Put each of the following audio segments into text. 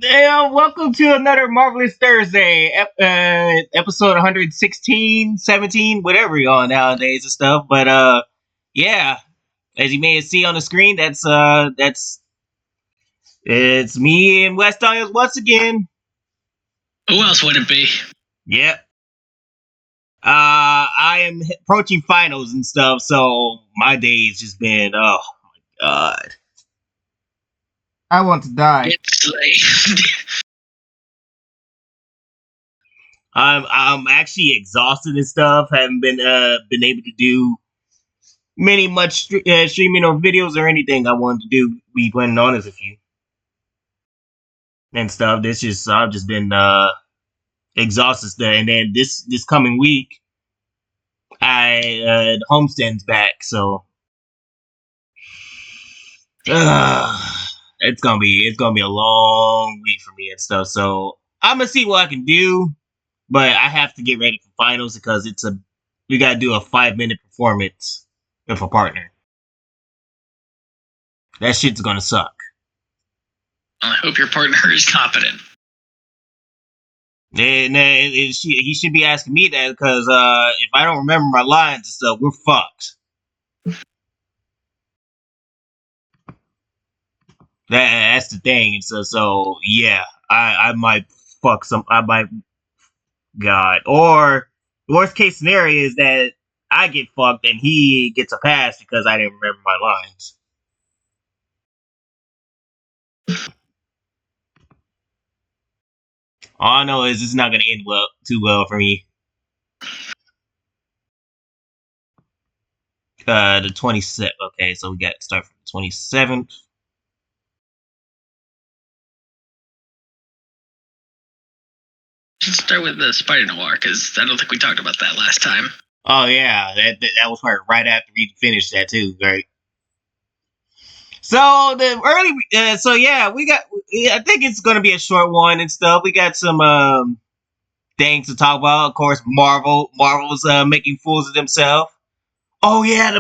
Yeah, welcome to another Marvelous Thursday, episode 116, 17, whatever you're on nowadays and stuff. But yeah, as you may see on the screen, that's it's me and West Daniels once again. Who else would it be? Yep. I am approaching finals and stuff, so my day's just been oh my god. I want to die. Get slaved. I'm actually exhausted and stuff. Haven't been able to do much streaming or videos or anything I wanted to do. We went on as a few and stuff. I've just been exhausted there. And then this coming week, the homestead's back, so it's gonna be a long week for me and stuff. So I'm gonna see what I can do, but I have to get ready for finals because we gotta do a 5-minute performance with a partner. That shit's gonna suck. I hope your partner is competent. And he should be asking me that because if I don't remember my lines and stuff, we're fucked. That's the thing. So yeah, I might fuck some. I might, God. Or the worst case scenario is that I get fucked and he gets a pass because I didn't remember my lines. All I know is it's not gonna end too well for me. The 27th. Okay, so we got to start from the 27th. Let's start with the Spider Noir because I don't think we talked about that last time. Oh yeah, that was right after we finished that too, right? So the early, so yeah, we got. I think it's gonna be a short one and stuff. We got some things to talk about. Of course, Marvel's making fools of themselves. Oh yeah,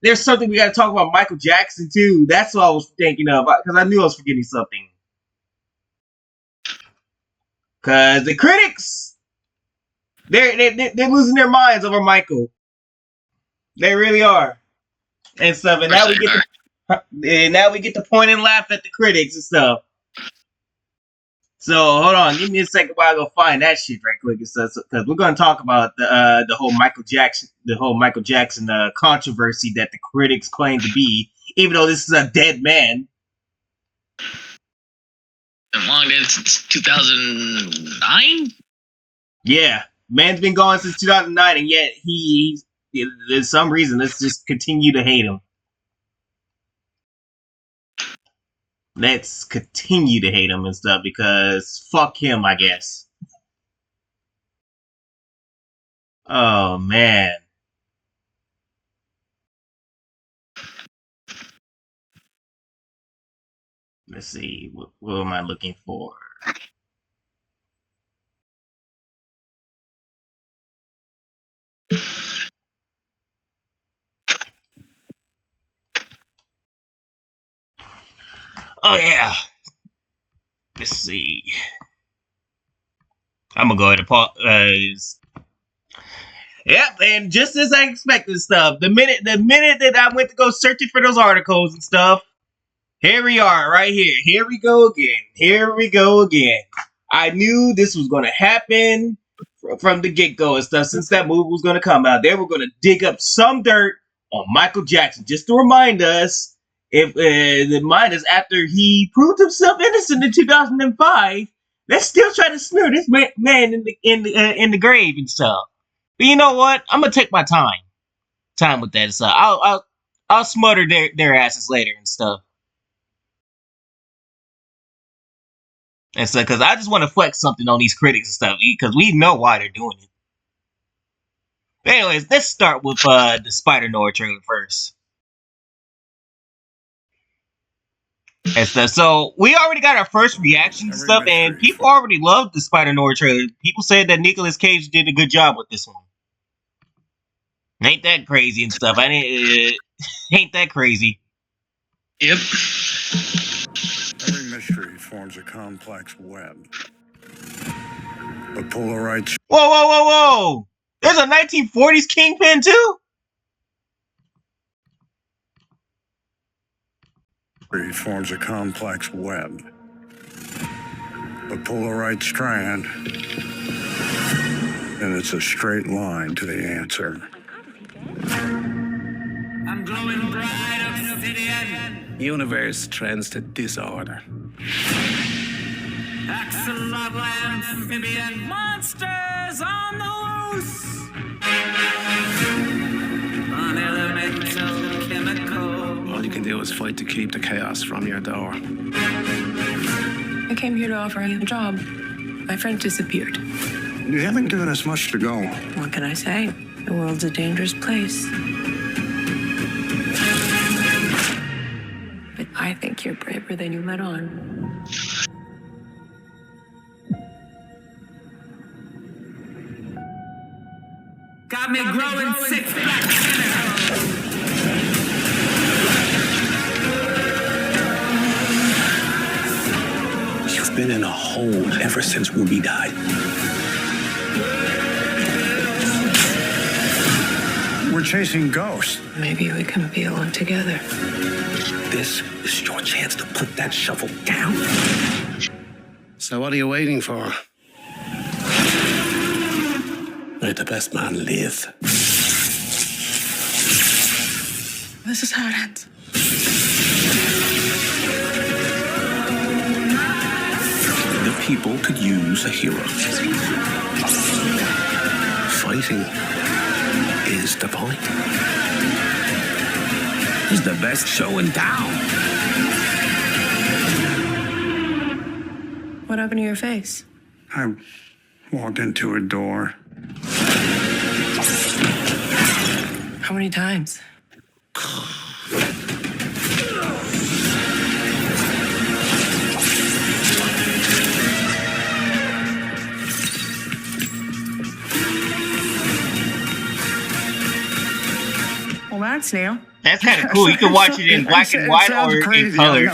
there's something we got to talk about Michael Jackson too. That's what I was thinking of because I knew I was forgetting something. Because the critics, they're losing their minds over Michael. They really are, and stuff. And now we get to point and laugh at the critics and stuff. So hold on, give me a second while I go find that shit right quick and stuff. Because we're going to talk about the whole Michael Jackson controversy that the critics claim to be, even though this is a dead man. And long dead since 2009? Yeah, man's been gone since 2009, and yet there's some reason, let's just continue to hate him. Let's continue to hate him and stuff because fuck him, I guess. Oh, man. Let's see, what am I looking for? Oh yeah. Let's see. I'm gonna go ahead and pause. Yep, and just as I expected stuff, the minute that I went to go searching for those articles and stuff, here we are, right here. Here we go again. I knew this was gonna happen from the get-go and stuff. Since that movie was gonna come out, they were gonna dig up some dirt on Michael Jackson just to remind us. After he proved himself innocent in 2005, let's still try to smear this man in the grave and stuff. But you know what? I'm gonna take my time with that and stuff. I'll smother their asses later and stuff. And so, because I just want to flex something on these critics and stuff, because we know why they're doing it. But anyways, let's start with the Spider Noir trailer first. And stuff. So we already got our first reaction and stuff, and people already loved the Spider Noir trailer. People said that Nicolas Cage did a good job with this one. Ain't that crazy and stuff? Ain't that crazy? Yep. Every history forms a complex web. But Polaroid Whoa, whoa, whoa, whoa! There's a 1940s Kingpin too? forms a complex web. But pull the right strand, and it's a straight line to the answer. I'm glowing bright obsidian. Universe trends to disorder. Axolotl amphibian. Monsters on the loose. Unelemental chemical. All you can do is fight to keep the chaos from your door. I came here to offer you a job. My friend disappeared. You haven't given us much to go. What can I say? The world's a dangerous place. But I think you're braver than you let on. Got me growing 6 black tentacles. You've been in a hole ever since Ruby died. We're chasing ghosts. Maybe we can be alone together. This is your chance to put that shovel down. So what are you waiting for? Let the best man live. This is how it ends. The people could use a hero. Fighting is the point. He's the best show in town. What happened to your face? I walked into a door. How many times? Well, that's new. That's kind of cool. You can watch it in black and white or in color.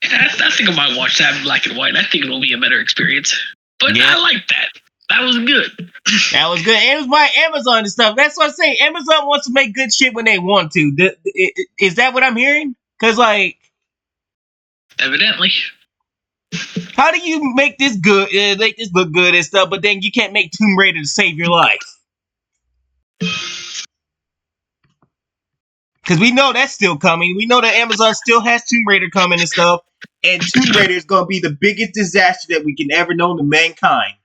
I think I might watch that in black and white. I think it'll be a better experience. But Yeah. I like that. That was good. That was good. And it was by Amazon and stuff. That's what I'm saying. Amazon wants to make good shit when they want to. Is that what I'm hearing? Because, like, Evidently. how do you make this good, make this look good and stuff, but then you can't make Tomb Raider to save your life? Because we know that's still coming. We know that Amazon still has Tomb Raider coming and stuff. And Tomb Raider is going to be the biggest disaster that we can ever know to mankind.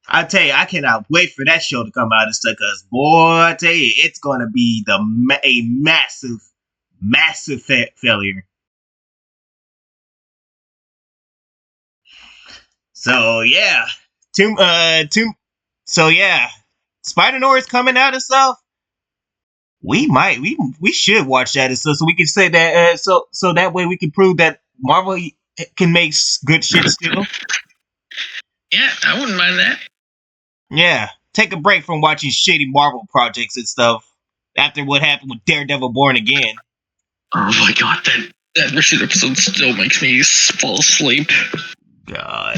I tell you, I cannot wait for that show to come out and stuff. Because, boy, I tell you, it's going to be a massive, massive failure. So, yeah. So, yeah. Spider-Noir is coming out and stuff. We should watch that and stuff, so we can say that, so that way we can prove that Marvel can make good shit still. Yeah, I wouldn't mind that. Yeah, take a break from watching shitty Marvel projects and stuff after what happened with Daredevil Born Again. Oh my god, that recent episode still makes me fall asleep. God.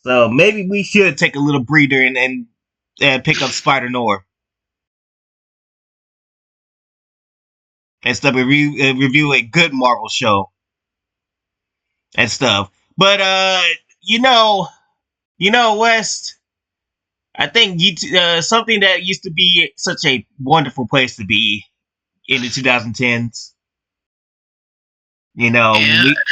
So maybe we should take a little breather and pick up Spider-Noir. And stuff, review a good Marvel show. And stuff. But, West, I think something that used to be such a wonderful place to be in the 2010s. Yeah.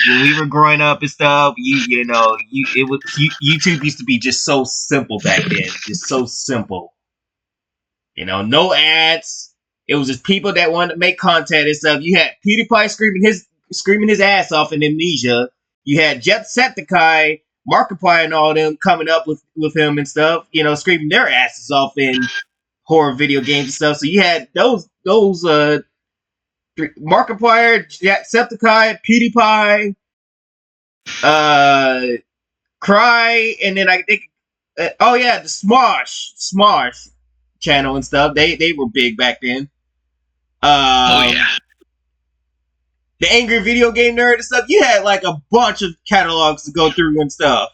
When we were growing up and stuff, YouTube used to be just so simple back then. Just so simple. No ads. It was just people that wanted to make content and stuff. You had PewDiePie screaming his ass off in Amnesia. You had Jacksepticeye, Markiplier, and all them coming up with him and stuff. Screaming their asses off in horror video games and stuff. So you had those Markiplier, Jacksepticeye, PewDiePie, Cry, and then I think, the Smosh channel and stuff. They were big back then. Yeah. The Angry Video Game Nerd and stuff. You had like a bunch of catalogs to go through and stuff.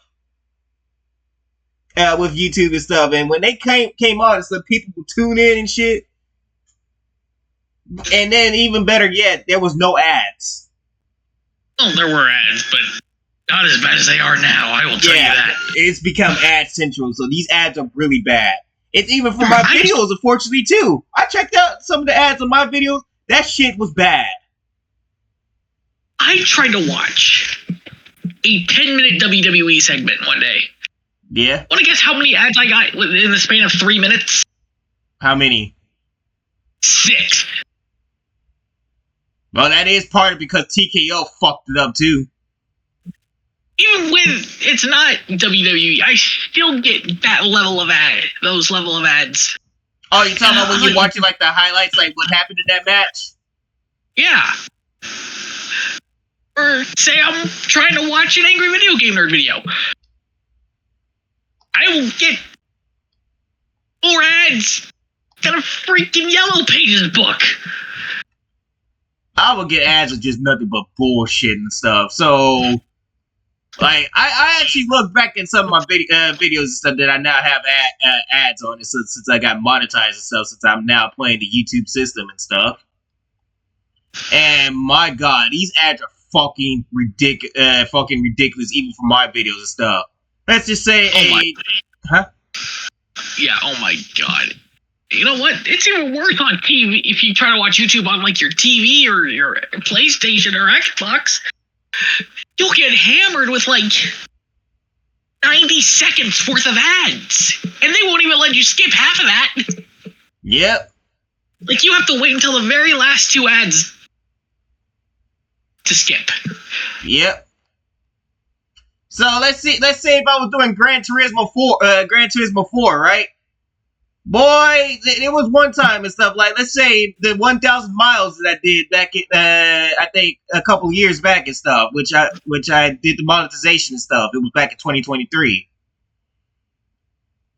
With YouTube and stuff, and when they came on and stuff, people would tune in and shit. And then even better yet, there was no ads. Well, there were ads, but not as bad as they are now, I will tell you that. It's become ad central, so these ads are really bad. It's even for my videos, unfortunately, too. I checked out some of the ads on my videos. That shit was bad. I tried to watch a 10-minute WWE segment one day. Yeah? Want to guess how many ads I got in the span of 3 minutes? How many? 6. Well, that is part of it because TKO fucked it up, too. Even with it's not WWE, I still get that level of those level of ads. Oh, you're talking about when you're watching like the highlights, like what happened in that match? Yeah. Or say I'm trying to watch an Angry Video Game Nerd video. I will get 4 ads. Got a freaking Yellow Pages book. I would get ads of just nothing but bullshit and stuff. So, like, I actually look back at some of my videos and stuff that I now have ads on it since I got monetized and stuff, since I'm now playing the YouTube system and stuff. And my God, these ads are fucking ridiculous, even for my videos and stuff. Let's just say, Yeah, oh my God. You know what? It's even worse on TV if you try to watch YouTube on like your TV or your PlayStation or Xbox. You'll get hammered with like 90 seconds worth of ads. And they won't even let you skip half of that. Yep. Like you have to wait until the very last 2 ads to skip. Yep. So let's say if I was doing Gran Turismo 4, right? Boy, it was one time and stuff. Like, let's say the 1,000 miles that I did back in, I think a couple years back and stuff, which I did the monetization and stuff. It was back in 2023.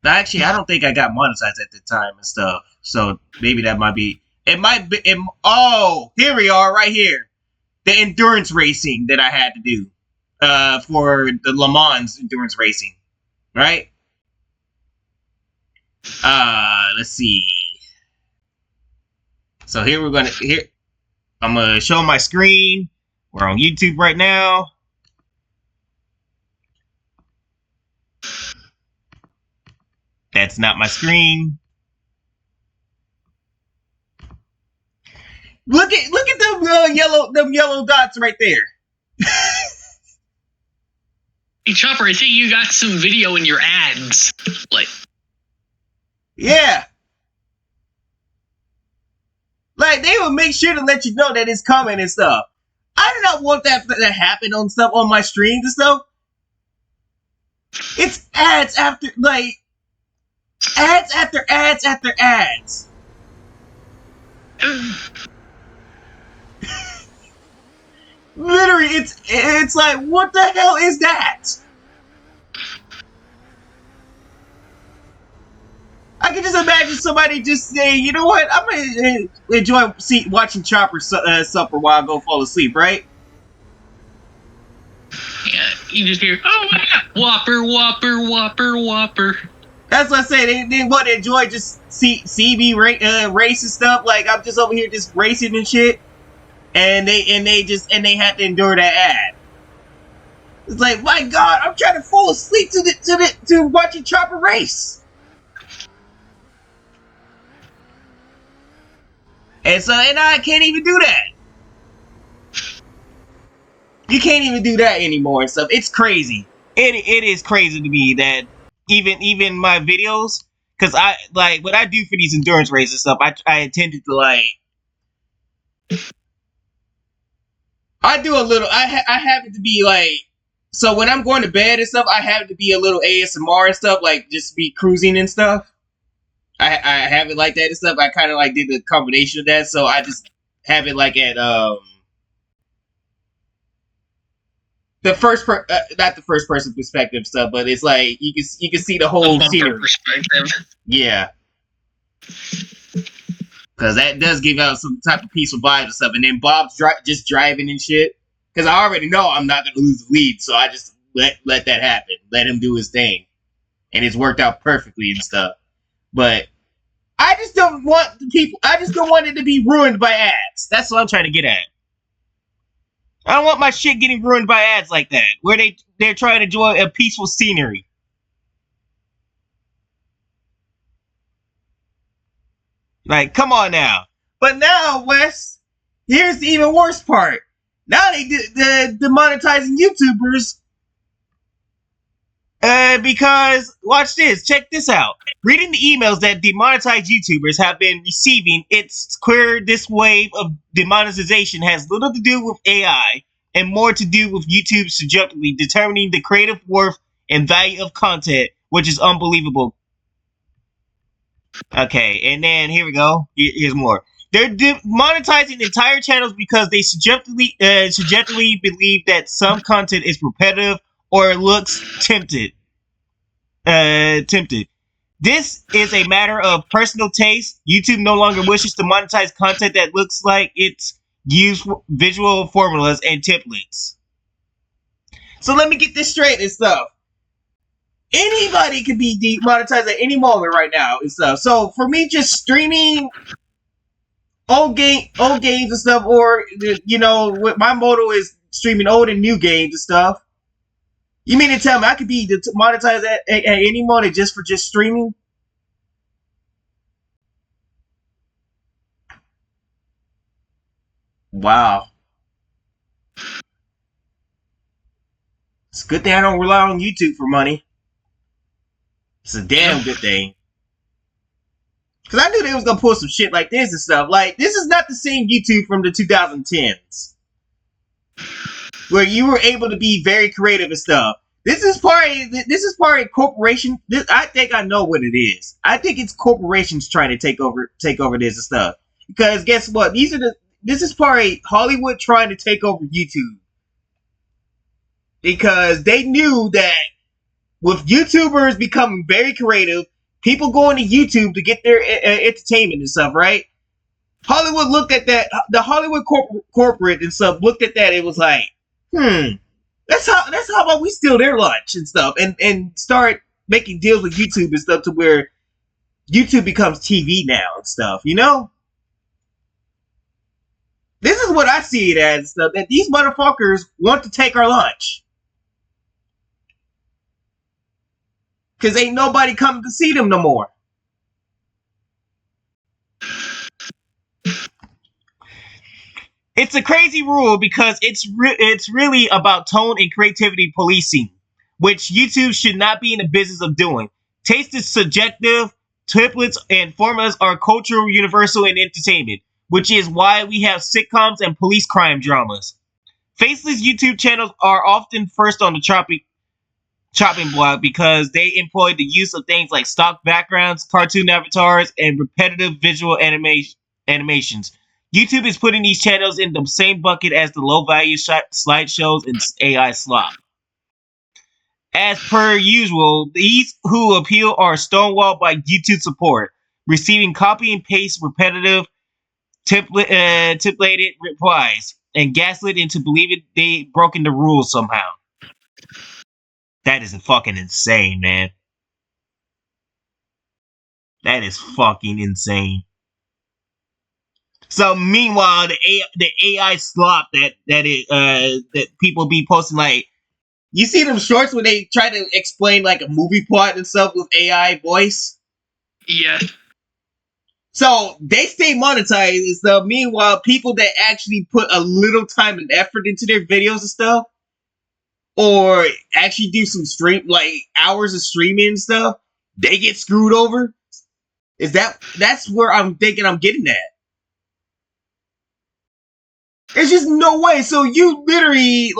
Now, actually, I don't think I got monetized at the time and stuff. So maybe that might be. It might be. Oh, here we are, right here. The endurance racing that I had to do for the Le Mans endurance racing, right? Let's see. So here I'm gonna show my screen. We're on YouTube right now. That's not my screen. Look at them yellow dots right there. Hey Chopper, I think you got some video in your ads. Like, yeah. Like, they will make sure to let you know that it's coming and stuff. I do not want that to happen on stuff on my streams and stuff. It's ads after, like, ads after ads after ads. Literally, it's like, what the hell is that? I can just imagine somebody just saying, you know what, I'm going to enjoy watching Chopper suffer while I go fall asleep, right? Yeah, you just hear, oh my God, Whopper, Whopper, Whopper, Whopper. That's what I say. They want to enjoy just see me race and stuff. Like, I'm just over here just racing and shit. And they have to endure that ad. It's like, my God, I'm trying to fall asleep to watching Chopper race. And I can't even do that. You can't even do that anymore and stuff. It's crazy. It is crazy to me that even my videos, because I like what I do for these endurance races and stuff. I intended to like. I do a little. I have it to be like. So when I'm going to bed and stuff, I have it to be a little ASMR and stuff, like just be cruising and stuff. I have it like that and stuff. I kind of like did the combination of that, so I just have it like at the not the first person perspective stuff, but it's like you can see the whole scenery. Perspective. Yeah. Because that does give out some type of peaceful vibes and stuff. And then Bob's just driving and shit. Because I already know I'm not going to lose the lead. So I just let that happen. Let him do his thing. And it's worked out perfectly and stuff. But I just don't want it to be ruined by ads. That's what I'm trying to get at. I don't want my shit getting ruined by ads like that. Where they're trying to enjoy a peaceful scenery. Like, come on now. But now, Wes, here's the even worse part. Now they're demonetizing YouTubers. Because, watch this, check this out. Reading the emails that demonetized YouTubers have been receiving, it's clear this wave of demonetization has little to do with AI and more to do with YouTube subjectively determining the creative worth and value of content, which is unbelievable. Okay, and then here we go. Here's more. They're demonetizing entire channels because they subjectively believe that some content is repetitive or looks tempted. This is a matter of personal taste. YouTube no longer wishes to monetize content that looks like it's used visual formulas and templates. So let me get this straight and stuff. Anybody can be demonetized at any moment right now and stuff. So for me, just streaming old games and stuff, or my motto is streaming old and new games and stuff. You mean to tell me I could be demonetized at any moment just for streaming? Wow. It's a good thing I don't rely on YouTube for money. It's a damn good thing. Because I knew they was going to pull some shit like this and stuff. Like, this is not the same YouTube from the 2010s. Where you were able to be very creative and stuff. This is part of corporation. I think I know what it is. I think it's corporations trying to take over this and stuff. Because guess what? This is part of Hollywood trying to take over YouTube. Because they knew that with YouTubers becoming very creative, people going to YouTube to get their entertainment and stuff, right? Hollywood looked at that. The Hollywood corporate and stuff looked at that. It was like, That's how about we steal their lunch and stuff and start making deals with YouTube and stuff to where YouTube becomes TV now and stuff, you know? This is what I see it as and stuff, that these motherfuckers want to take our lunch. Because ain't nobody coming to see them no more. It's a crazy rule because it's really about tone and creativity policing, which YouTube should not be in the business of doing. Taste is subjective. Templates and formulas are cultural, universal, and entertainment, which is why we have sitcoms and police crime dramas. Faceless YouTube channels are often first on the chopping block because they employ the use of things like stock backgrounds, cartoon avatars, and repetitive visual animations. YouTube is putting these channels in the same bucket as the low-value slideshows and AI slop. As per usual, these who appeal are stonewalled by YouTube support, receiving copy and paste repetitive templated replies, and gaslit into believing they broken the rules somehow. That is fucking insane, man. That is fucking insane. So meanwhile, the AI slop that people be posting, like, you see them shorts when they try to explain like a movie plot and stuff with AI voice? Yeah. So they stay monetized and stuff. Meanwhile, people that actually put a little time and effort into their videos and stuff, or actually do some hours of streaming and stuff, they get screwed over. That's where I'm thinking I'm getting at. There's just no way. So you literally,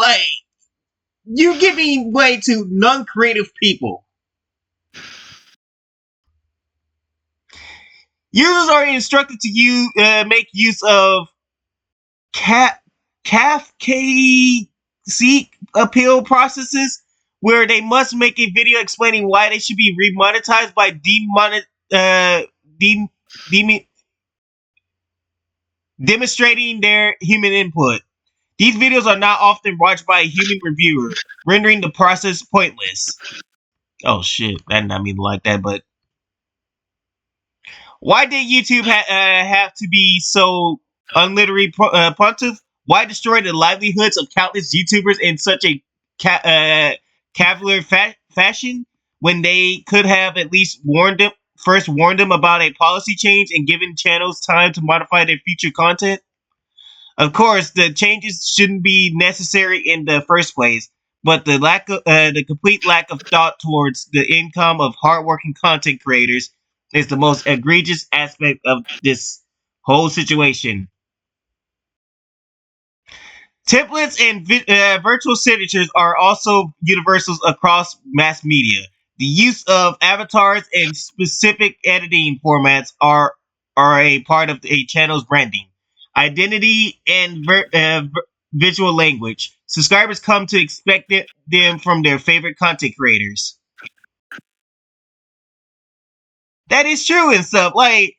you giving way to non-creative people. Users are instructed to make use of Kafka appeal processes where they must make a video explaining why they should be remonetized by demonstrating their human input. These videos are not often watched by a human reviewer, rendering the process pointless. Oh shit, that did not mean like that, but why did YouTube have to be so unliterally puntive? Why destroy the livelihoods of countless YouTubers in such a cavalier fashion when they could have at least warned them about a policy change and given channels time to modify their future content? Of course, the changes shouldn't be necessary in the first place, but the complete lack of thought towards the income of hardworking content creators is the most egregious aspect of this whole situation. Templates and virtual signatures are also universals across mass media. The use of avatars and specific editing formats are a part of a channel's branding, identity, and visual language. Subscribers come to expect them from their favorite content creators. That is true and stuff. Like,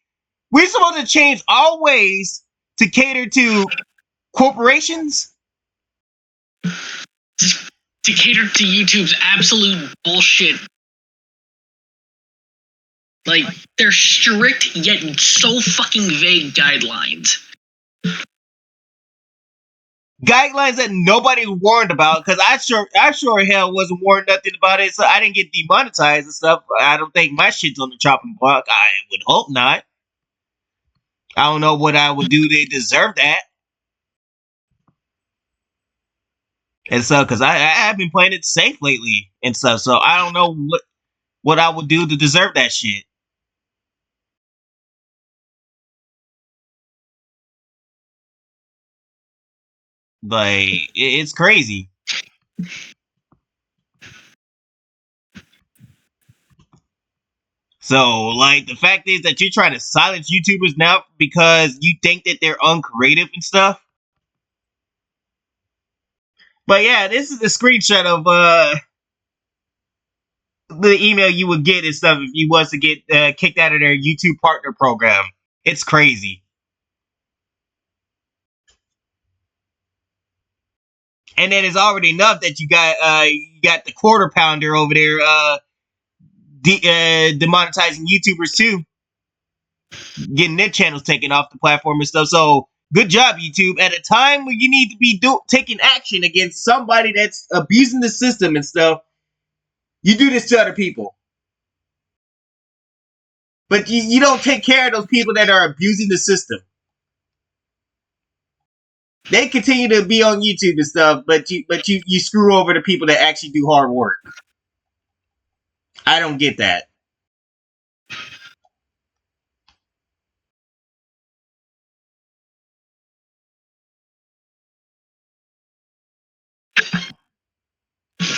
we're supposed to change our ways to cater to corporations. To cater to YouTube's absolute bullshit. Like, they're strict yet so fucking vague guidelines. Guidelines that nobody warned about, because I sure hell wasn't warned nothing about it, so I didn't get demonetized and stuff. I don't think my shit's on the chopping block. I would hope not. I don't know what I would do to deserve that. And so, because I have been playing it safe lately and stuff, so I don't know what I would do to deserve that shit. Like, it's crazy. So, like, the fact is that you're trying to silence YouTubers now because you think that they're uncreative and stuff. But yeah, this is a screenshot of the email you would get and stuff if you was to get kicked out of their YouTube partner program. It's crazy. And then it's already enough that you got the quarter pounder over there demonetizing YouTubers too, getting their channels taken off the platform and stuff. So good job, YouTube. At a time when you need to be taking action against somebody that's abusing the system and stuff, you do this to other people. But you don't take care of those people that are abusing the system. They continue to be on YouTube and stuff, but you screw over the people that actually do hard work. I don't get that.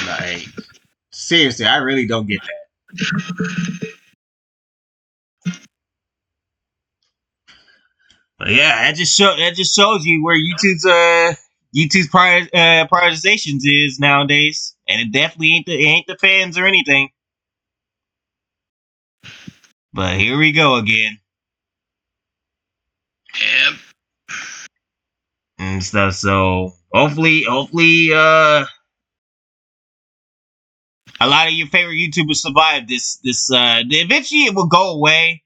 Like, seriously, I really don't get that. But yeah, that just shows you where YouTube's prioritizations is nowadays, and it definitely ain't the fans or anything. But here we go again. Yep. And stuff. So hopefully, a lot of your favorite YouTubers survive this. Eventually, it will go away.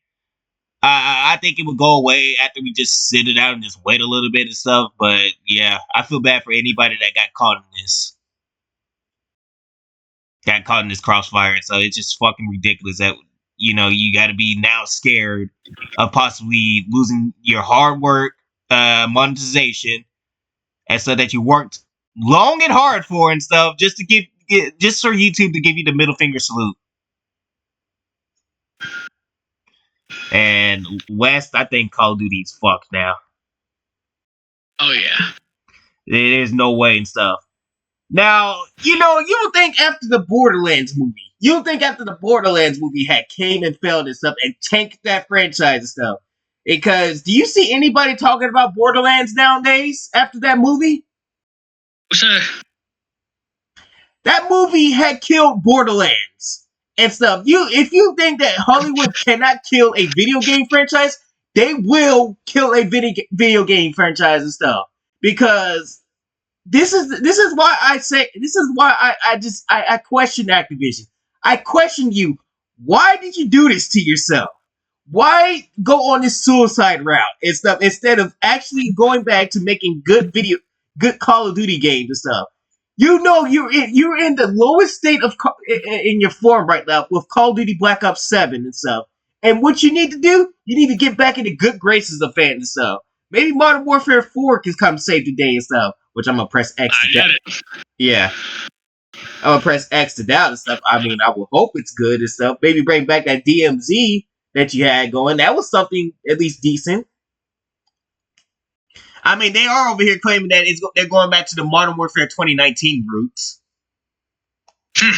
I think it would go away after we just sit it out and just wait a little bit and stuff. But yeah, I feel bad for anybody that got caught in this. Got caught in this crossfire. So it's just fucking ridiculous that, you got to be now scared of possibly losing your hard work, monetization, and so that you worked long and hard for and stuff just for YouTube to give you the middle finger salute. And West, I think Call of Duty's fucked now. Oh yeah. There's no way and stuff. Now, you would think after the Borderlands movie had came and failed and stuff and tanked that franchise and stuff. Because do you see anybody talking about Borderlands nowadays after that movie? That movie had killed Borderlands and stuff. If you think that Hollywood cannot kill a video game franchise, they will kill a video game franchise and stuff, because this is why I question Activision. I question you. Why did you do this to yourself? Why go on this suicide route and stuff instead of actually going back to making good Call of Duty games and stuff? You know you're in the lowest state of in your form right now with Call of Duty Black Ops 7 and stuff. And what you need to do, you need to get back into good graces of fans and stuff. Maybe Modern Warfare 4 can come save the day and stuff, which I'm gonna press X to doubt. Yeah. I'm gonna press X to doubt and stuff. I mean, I will hope it's good and stuff. Maybe bring back that DMZ that you had going. That was something at least decent. I mean, they are over here claiming that they're going back to the Modern Warfare 2019 roots. Believe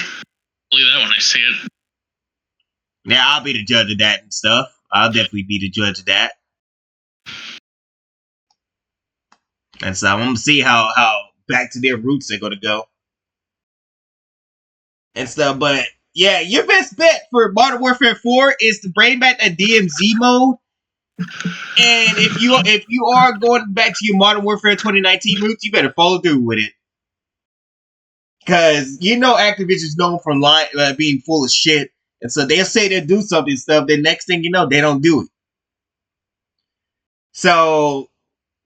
that when I see it. Yeah, I'll be the judge of that and stuff. I'll definitely be the judge of that. And so I'm gonna see how back to their roots they're gonna go. And stuff, but yeah, your best bet for Modern Warfare 4 is to bring back that DMZ mode. And if you are going back to your Modern Warfare 2019 roots, you better follow through with it. Cause you know Activision's known for being full of shit. And so they'll say they'll do something and stuff, then next thing you know, they don't do it. So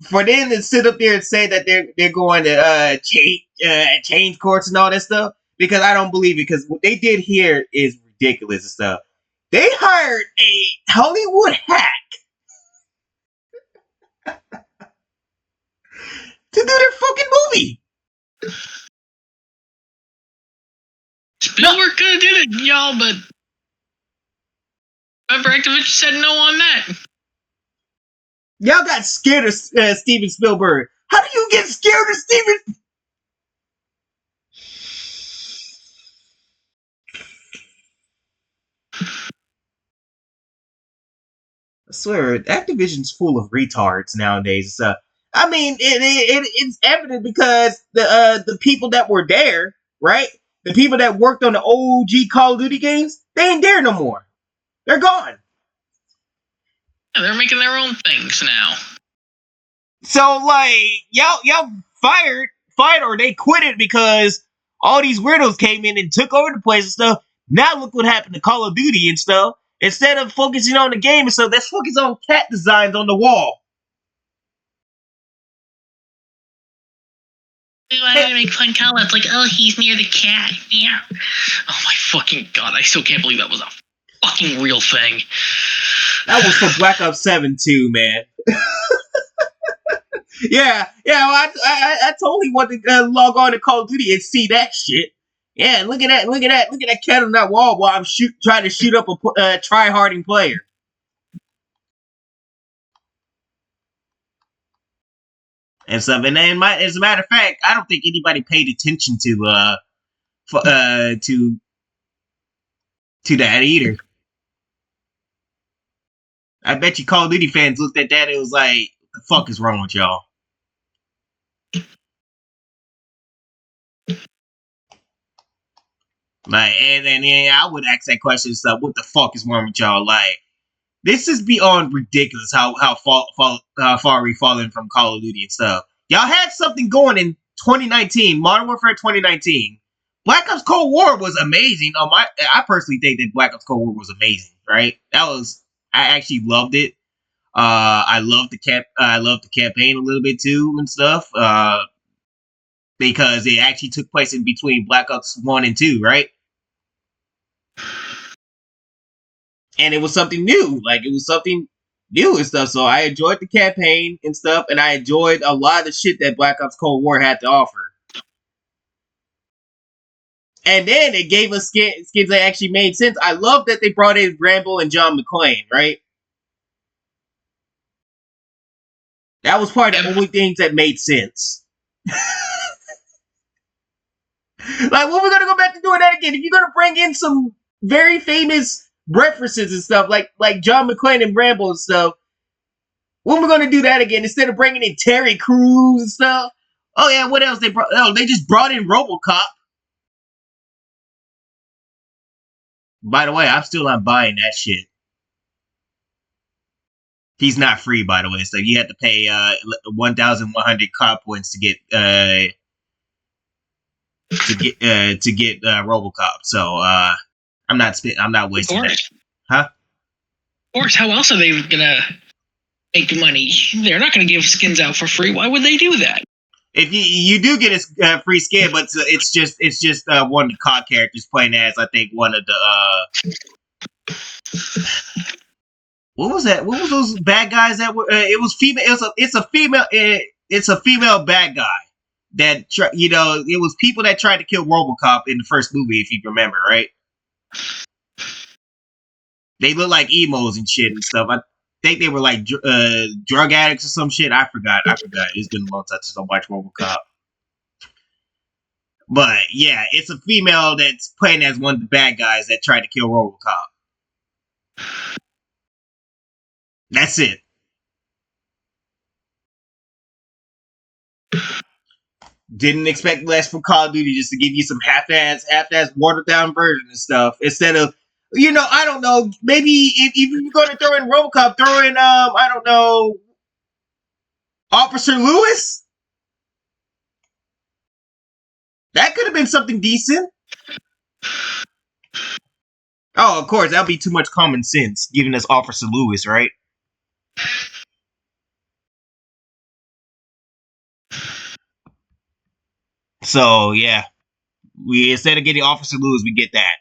for them to sit up there and say that they're going to change courts and all that stuff, because I don't believe it, because what they did here is ridiculous and stuff. They hired a Hollywood hack to do their fucking movie. Spielberg could have did it, y'all, but remember Activision said no on that. Y'all got scared of Steven Spielberg. How do you get scared of Steven? I swear, Activision's full of retards nowadays. I mean, it's evident because the people that were there, right? The people that worked on the OG Call of Duty games, they ain't there no more. They're gone. Yeah, they're making their own things now. So, like, y'all fired, or they quit it because all these weirdos came in and took over the place and stuff. Now look what happened to Call of Duty and stuff. Instead of focusing on the game and stuff, let's focus on cat designs on the wall. We wanted to make fun comments like, oh, he's near the cat. Yeah. Oh my fucking god, I still can't believe that was a fucking real thing. That was for Black Ops 7 too, man. yeah. Well, I totally want to log on to Call of Duty and see that shit. Yeah, look at that cat on that wall while I'm trying to shoot up a try-harding player. And stuff. And then, as a matter of fact, I don't think anybody paid attention to that either. I bet you Call of Duty fans looked at that and it was like, "What the fuck is wrong with y'all?" Like, and I would ask that question and stuff. What the fuck is wrong with y'all? Like, this is beyond ridiculous. How far we fallen from Call of Duty and stuff. Y'all had something going in 2019, Modern Warfare 2019. Black Ops Cold War was amazing. I personally think that Black Ops Cold War was amazing. Right? I actually loved it. I loved the campaign a little bit too and stuff. Because it actually took place in between Black Ops 1 and 2, right? And it was something new. Like, it was something new and stuff. So I enjoyed the campaign and stuff, and I enjoyed a lot of the shit that Black Ops Cold War had to offer. And then it gave us skins that actually made sense. I love that they brought in Rambo and John McClane, right? That was part of the only things that made sense. Like, when we're gonna go back to doing that again? If you're gonna bring in some very famous references and stuff, like John McClane and Rambo and stuff, when we're gonna do that again? Instead of bringing in Terry Crews and stuff. Oh yeah, what else they brought? Oh, they just brought in RoboCop. By the way, I'm still not buying that shit. He's not free, by the way. So you have to pay 1,100 cop points to get RoboCop. So I'm not wasting that. Huh? Of course. How else are they gonna make money? They're not gonna give skins out for free. Why would they do that? If you do get a free skin, but it's just one of the COD characters playing as, I think, one of the what was that? What was those bad guys that were? It was female. It's a female bad guy that it was people that tried to kill RoboCop in the first movie, if you remember, right? They look like emos and shit and stuff. I think they were like drug addicts or some shit. I forgot. It's been a long time since I watched RoboCop. But yeah, it's a female that's playing as one of the bad guys that tried to kill RoboCop. That's it. Didn't expect less from Call of Duty, just to give you some half-ass watered down version and stuff instead of, I don't know, maybe if you're going to throw in RoboCop, throw in I don't know, Officer Lewis. That could have been something decent. Oh, of course, that'll be too much common sense giving us Officer Lewis, right? So yeah, we instead of getting Officer Lewis, we get that.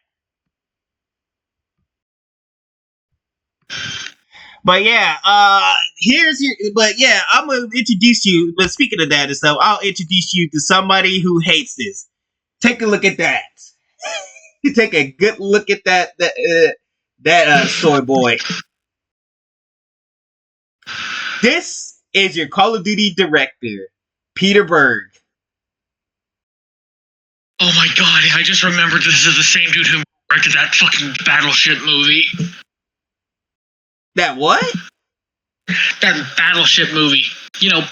But yeah, I'm gonna introduce you. But speaking of that and stuff, I'll introduce you to somebody who hates this. Take a look at that. You take a good look at that soy boy. This is your Call of Duty director, Peter Berg. Oh my god, I just remembered this is the same dude who directed that fucking Battleship movie. That what? That Battleship movie.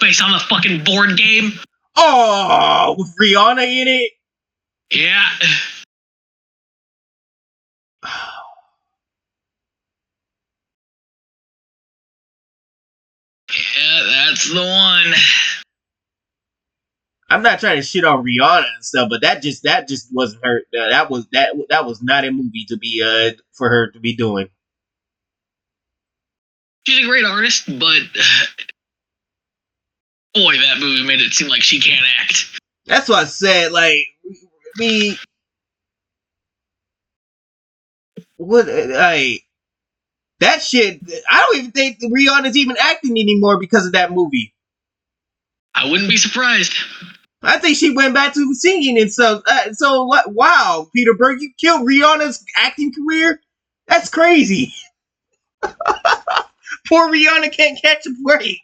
Based on the fucking board game. Oh, with Rihanna in it? Yeah. Yeah, that's the one. I'm not trying to shit on Rihanna and stuff, but that just wasn't her. That was not a movie to be for her to be doing. She's a great artist, but boy, that movie made it seem like she can't act. That's what I said. Like, that shit. I don't even think Rihanna's even acting anymore because of that movie. I wouldn't be surprised. I think she went back to singing and stuff. So what? Wow, Peter Berg, you killed Rihanna's acting career. That's crazy. Poor Rihanna can't catch a break.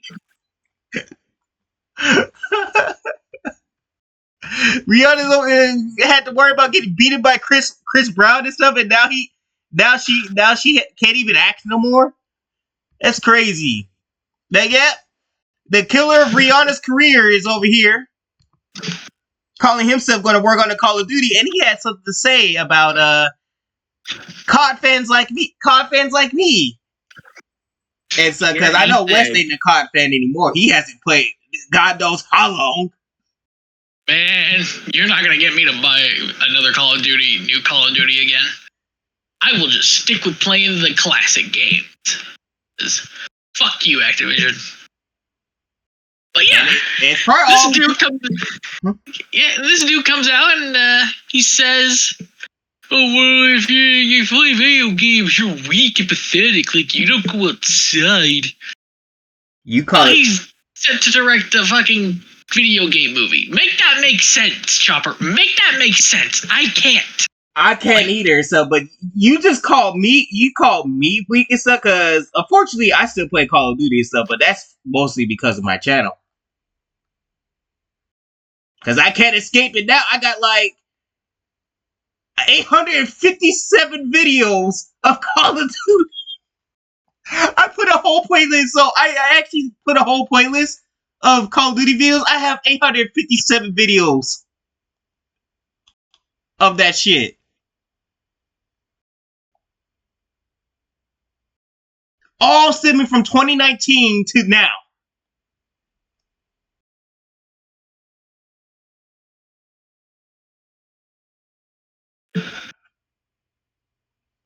Rihanna had to worry about getting beaten by Chris Brown and stuff, and now she can't even act no more. That's crazy. Now, yeah, the killer of Rihanna's career is over here, calling himself going to work on the Call of Duty, and he had something to say about COD fans like me. And so, because I know West ain't a COD fan anymore, he hasn't played God knows how long. Man, you're not gonna get me to buy another new Call of Duty again. I will just stick with playing the classic games. Fuck you, Activision. But yeah, this dude comes out and he says, "Oh well, if you play video games, you're weak and pathetic. Like you don't go outside." You call it? He's set to direct a fucking video game movie. Make that make sense, Chopper. Make that make sense. I can't either. So, but you just called me. You called me weak and stuff. Because unfortunately, I still play Call of Duty and stuff. But that's mostly because of my channel. Because I can't escape it now. I got like 857 videos of Call of Duty. I put a whole playlist. So I actually put a whole playlist of Call of Duty videos. I have 857 videos of that shit. all stemming from 2019 to now.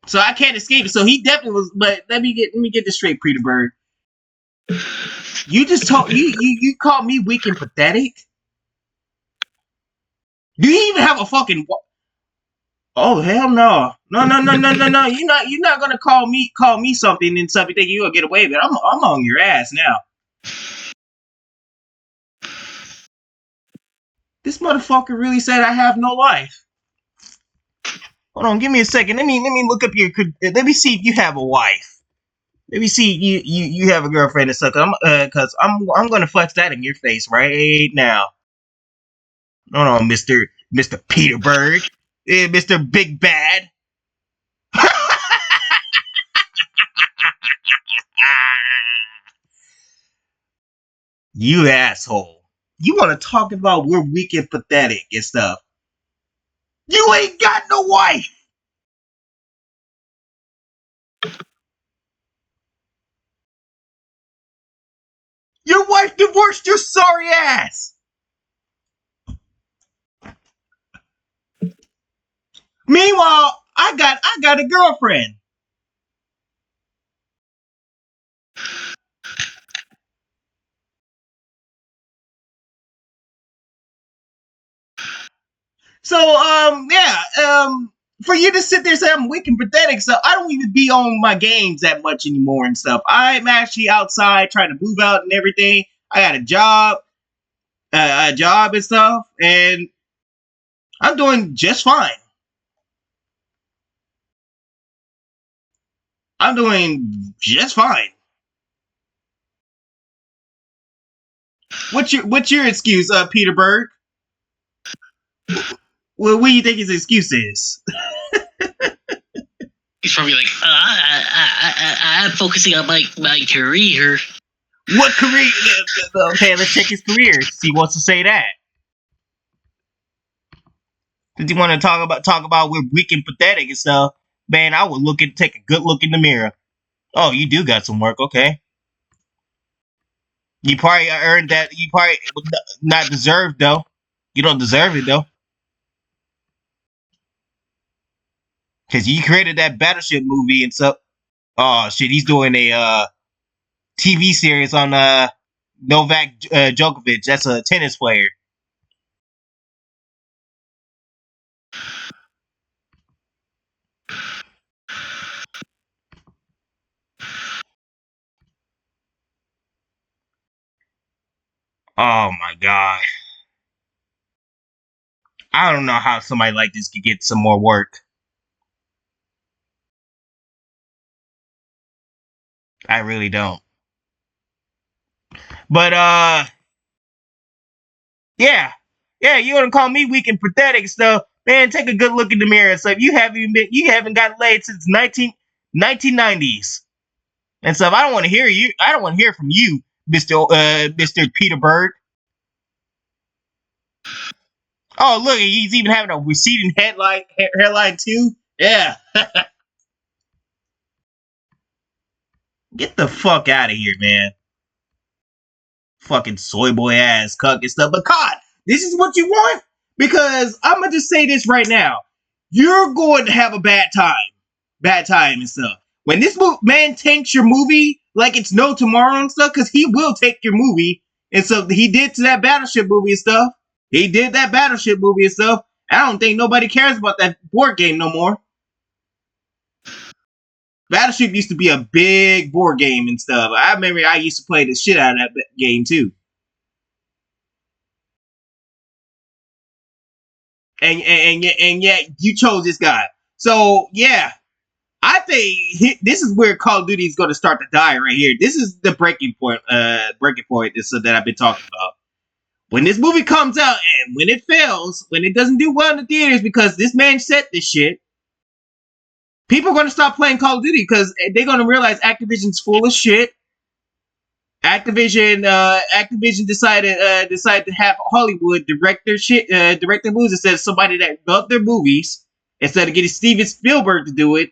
So I can't escape it. So he definitely was. But let me get this straight, Peter Berg. You just told you called me weak and pathetic. Do you even have a fucking? Oh hell no! No! You're not gonna call me something and something thinking you gonna get away with it. I'm on your ass now. This motherfucker really said I have no life. Hold on, give me a second. Let me look up your. Let me see if you have a wife. Let me see if you have a girlfriend and stuff. Cause I'm gonna flex that in your face right now. Hold on, Mr. Peter Berg, Mr. Big Bad. You asshole. You want to talk about we're weak and pathetic and stuff. You ain't got no wife. Your wife divorced your sorry ass. Meanwhile, I got a girlfriend. So, for you to sit there and say I'm weak and pathetic, so I don't even be on my games that much anymore and stuff. I'm actually outside trying to move out and everything. I got a job and stuff, and I'm doing just fine. I'm doing just fine. What's your excuse, Peter Berg? Well, what do you think his excuse is? He's probably like, I'm focusing on my career. What career? Okay, let's check his career. See, he wants to say that. Did you want to talk about we're weak and pathetic and stuff? Man, I would take a good look in the mirror. Oh, you do got some work, okay? You probably earned that. You probably not deserved though. You don't deserve it though, because you created that Battleship movie and stuff. Oh shit, he's doing a TV series on Novak Djokovic. That's a tennis player. Oh my god. I don't know how somebody like this could get some more work. I really don't. But yeah. Yeah, you wanna call me weak and pathetic and stuff. Man, take a good look in the mirror and stuff. You haven't gotten laid since 1990s. And stuff. I don't want to hear you. I don't want to hear from you, Mr. Peter Berg. Oh, look, he's even having a receding hairline too. Yeah. Get the fuck out of here, man. Fucking soy boy ass cuck and stuff. But God, this is what you want? Because I'm gonna just say this right now. You're going to have a bad time. Bad time and stuff. When this man tanks your movie like it's no tomorrow and stuff, because he will take your movie. And so he did to that Battleship movie and stuff. He did that Battleship movie and stuff. I don't think nobody cares about that board game no more. Battleship used to be a big board game and stuff. I remember I used to play the shit out of that game too. And yet you chose this guy. So yeah, I think this is where Call of Duty is going to start to die right here. This is the breaking point. That I've been talking about. When this movie comes out and when it fails, when it doesn't do well in the theaters because this man said this shit, people are going to stop playing Call of Duty because they're going to realize Activision's full of shit. Activision decided to have Hollywood direct their movies instead of somebody that loved their movies, instead of getting Steven Spielberg to do it.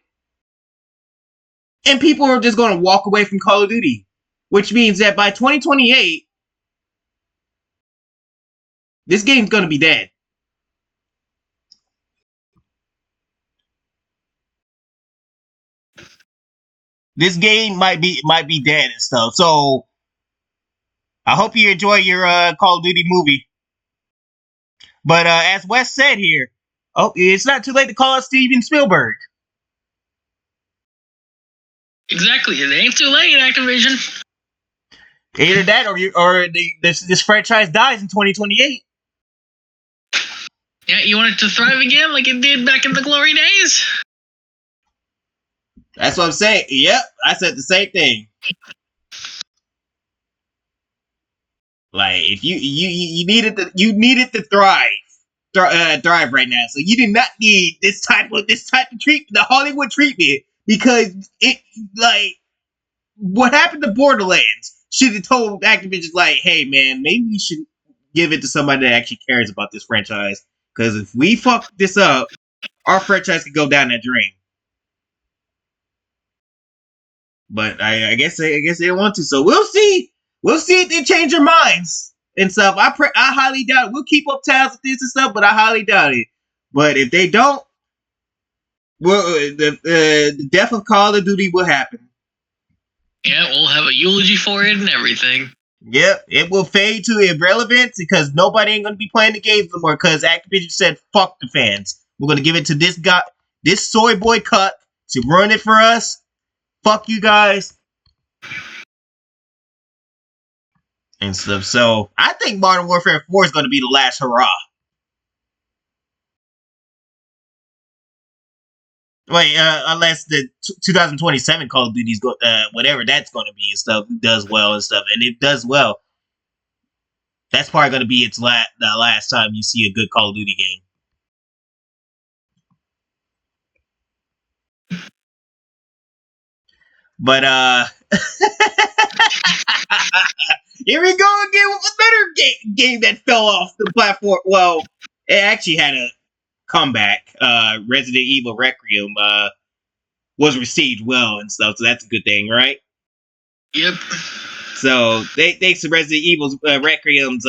and people are just going to walk away from Call of Duty, which means that by 2028, this game's going to be dead. This game might be dead and stuff. So I hope you enjoy your Call of Duty movie. But as Wes said here, oh, it's not too late to call out Steven Spielberg. Exactly. It ain't too late, Activision. Either that, or this franchise dies in 2028. Yeah, you want it to thrive again like it did back in the glory days? That's what I'm saying. Yep, I said the same thing. Like if you needed to thrive right now. So you did not need this type of treatment, the Hollywood treatment, because it like what happened to Borderlands should have told Activision like, hey man, maybe we should give it to somebody that actually cares about this franchise. Because if we fuck this up, our franchise could go down that drain. But I guess they don't want to. So we'll see. We'll see if they change their minds and stuff. I highly doubt it. We'll keep up tabs with this and stuff, but I highly doubt it. But if they don't, well, the death of Call of Duty will happen. Yeah, we'll have a eulogy for it and everything. Yep, it will fade to irrelevance because nobody ain't gonna be playing the games no more. Because Activision said, "Fuck the fans. We're gonna give it to this guy, this soy boy cut to run it for us. Fuck you guys." And stuff. So I think Modern Warfare 4 is going to be the last hurrah. Wait, unless the 2027 Call of Duty's whatever that's going to be and stuff does well and stuff, and it does well. That's probably going to be the last time you see a good Call of Duty game. But here we go again with another game that fell off the platform. Well, it actually had a comeback. Resident Evil Requiem was received well and stuff, so that's a good thing, right? Yep. So thanks to Resident Evil's Requiem's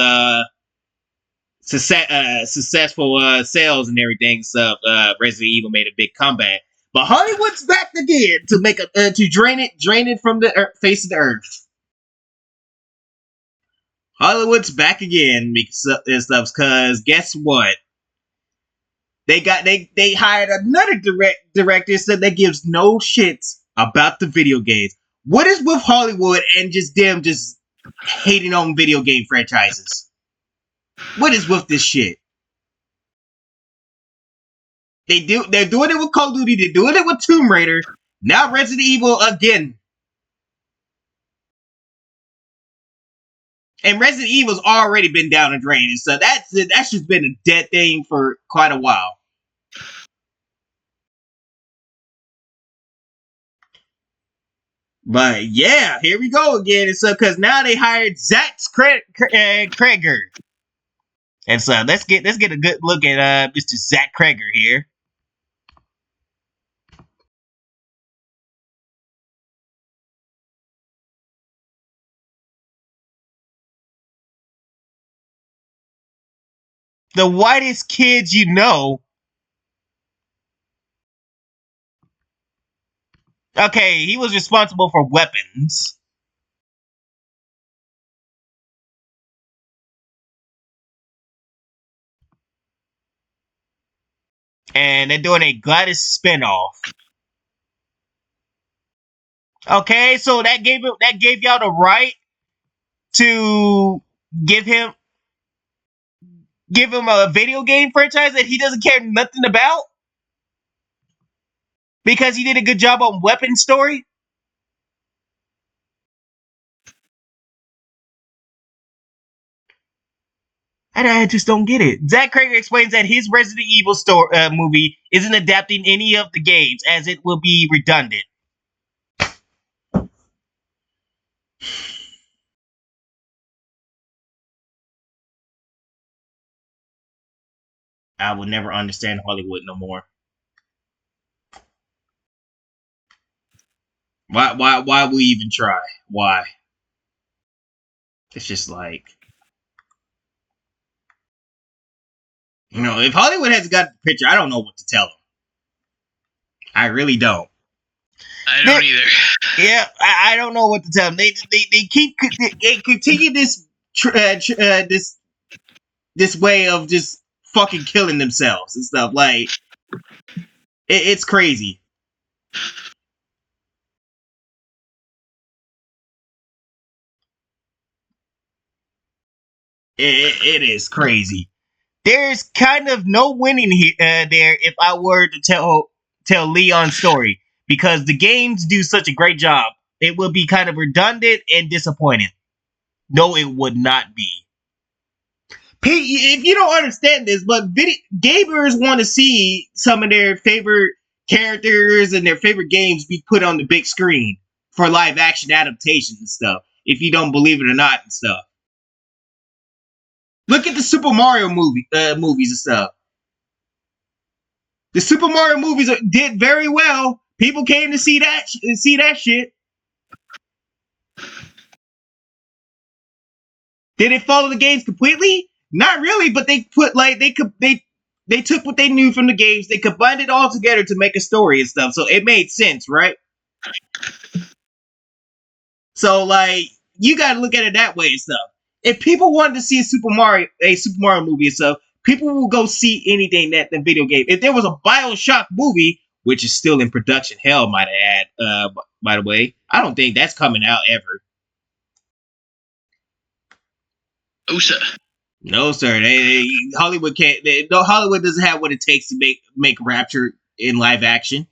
successful sales and everything, stuff, Resident Evil made a big comeback. But Hollywood's back again to make to drain it from the face of the earth. Hollywood's back again and stuff, because guess what? They hired another director that gives no shits about the video games. What is with Hollywood and just them just hating on video game franchises? What is with this shit? They're doing it with Call of Duty. They're doing it with Tomb Raider. Now Resident Evil again. And Resident Evil's already been down the drain, so that's just been a dead thing for quite a while. But yeah, here we go again. And so, because now they hired Zach Kreger, and so let's get a good look at Mr. Zach Kreger here. The whitest kids you know. Okay, he was responsible for weapons. And they're doing a Gladys spinoff. Okay, so that gave y'all the right to give him a video game franchise that he doesn't care nothing about because he did a good job on Weapon Story. I just don't get it. Zach Kreger explains that his Resident Evil movie isn't adapting any of the games as it will be redundant. I will never understand Hollywood no more. Why we even try? Why? It's just like, if Hollywood has got the picture, I don't know what to tell them. I really don't. I don't either. Yeah, I don't know what to tell them. They continue this this way of just fucking killing themselves and stuff. Like, it's crazy. It is crazy. There's kind of no winning there if I were to tell Leon's story, because the games do such a great job. It would be kind of redundant and disappointing. No, it would not be. If you don't understand this, but gamers want to see some of their favorite characters and their favorite games be put on the big screen for live action adaptations and stuff. If you don't believe it or not and stuff. Look at the Super Mario movies and stuff. The Super Mario movies did very well. People came to see that shit. Did it follow the games completely? Not really, but they took what they knew from the games, they combined it all together to make a story and stuff. So it made sense, right? So like, you gotta look at it that way and stuff. If people wanted to see a Super Mario movie and stuff, people will go see anything that the video game. If there was a BioShock movie, which is still in production, hell, might I add, by the way, I don't think that's coming out ever. Oh, sir. No, sir. Hollywood can't. Hollywood doesn't have what it takes to make Rapture in live action.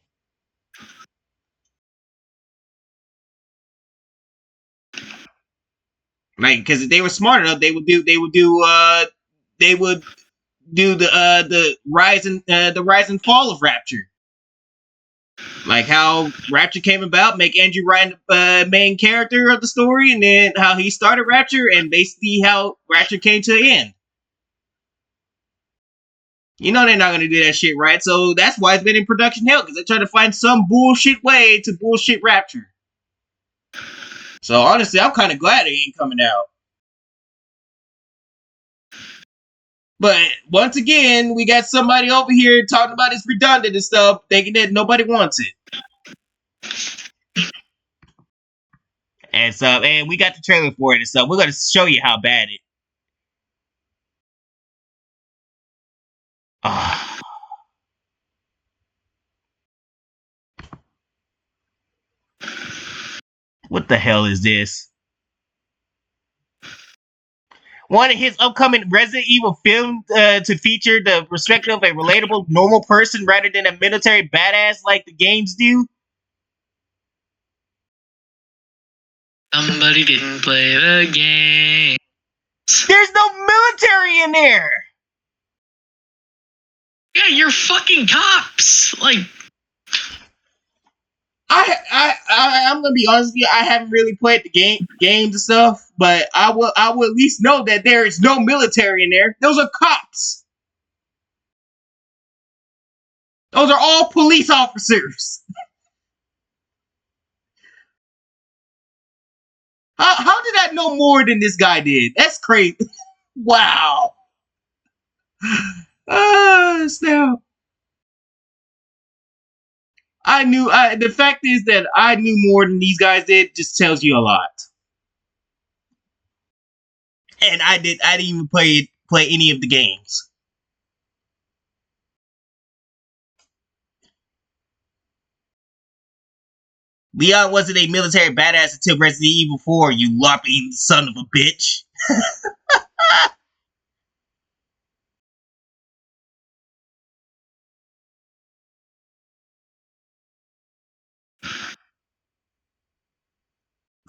Like, because if they were smart enough, they would do the rise and fall of Rapture. Like how Rapture came about, make Andrew Ryan the main character of the story, and then how he started Rapture, and basically how Rapture came to the end. You know they're not going to do that shit, right? So that's why it's been in production hell, because they're trying to find some bullshit way to bullshit Rapture. So honestly, I'm kind of glad it ain't coming out. But once again, we got somebody over here talking about it's redundant and stuff, thinking that nobody wants it. And stuff, and we got the trailer for it and stuff. We're going to show you how bad it. What the hell is this? One of his upcoming Resident Evil film to feature the perspective of a relatable, normal person rather than a military badass like the games do. Somebody didn't play the game. There's no military in there. Yeah, you're fucking cops. Like, I'm gonna be honest with you. I haven't really played the games and stuff, but I will at least know that there is no military in there. Those are cops. Those are all police officers. How did I know more than this guy did? That's crazy. Wow. Snap. The fact is that I knew more than these guys did just tells you a lot. And I didn't even play any of the games. Leon wasn't a military badass until Resident Evil 4, you lopping son of a bitch.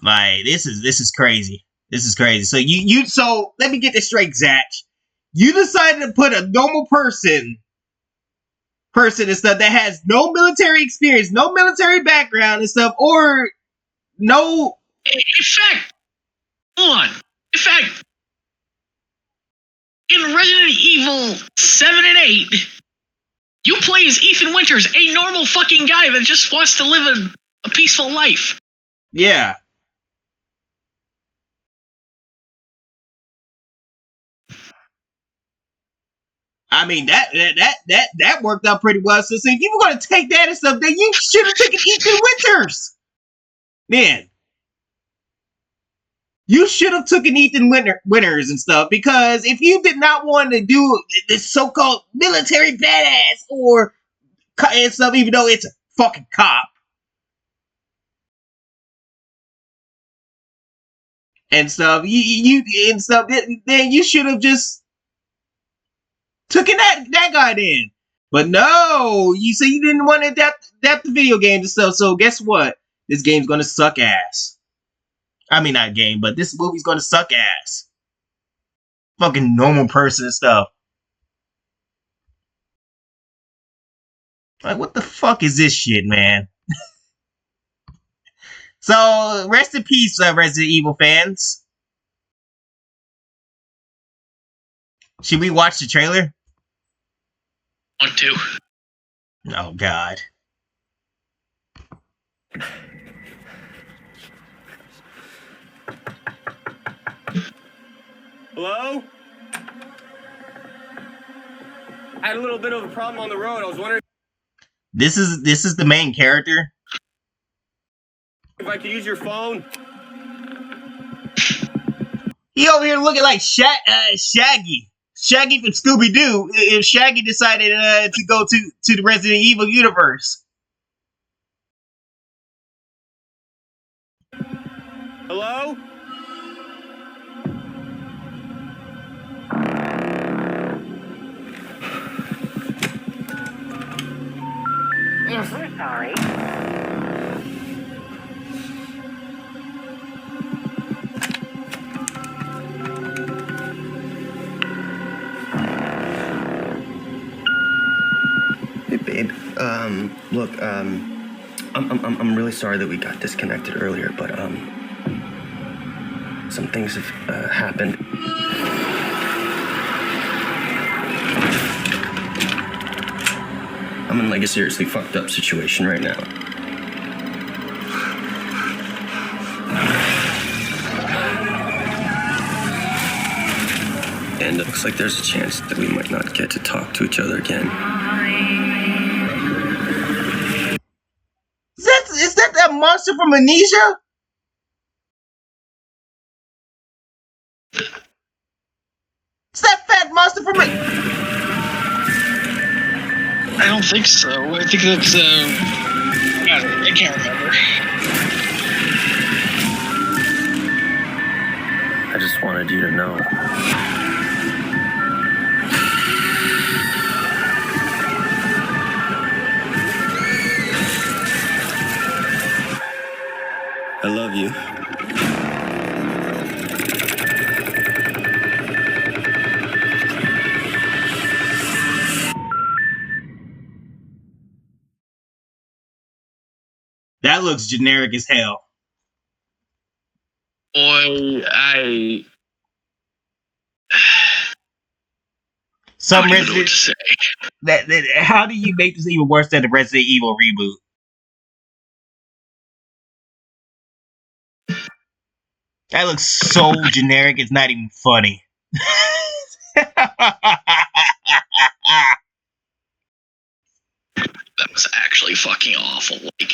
Like, this is crazy. This is crazy. So so let me get this straight, Zach. You decided to put a normal person and stuff that has no military experience, no military background and stuff, or no. in fact, hold on. In fact, in Resident Evil 7 and 8, you play as Ethan Winters, a normal fucking guy that just wants to live a peaceful life. Yeah. I mean that worked out pretty well. So see, if you were gonna take that and stuff, then you should have taken Ethan Winters. Man, you should have taken Ethan Winters and stuff, because if you did not want to do this so-called military badass or and stuff, even though it's a fucking cop and stuff, you and stuff, then you should have just taken that guy then. But no, you say you didn't want to adapt the video games and stuff. So guess what? This game's gonna suck ass. I mean, not game, but this movie's gonna suck ass. Fucking normal person and stuff. Like, what the fuck is this shit, man? So, rest in peace, Resident Evil fans. Should we watch the trailer? Want to? Oh, God. Hello? I had a little bit of a problem on the road. I was wondering This is the main character. if I could use your phone. He over here looking like Shaggy. Shaggy from Scooby-Doo. If Shaggy decided to go to the Resident Evil universe. Hello? Yes, we're sorry. Hey, babe. Look, I'm really sorry that we got disconnected earlier, but some things have happened. I'm in like a seriously fucked up situation right now. And it looks like there's a chance that we might not get to talk to each other again. Is that monster from Amnesia? Is that fat monster from it? I don't think so. I think that's I can't remember. I just wanted you to know. I love you. That looks generic as hell. Boy, I Some don't even know what Resident to say. that how do you make this even worse than the Resident Evil reboot? That looks so generic, it's not even funny. That was actually fucking awful. Like,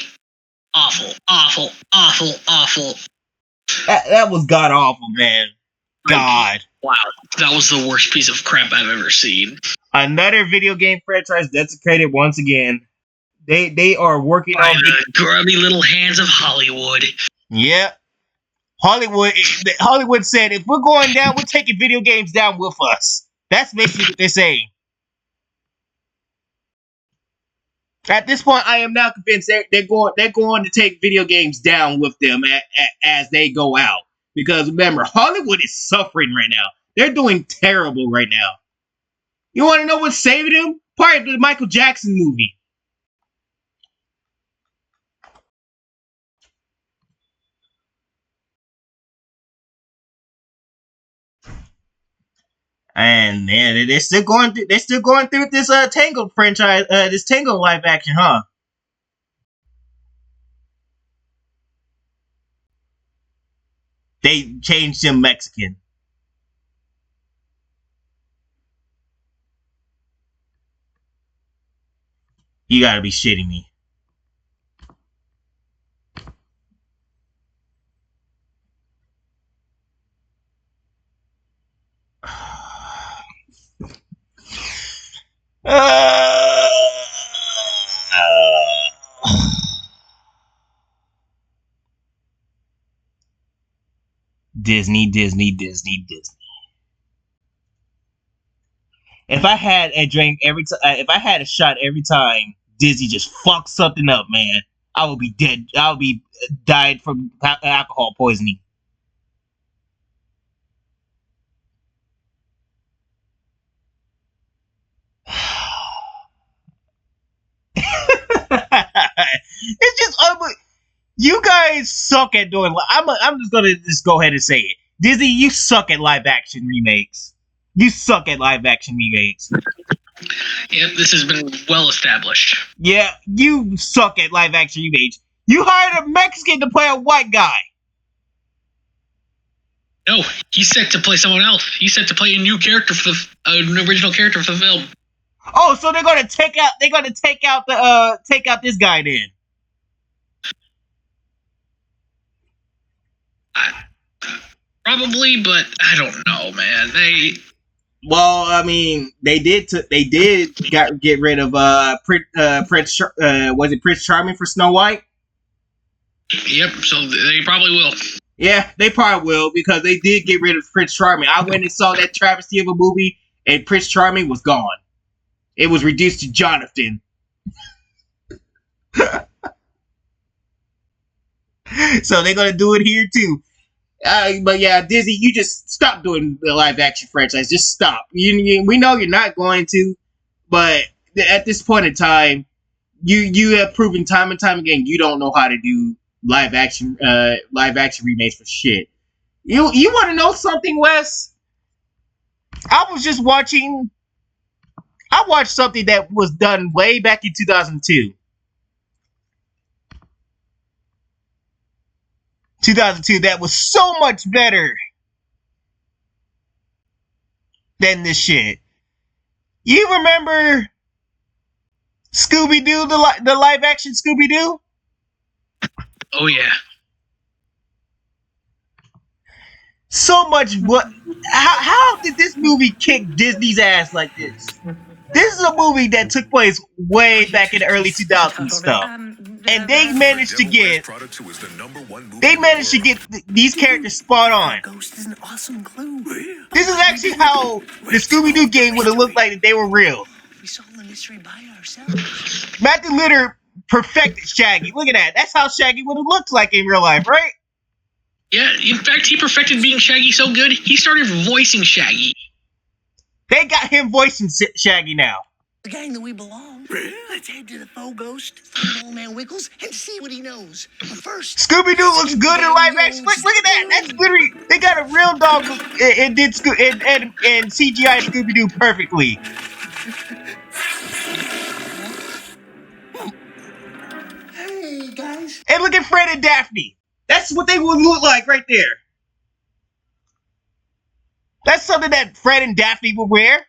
awful, awful, awful, awful. That was god awful, man. God. Wow, that was the worst piece of crap I've ever seen. Another video game franchise desecrated once again. They are working By on the grubby little hands of Hollywood. yeah. Hollywood said, if we're going down, we're taking video games down with us. That's basically what they're saying. At this point, I am now convinced they're going to take video games down with them as they go out. Because remember, Hollywood is suffering right now. They're doing terrible right now. You want to know what's saving them? Part of the Michael Jackson movie. And man, they're still going through this Tango franchise, this Tango live action, huh? They changed him Mexican. You gotta be shitting me. Disney. If I had a drink every time, if I had a shot every time Disney just fucked something up, man, I would be dead. I would be died from alcohol poisoning. It's just you guys suck at doing. I'm just gonna go ahead and say it. Disney, you suck at live action remakes. You suck at live action remakes. Yep, this has been well established. Yeah, you suck at live action remakes. You hired a Mexican to play a white guy. No, he's set to play someone else. He's set to play a new character for an original character for the film. Oh, so they're gonna take out this guy then. Probably, but I don't know, man. Well, I mean, they did get rid of Prince was it Prince Charming for Snow White? Yep, so they probably will. Yeah, they probably will because they did get rid of Prince Charming. I went and saw that travesty of a movie, and Prince Charming was gone. It was reduced to Jonathan. So they're gonna do it here too. But yeah, Disney, you just stop doing the live action franchise. Just stop. We know you're not going to, but at this point in time, you have proven time and time again you don't know how to do live action remakes for shit. You want to know something, Wes? I watched something that was done way back in 2002. 2002 that was so much better than this shit. You remember Scooby-Doo, the live action Scooby-Doo? Oh yeah. So much what how did this movie kick Disney's ass like this? This is a movie that took place way back in the early 2000s stuff. And they managed to get these characters spot on. Ghost is an awesome clue. This is actually how the Scooby-Doo game would have looked like if they were real. We solved the mystery by ourselves. Matthew Litter perfected Shaggy. Look at that. That's how Shaggy would have looked like in real life, right? Yeah, in fact, he perfected being Shaggy so good, he started voicing Shaggy. They got him voicing Shaggy now. The gang that we belong. Let's head to the faux ghost, find old man Wiggles, and see what he knows. But first, Scooby-Doo looks good in live action. Look at that. That's literally, they got a real dog and did and CGI Scooby-Doo perfectly. Hey guys. And look at Fred and Daphne. That's what they would look like right there. That's something that Fred and Daphne would wear.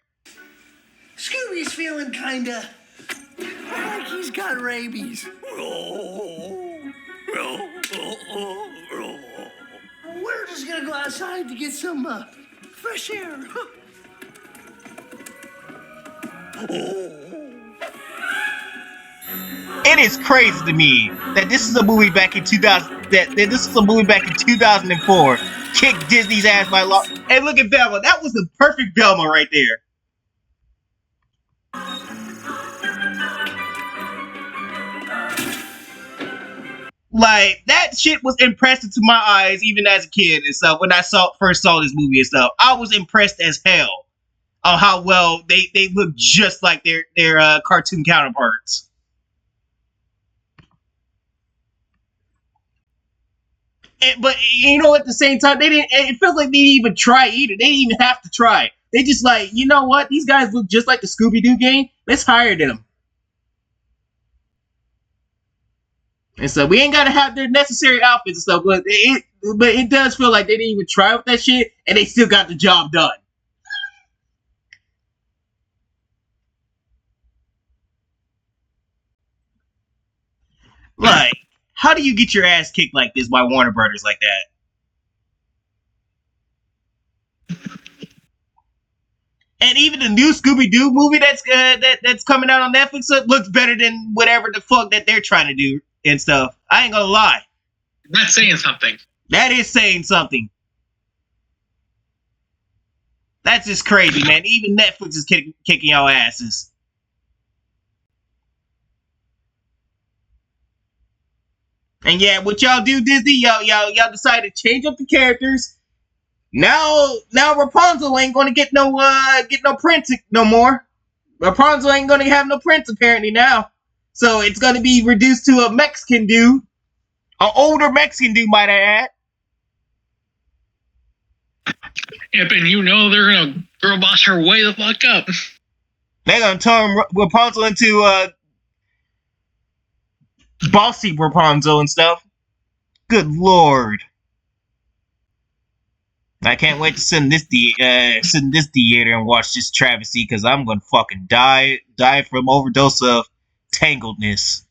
Scooby's feeling kinda like he's got rabies. We're just gonna go outside to get some fresh air. It is crazy to me that this is a movie back in 2000. That this is a movie back in 2004. Kicked Disney's ass by law. And look at Velma. That was the perfect Velma right there. Like, that shit was impressive to my eyes, even as a kid and stuff. When I first saw this movie and stuff, I was impressed as hell on how well they look just like their cartoon counterparts. But you know, at the same time, they didn't. It feels like they didn't even try either. They didn't even have to try. They just like, you know what? These guys look just like the Scooby-Doo game. Let's hire them. And so we ain't gotta have their necessary outfits and stuff, but it does feel like they didn't even try with that shit, and they still got the job done. Like, how do you get your ass kicked like this by Warner Brothers like that? And even the new Scooby-Doo movie that's coming out on Netflix looks better than whatever the fuck that they're trying to do and stuff. I ain't gonna lie. That's saying something. That is saying something. That's just crazy, man. Even Netflix is kicking y'all asses. And yeah, what y'all do, Disney? Y'all decided to change up the characters. Now Rapunzel ain't gonna get no prince no more. Rapunzel ain't gonna have no prince apparently now. So it's gonna be reduced to a Mexican dude, an older Mexican dude, might I add. Yep, and you know they're gonna girl boss her way the fuck up. They're gonna turn Rapunzel into bossy Rapunzel and stuff. Good lord. I can't wait to sit in this theater and watch this travesty, because I'm gonna fucking die from overdose of tangledness.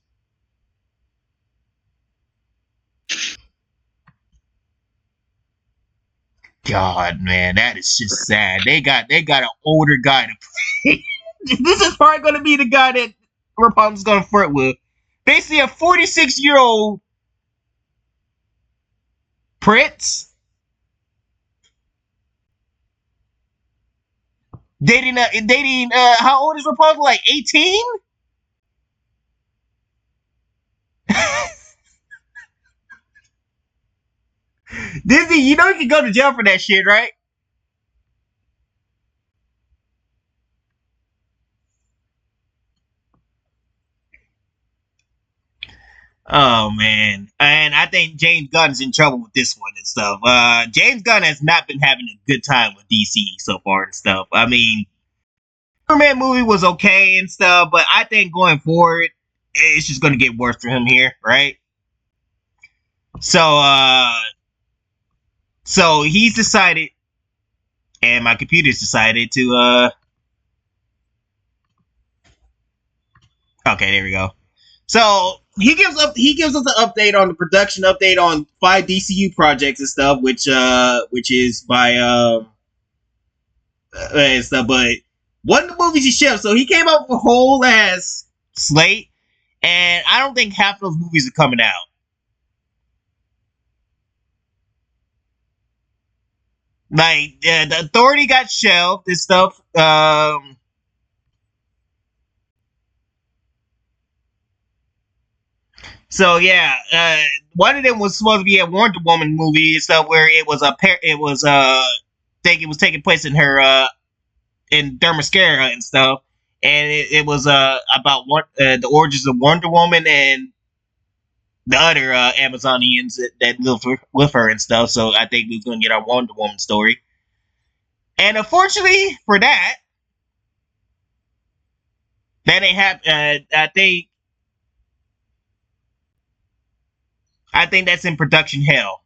God, man, that is just sad. They got an older guy to play. This is probably gonna be the guy that Rapunzel's gonna flirt with. Basically, a 46-year-old prince dating. How old is Rapunzel? Like 18? Disney, you know you can go to jail for that shit, right? Oh man, and I think James Gunn's in trouble with this one and stuff. James Gunn has not been having a good time with DC so far and stuff. I mean, Superman movie was okay and stuff, but I think going forward, it's just gonna get worse for him here, right? So he's decided, and my computer's decided to okay, there we go. So he gives us an update on the production update on 5 DCU projects and stuff, which is by and stuff. But one of the movies he shelved, so he came up with a whole ass slate, and I don't think half of those movies are coming out. Like the Authority got shelved and stuff. So yeah, one of them was supposed to be a Wonder Woman movie and stuff, where it was think it was taking place in her in Themyscira and stuff, and it was about the origins of Wonder Woman and the other Amazonians that lived with her and stuff. So I think we're gonna get our Wonder Woman story, and unfortunately for that ain't happen. I think that's in production hell.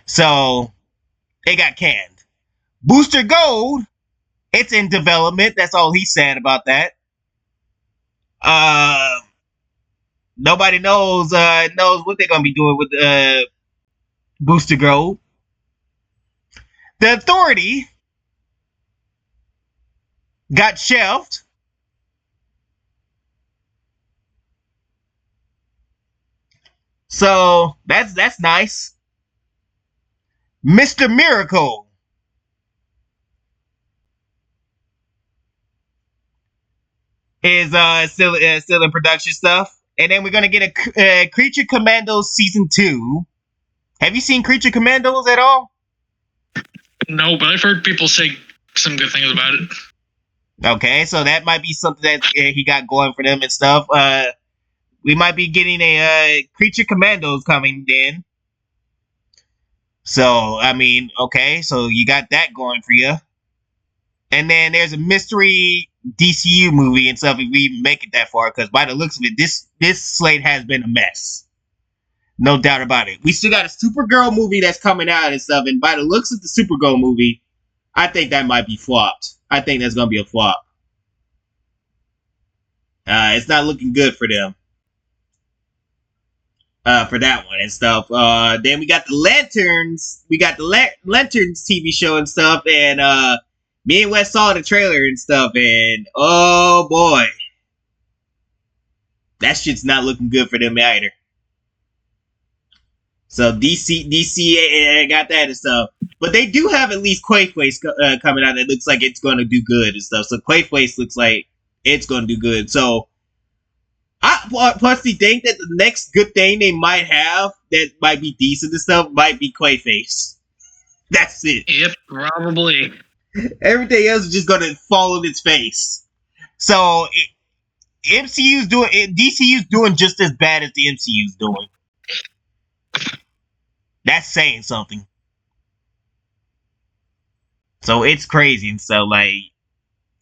So it got canned. Booster Gold, it's in development. That's all he said about that. Nobody knows what they're gonna be doing with Booster Gold. The Authority got shelved. So that's nice. Mr. Miracle is still in production stuff. And then we're gonna get a Creature Commandos season 2. Have you seen Creature Commandos at all? No, but I've heard people say some good things about it. Okay, so that might be something that he got going for them and stuff. We might be getting a Creature Commandos coming in. So, I mean, okay, so you got that going for you. And then there's a mystery DCU movie and stuff if we even make it that far. Because by the looks of it, this slate has been a mess. No doubt about it. We still got a Supergirl movie that's coming out and stuff. And by the looks of the Supergirl movie, I think that might be flopped. I think that's going to be a flop. It's not looking good for them. For that one and stuff. Then we got the Lanterns. We got the Lanterns TV show and stuff. And me and Wes saw the trailer and stuff. And oh boy. That shit's not looking good for them either. So DC got that and stuff. But they do have at least Quayface coming out that looks like it's going to do good and stuff. So Quayface looks like it's going to do good. So I personally think that the next good thing they might have that might be decent and stuff might be Quayface. That's it. Yep, probably. Everything else is just going to fall on its face. So DCU's doing just as bad as the MCU's doing. That's saying something. So it's crazy. And so, like,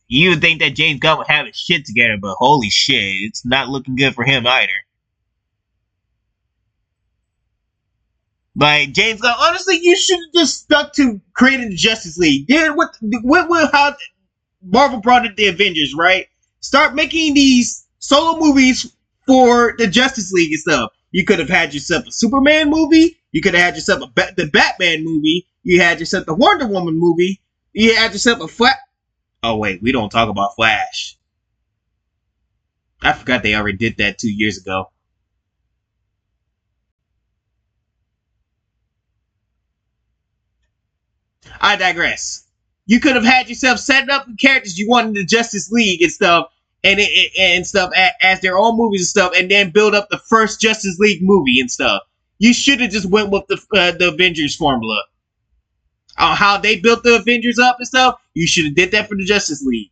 you would think that James Gunn would have his shit together, but holy shit, it's not looking good for him either. Like, James Gunn, honestly, you should have just stuck to creating the Justice League. Did how Marvel brought in the Avengers, right? Start making these solo movies for the Justice League and stuff. You could have had yourself a Superman movie. You could have had yourself the Batman movie. You had yourself the Wonder Woman movie. You had yourself a Flash. Oh, wait. We don't talk about Flash. I forgot they already did that 2 years ago. I digress. You could have had yourself set up the characters you wanted in the Justice League and stuff. And stuff as their own movies and stuff, and then build up the first Justice League movie and stuff. You should have just went with the Avengers formula. On how they built the Avengers up and stuff, you should have did that for the Justice League.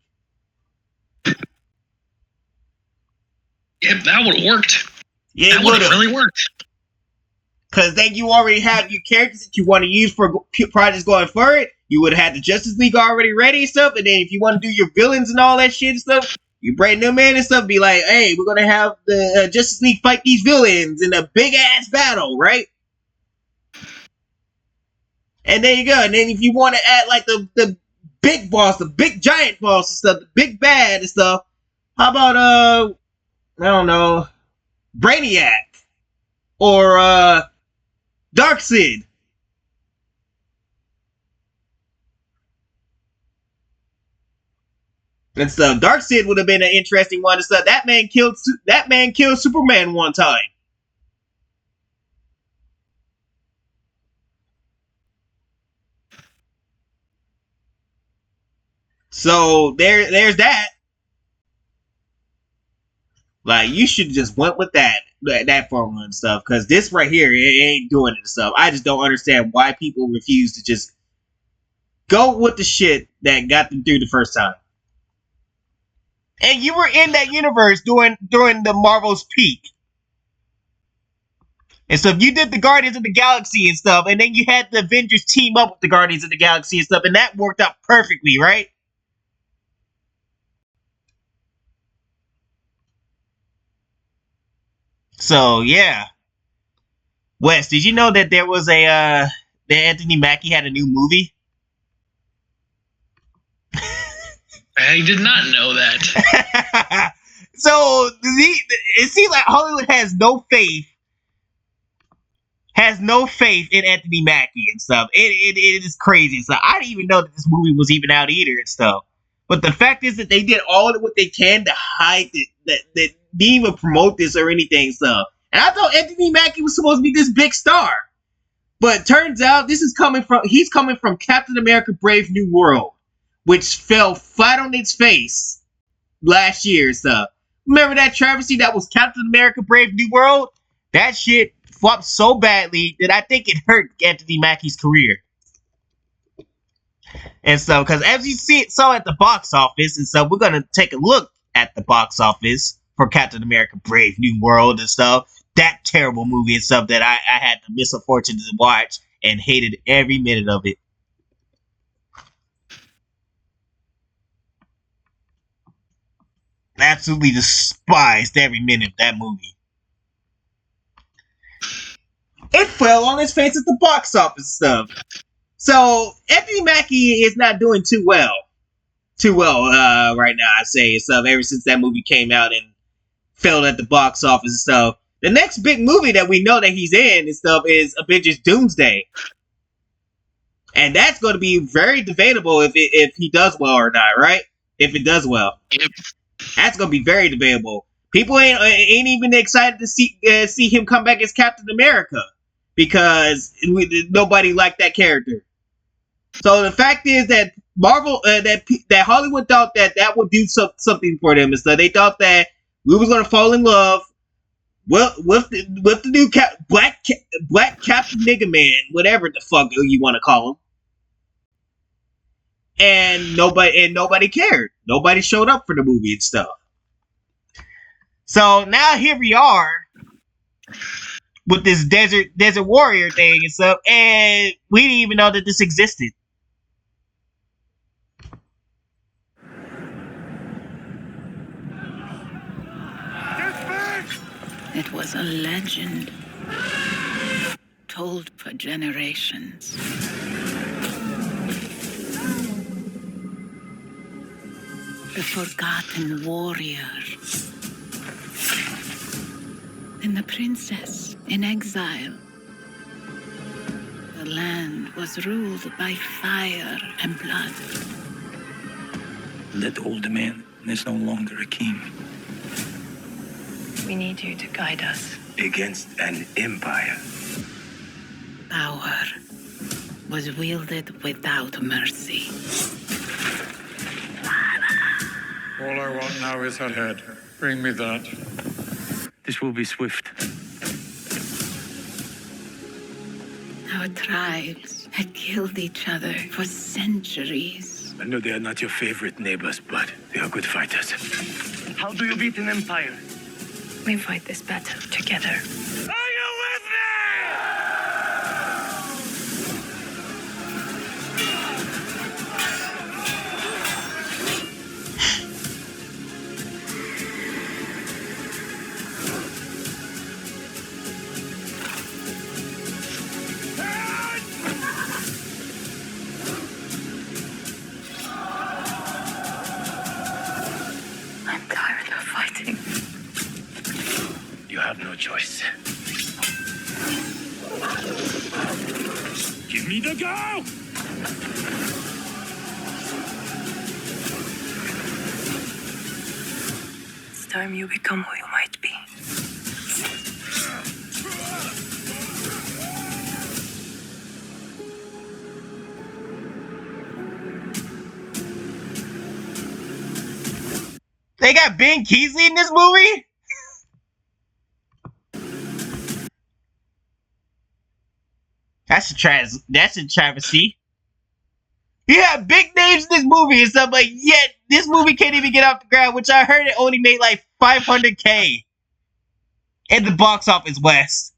Yep, that would have worked. Yeah, that would have really worked. Because then you already have your characters that you want to use for projects going forward. You would have had the Justice League already ready and stuff, and then if you want to do your villains and all that shit and stuff, you bring them in and stuff, be like, hey, we're going to have the Justice League fight these villains in a big-ass battle, right? And there you go. And then if you want to add, like, the big boss, the big giant boss and stuff, the big bad and stuff, how about, I don't know, Brainiac? Or, Darkseid? And stuff. Darkseid would have been an interesting one and stuff. That man killed Superman one time. So there's that. Like, you should just went with that formula and stuff. Because this right here, it ain't doing it and stuff. I just don't understand why people refuse to just go with the shit that got them through the first time. And you were in that universe during the Marvel's peak. And so you did the Guardians of the Galaxy and stuff, and then you had the Avengers team up with the Guardians of the Galaxy and stuff, and that worked out perfectly, right? So, yeah. Wes, did you know that there was that Anthony Mackie had a new movie? I did not know that. So it seems like Hollywood has no faith in Anthony Mackie and stuff. It is crazy. So I didn't even know that this movie was even out either and stuff. But the fact is that they did all of what they can to hide that didn't even promote this or anything and stuff. And I thought Anthony Mackie was supposed to be this big star. But turns out he's coming from Captain America Brave New World, which fell flat on its face last year and stuff. Remember that travesty that was Captain America Brave New World? That shit flopped so badly that I think it hurt Anthony Mackie's career. And so, because as you saw at the box office, and so we're going to take a look at the box office for Captain America Brave New World and stuff. That terrible movie and stuff that I had the misfortune to watch and hated every minute of it. absolutely despised every minute of that movie. It fell on its face at the box office stuff. So Anthony Mackie is not doing too well right now. I say stuff ever since that movie came out and failed at the box office and stuff. The next big movie that we know that he's in and stuff is Avengers Doomsday. And that's going to be very debatable if he does well or not, right? If it does well. Yep. That's going to be very debatable. People ain't even excited to see him come back as Captain America because nobody liked that character. So the fact is that Marvel, that Hollywood thought that would do something for them and stuff. They thought that we was going to fall in love with the new black Captain Nigga Man, whatever the fuck you want to call him. And nobody cared. Nobody showed up for the movie and stuff. So now here we are with this desert warrior thing and stuff, and we didn't even know that this existed. It was a legend told for generations. The forgotten warrior. And the princess in exile. The land was ruled by fire and blood. That old man is no longer a king. We need you to guide us. Against an empire. Power was wielded without mercy. All I want now is her head. Bring me that. This will be swift. Our tribes had killed each other for centuries. I know they are not your favorite neighbors, but they are good fighters. How do you beat an empire? We fight this battle together. Are you with me? I'm tired of fighting. You have no choice. Give me the go! It's time you become who you might be. They got Ben Kingsley in this movie? That's a travesty. You have big names in this movie and stuff, but yet this movie can't even get off the ground, which I heard it only made like $500K in the box office west.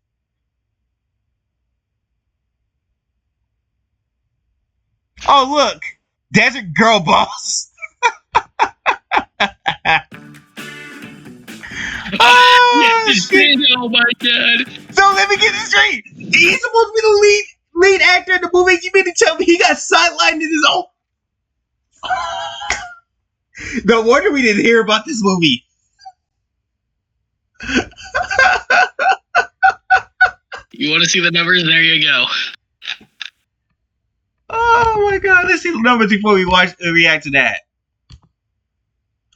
Oh look, Desert Girl Boss. Oh, shit. Oh my god. So let me get this straight. He's supposed to be the lead actor in the movie. You mean to tell me he got sidelined in his own? No wonder we didn't hear about this movie. You want to see the numbers? There you go. Oh my god, let's see the numbers before we react to that.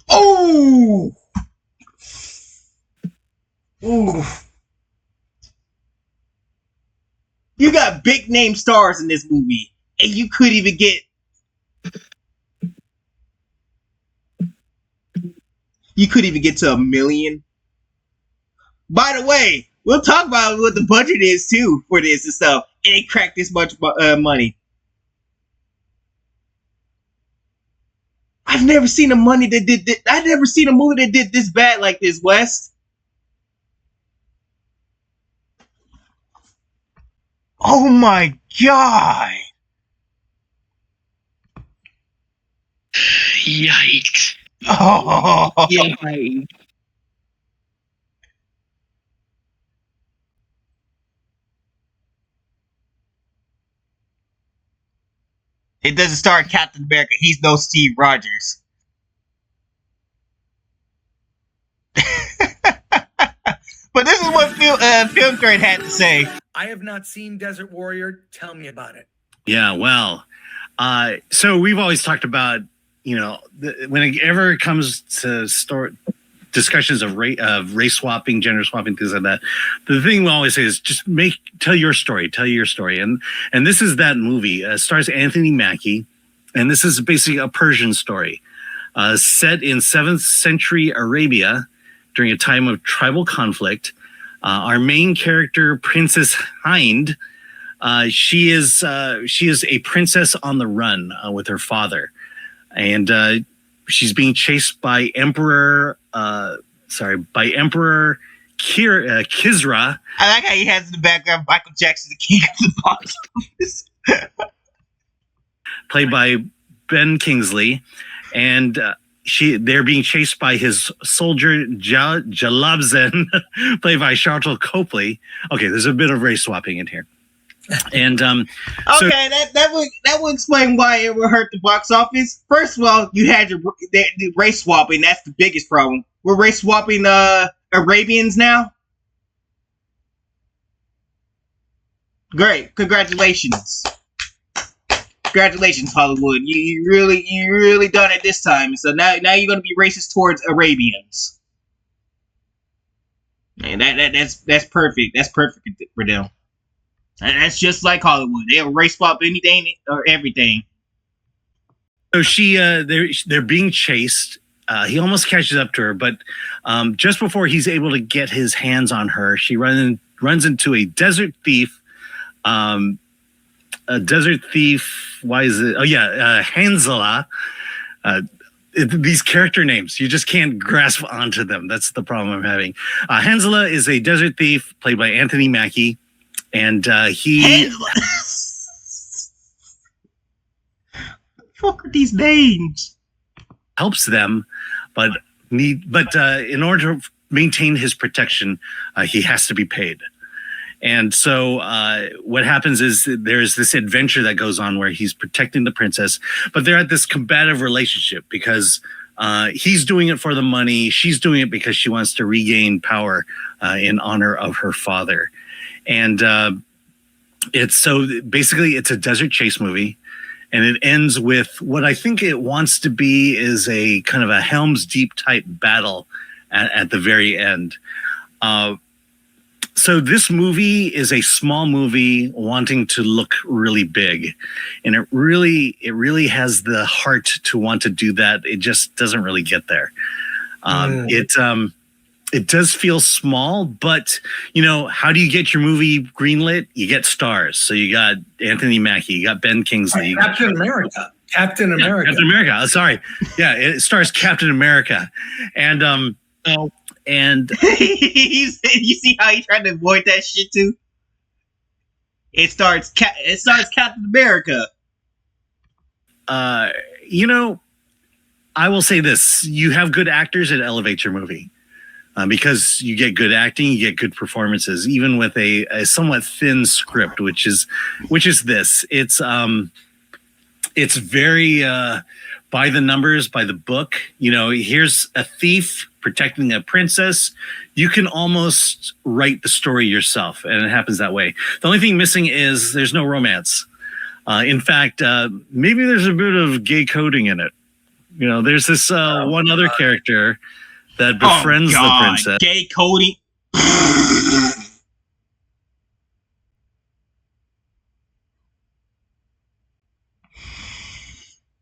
Oh! Ooh. You got big name stars in this movie, and you couldn't even get. You couldn't even get to $1 million. By the way, we'll talk about what the budget is too for this and stuff, and it cracked this much money. I've never seen a movie that did this bad like this, West. Oh my god! Yikes. Oh. Yeah. It doesn't star Captain America. He's no Steve Rogers. But this is what Film Trade had to say. I have not seen Desert Warrior. Tell me about it. Yeah, well, so we've always talked about, whenever it comes to discussions of race swapping, gender swapping, things like that, the thing we always say is just tell your story, and this is that movie. Stars Anthony Mackie, and this is basically a Persian story, set in 7th century Arabia during a time of tribal conflict. Our main character, Princess Hind, she is a princess on the run with her father, and she's being chased by Emperor Kisra. I like how he has in the background Michael Jackson, the king of the box office. Played by Ben Kingsley, and they're being chased by his soldier Jalabzan, played by Charlton Copley. Okay, there's a bit of race swapping in here. And that would explain why it would hurt the box office. First of all, you had the race swapping. That's the biggest problem. We're race swapping Arabians now. Great, congratulations, Hollywood. You really done it this time. So now you're gonna be racist towards Arabians. And that's perfect. That's perfect for them. And that's just like Hollywood. They'll race swap anything or everything. So they're being chased. He almost catches up to her, but just before he's able to get his hands on her, she runs into a desert thief. Why is it? Oh yeah, Hanzala. These character names, you just can't grasp onto them. That's the problem I'm having. Hanzala is a desert thief played by Anthony Mackie. And he fuck are these names? Helps them, but in order to maintain his protection, he has to be paid. And so what happens is there's this adventure that goes on where he's protecting the princess, but they're at this combative relationship because he's doing it for the money, she's doing it because she wants to regain power in honor of her father. And it's a desert chase movie, and it ends with what I think it wants to be is a kind of a Helm's Deep type battle at the very end. So this movie is a small movie wanting to look really big, and it really has the heart to want to do that. It just doesn't really get there. It does feel small, but how do you get your movie greenlit? You get stars. So you got Anthony Mackie, you got Ben Kingsley, Captain America. Captain America. Sorry, yeah, it stars Captain America, and you see how he tried to avoid that shit too. It stars Captain America. I will say this: you have good actors, it elevates your movie. Because you get good acting, you get good performances, even with a somewhat thin script, which is this. It's very by the numbers, by the book. Here's a thief protecting a princess. You can almost write the story yourself, and it happens that way. The only thing missing is there's no romance. In fact, maybe there's a bit of gay coding in it. There's this one other character that befriends the princess. Gay Cody.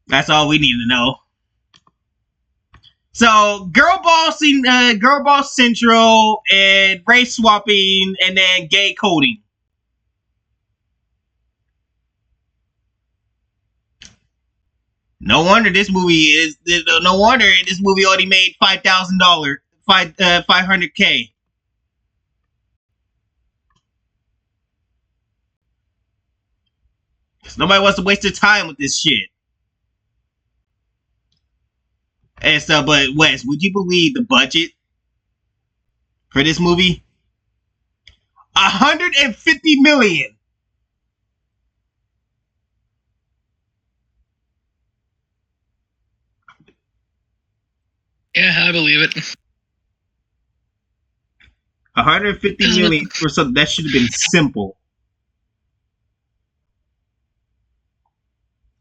That's all we need to know. So, girl boss central, and race swapping, and then gay coding. No wonder this movie already made $5,000, $500K. Nobody wants to waste their time with this shit. and stuff. But Wes, would you believe the budget for this movie? $150 million. Yeah, I believe it. 150 million for something that should have been simple.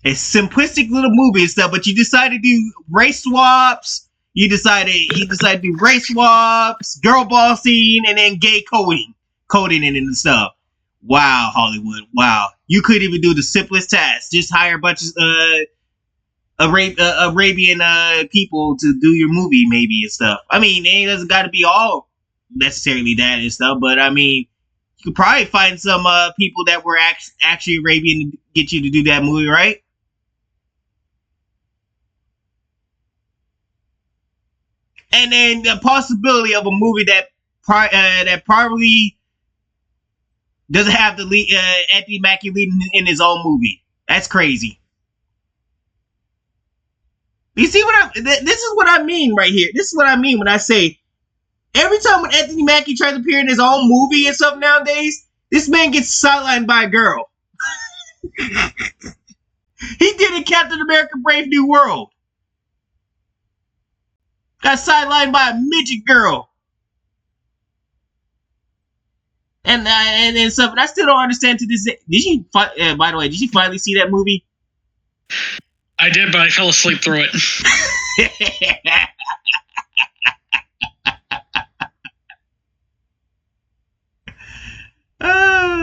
A simplistic little movie and stuff, but you decided to do race swaps. You decided to do race swaps, girl bossing, and then gay coding in it and stuff. Wow, Hollywood! Wow, you couldn't even do the simplest task. Just hire a bunch of Arabian people to do your movie, maybe and stuff. I mean, it doesn't got to be all necessarily that and stuff, but I mean, you could probably find some people that were actually Arabian to get you to do that movie, right? And then the possibility of a movie that probably doesn't have the lead, Anthony Mackie leading in his own movie. That's crazy. You see this is what I mean right here. This is what I mean when I say every time when Anthony Mackie tries to appear in his own movie and stuff nowadays, this man gets sidelined by a girl. He did in Captain America: Brave New World. Got sidelined by a midget girl. And stuff. And I still don't understand to this day. By the way, did you finally see that movie? I did, but I fell asleep through it.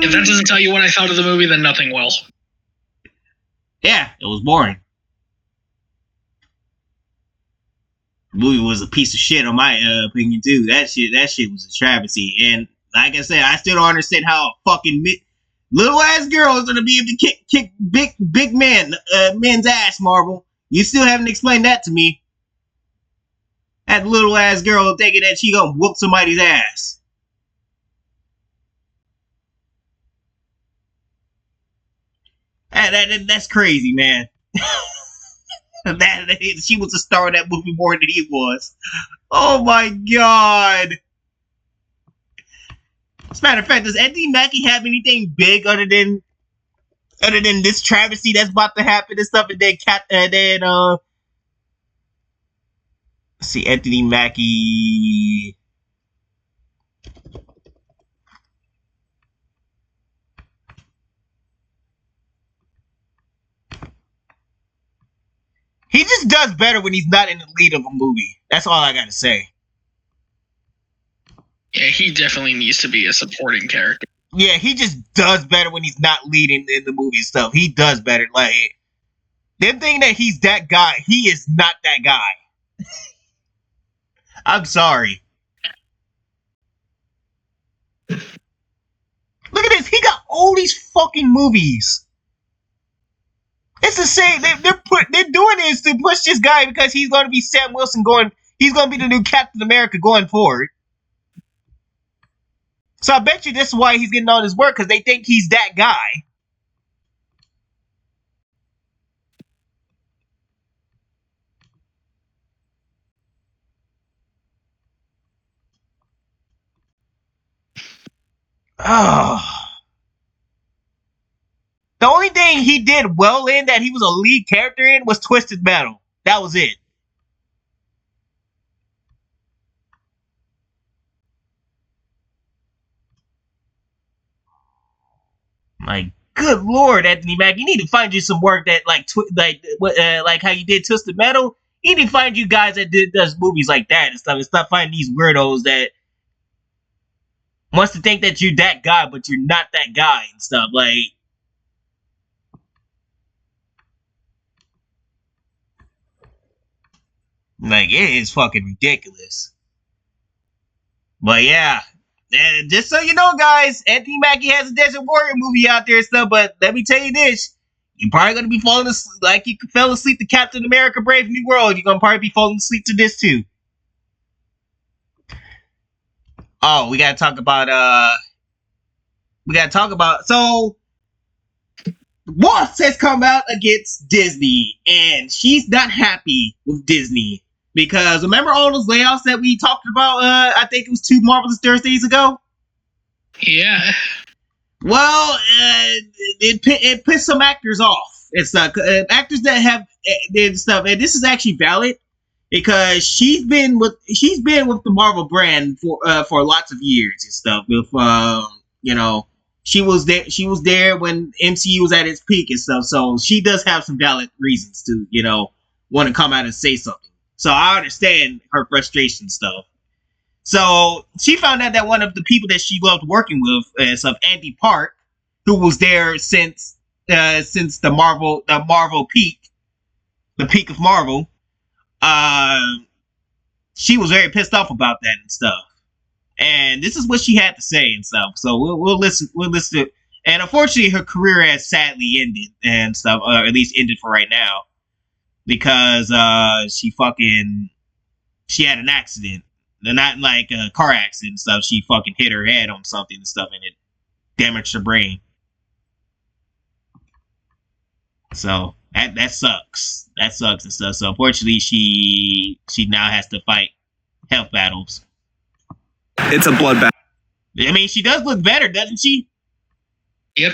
If that doesn't tell you what I thought of the movie, then nothing will. Yeah, it was boring. The movie was a piece of shit, in my opinion, too. That shit was a travesty. And like I said, I still don't understand how a fucking little ass girl is gonna be able to kick big men's ass. Marvel, you still haven't explained that to me. That little ass girl thinking that she gonna whoop somebody's ass. That's crazy, man. She was the star of that movie more than he was. Oh my god. As a matter of fact, does Anthony Mackie have anything big other than this travesty that's about to happen and stuff? And then let's see, Anthony Mackie. He just does better when he's not in the lead of a movie. That's all I gotta say. Yeah, he definitely needs to be a supporting character. Yeah, he just does better when he's not leading in the movie stuff. He does better. Like, them thinking that he's that guy, he is not that guy. I'm sorry. Look at this. He got all these fucking movies. It's the same. They're doing this to push this guy because he's going to be Sam Wilson going. He's going to be the new Captain America going forward. So I bet you this is why he's getting all this work, because they think he's that guy. Oh. The only thing he did well in that he was a lead character in was Twisted Metal. That was it. Like, good lord, Anthony Mackie, you need to find you some work that like how you did Twisted Metal. You need to find you guys that does movies like that and stuff. And stop finding these weirdos that wants to think that you're that guy, but you're not that guy and stuff. Like, it is fucking ridiculous. But yeah, just so you know, guys, Anthony Mackie has a Desert Warrior movie out there and stuff, but let me tell you this. You're probably going to be falling asleep, like you fell asleep to Captain America: Brave New World. You're going to probably be falling asleep to this too. Oh, we got to talk about, so Wasp has come out against Disney, and she's not happy with Disney. because remember all those layoffs that we talked about? I think it was 2 Marvelous Thursdays ago. Yeah. Well, it pissed some actors off. It's actors that have did stuff, and this is actually valid because she's been with the Marvel brand for lots of years and stuff. With you know, she was there when MCU was at its peak and stuff. So she does have some valid reasons to want to come out and say something. So I understand her frustration stuff. So she found out that one of the people that she loved working with is of Andy Park, who was there since the Marvel peak, the peak of Marvel. She was very pissed off about that and stuff. And this is what she had to say and stuff. So we'll listen. We'll listen. And unfortunately, her career has sadly ended and stuff, or at least ended for right now, because she had an accident. Not like a car accident and stuff. She fucking hit her head on something and stuff, and it damaged her brain. So that sucks. That sucks and stuff. So unfortunately, she now has to fight health battles. It's a bloodbath. I mean, she does look better, doesn't she? Yep.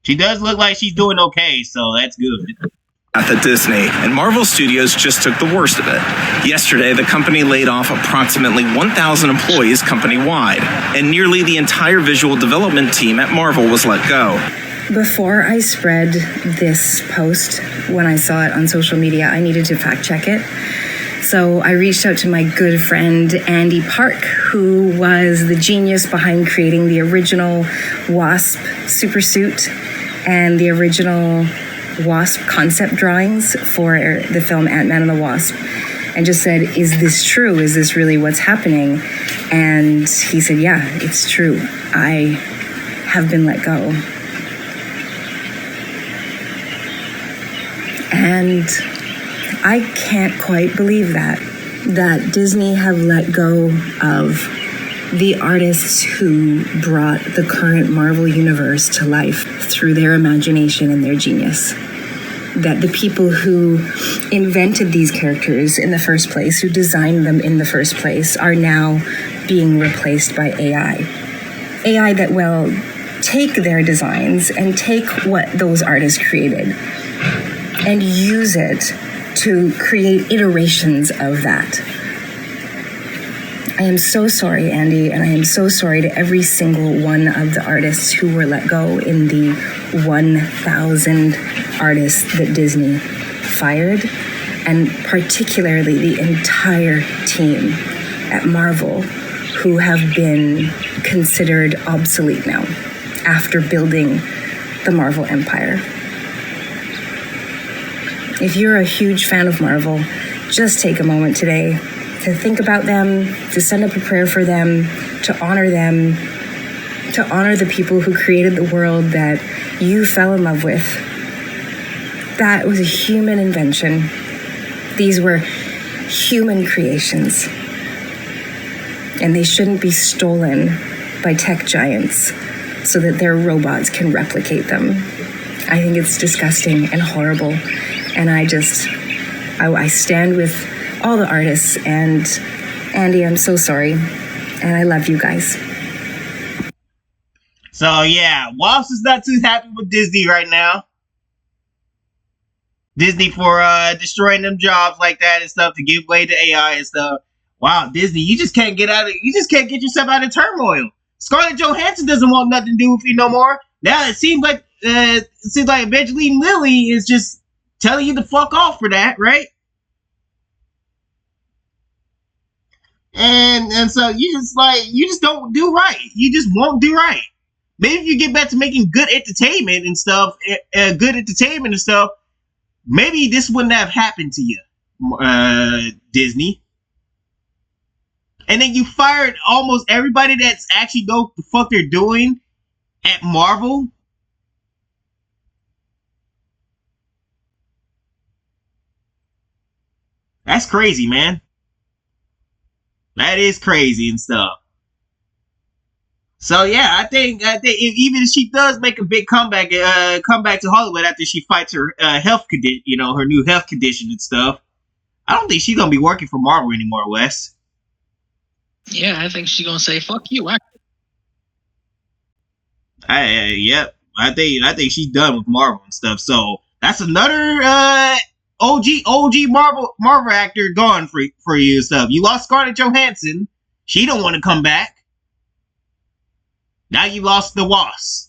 She does look like she's doing okay, so that's good. At Disney, and Marvel Studios just took the worst of it. Yesterday, the company laid off approximately 1,000 employees company-wide, and nearly the entire visual development team at Marvel was let go. Before I spread this post, when I saw it on social media, I needed to fact check it. So I reached out to my good friend Andy Park, who was the genius behind creating the original Wasp supersuit and the original Wasp concept drawings for the film Ant-Man and the Wasp, and just said, is this true? Is this really what's happening? And he said, yeah, it's true. I have been let go. And I can't quite believe that Disney have let go of the artists who brought the current Marvel universe to life through their imagination and their genius. That the people who invented these characters in the first place, who designed them in the first place, are now being replaced by AI. AI that will take their designs and take what those artists created and use it to create iterations of that. I am so sorry, Andy, and I am so sorry to every single one of the artists who were let go in the 1,000 artists that Disney fired, and particularly the entire team at Marvel who have been considered obsolete now after building the Marvel empire. If you're a huge fan of Marvel, just take a moment today to think about them, to send up a prayer for them, to honor the people who created the world that you fell in love with. That was a human invention. These were human creations. And they shouldn't be stolen by tech giants so that their robots can replicate them. I think it's disgusting and horrible. And I stand with all the artists, and Andy, I'm so sorry, and I love you guys. So yeah, Wasp is not too happy with Disney right now. Disney for destroying them jobs like that and stuff to give way to AI and stuff. Wow, Disney, you just can't get yourself out of turmoil. Scarlett Johansson doesn't want nothing to do with you no more. Now it seems like Evangeline Lilly is just telling you to fuck off for that, right? And so you just don't do right. You just won't do right. Maybe if you get back to making good entertainment and stuff, maybe this wouldn't have happened to you, Disney. And then you fired almost everybody that's actually know what the fuck they're doing at Marvel. That's crazy, man. That is crazy and stuff. So yeah, I think even if she does make a big comeback to Hollywood after she fights her health condition, her new health condition and stuff, I don't think she's gonna be working for Marvel anymore, Wes. Yeah, I think she's gonna say "fuck you." Yep. I think she's done with Marvel and stuff. So that's another OG Marvel actor gone for you and stuff. You lost Scarlett Johansson. She don't want to come back. Now you lost the Wasp.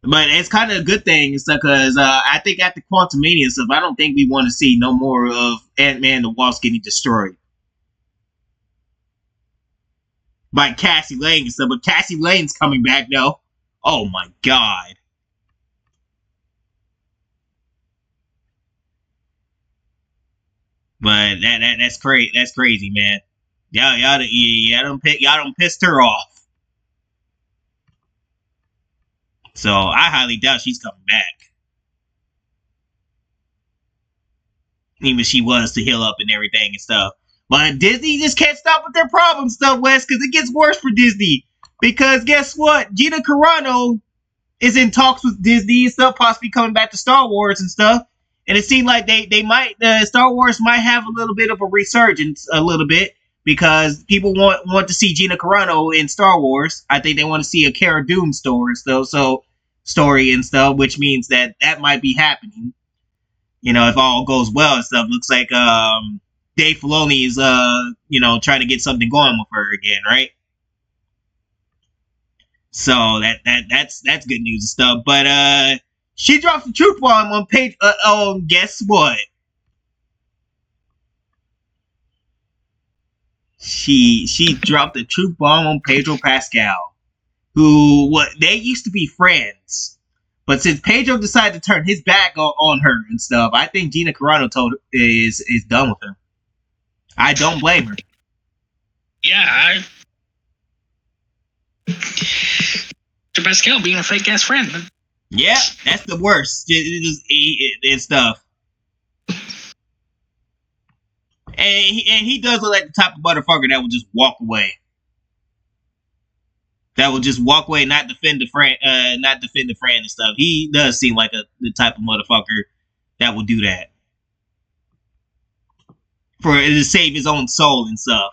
But it's kind of a good thing and stuff because I think after Quantumania and stuff, I don't think we want to see no more of Ant-Man and the Wasp getting destroyed by Cassie Lang and stuff. But Cassie Lang's coming back though. Oh my god. But that's crazy. That's crazy, man. Y'all don't pissed her off. So I highly doubt she's coming back. Even if she was to heal up and everything and stuff. But Disney just can't stop with their problem stuff, Wes, because it gets worse for Disney. Because guess what? Gina Carano is in talks with Disney and stuff, possibly coming back to Star Wars and stuff. And it seemed like they might, Star Wars might have a little bit of a resurgence, a little bit, because people want to see Gina Carano in Star Wars. I think they want to see a Cara Dune story and stuff, which means that might be happening. You know, if all goes well and stuff. Looks like Dave Filoni is trying to get something going with her again, right? So that's good news and stuff. But she dropped the truth bomb on page. Guess what? She dropped the truth bomb on Pedro Pascal, who they used to be friends, but since Pedro decided to turn his back on her and stuff, I think Gina Carano is done with him. I don't blame her. Yeah, Pascal being a fake ass friend. Yeah, that's the worst. And stuff. And he does look like the type of motherfucker that will just walk away. That will just walk away, not defend the friend and stuff. He does seem like the type of motherfucker that will do that to save his own soul and stuff.